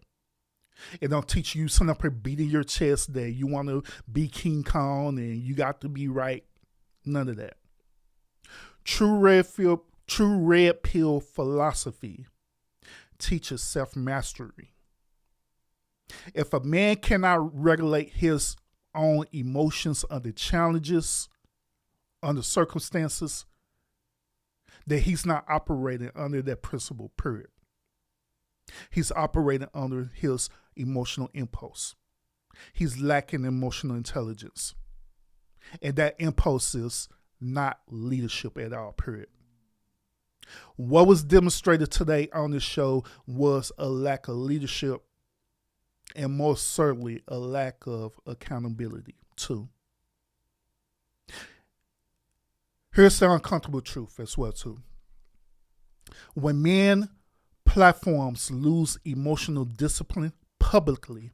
It don't teach you sitting up here beating your chest that you want to be King Kong and you got to be right. None of that. True red pill philosophy teaches self-mastery. If a man cannot regulate his own emotions under challenges, under circumstances, then he's not operating under that principle, period. He's operating under his emotional impulse. He's lacking emotional intelligence. And that impulse is not leadership at all, period. What was demonstrated today on this show was a lack of leadership and most certainly a lack of accountability, too. Here's the uncomfortable truth as well, too. When men platforms lose emotional discipline publicly,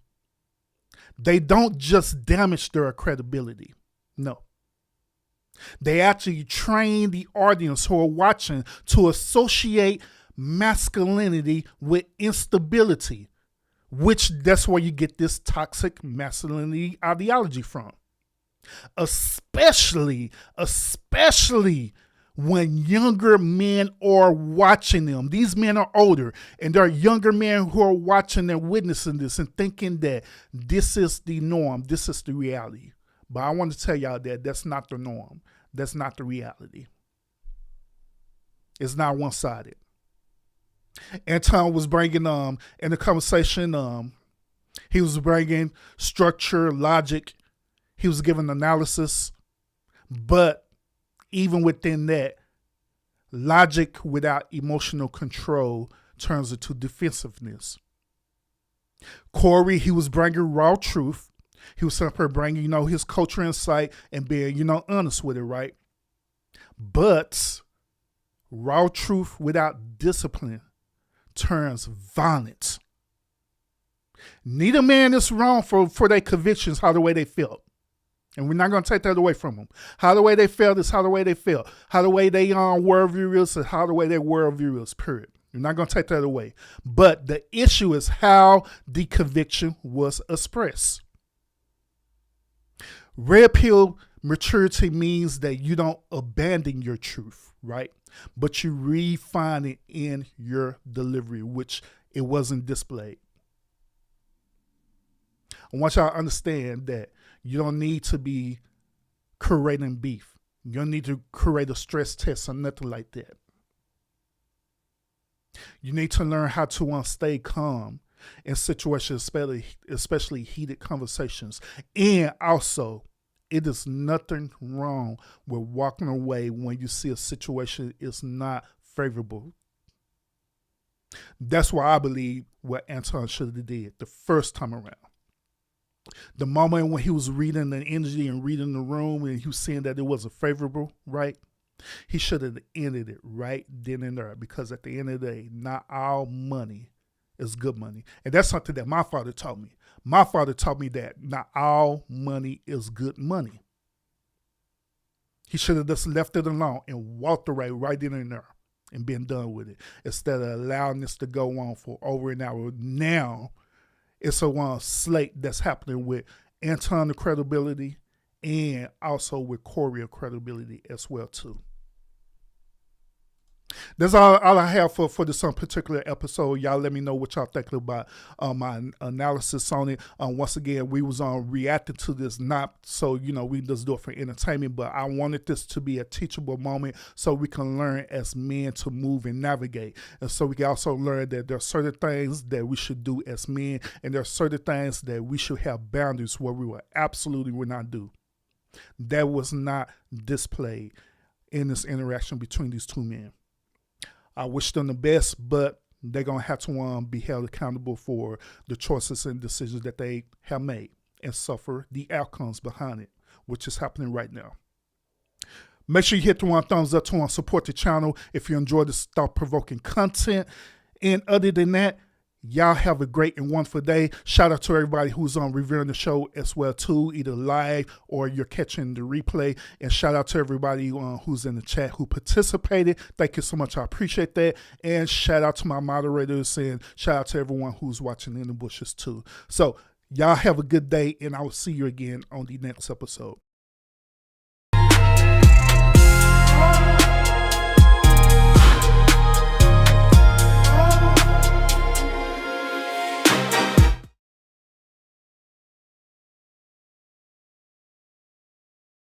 they don't just damage their credibility. No. They actually train the audience who are watching to associate masculinity with instability, which that's where you get this toxic masculinity ideology from. Especially when younger men are watching them. These men are older, and there are younger men who are watching and witnessing this and thinking that this is the norm, this is the reality. But I want to tell y'all that that's not the norm. That's not the reality. It's not one-sided. Anton was bringing, in the conversation, he was bringing structure, logic. He was giving analysis. But even within that, logic without emotional control turns into defensiveness. Cory, he was bringing raw truth. He was up here bringing, his culture insight and being, honest with it, right? But raw truth without discipline turns violent. Neither man is wrong for their convictions, how the way they felt. And we're not going to take that away from them. How the way they felt is how the way they felt. How the way they worldview is how the way their worldview is, period. We're not going to take that away. But the issue is how the conviction was expressed. Red pill maturity means that you don't abandon your truth, right? But you refine it in your delivery, which it wasn't displayed. I want y'all to understand that you don't need to be creating beef. You don't need to create a stress test or nothing like that. You need to learn how to stay calm in situations, especially heated conversations. And also, it is nothing wrong with walking away when you see a situation is not favorable. That's why I believe what Anton should have did the first time around. The moment when he was reading the energy and reading the room and he was seeing that it wasn't favorable, right? He should have ended it right then and there, because at the end of the day, not all money is good money. And that's something that my father taught me. My father taught me that not all money is good money. He should have just left it alone and walked away right then and there and been done with it, instead of allowing this to go on for over an hour. Now, it's a one slate that's happening with Anton the credibility and also with Cory credibility as well too. That's all I have for this particular episode. Y'all let me know what y'all thinking about my analysis on it. Once again, we was reacting to this, not so, we just do it for entertainment, but I wanted this to be a teachable moment so we can learn as men to move and navigate. And so we can also learn that there are certain things that we should do as men, and there are certain things that we should have boundaries where we will absolutely will not do. That was not displayed in this interaction between these two men. I wish them the best, but they're going to have to be held accountable for the choices and decisions that they have made and suffer the outcomes behind it, which is happening right now. Make sure you hit the one thumbs up to support the channel if you enjoy this thought-provoking content. And other than that, y'all have a great and wonderful day. Shout out to everybody who's on reviewing the show as well too, either live or you're catching the replay. And shout out to everybody who's in the chat who participated. Thank you so much. I appreciate that. And shout out to my moderators and shout out to everyone who's watching in the bushes too. So y'all have a good day, and I will see you again on the next episode.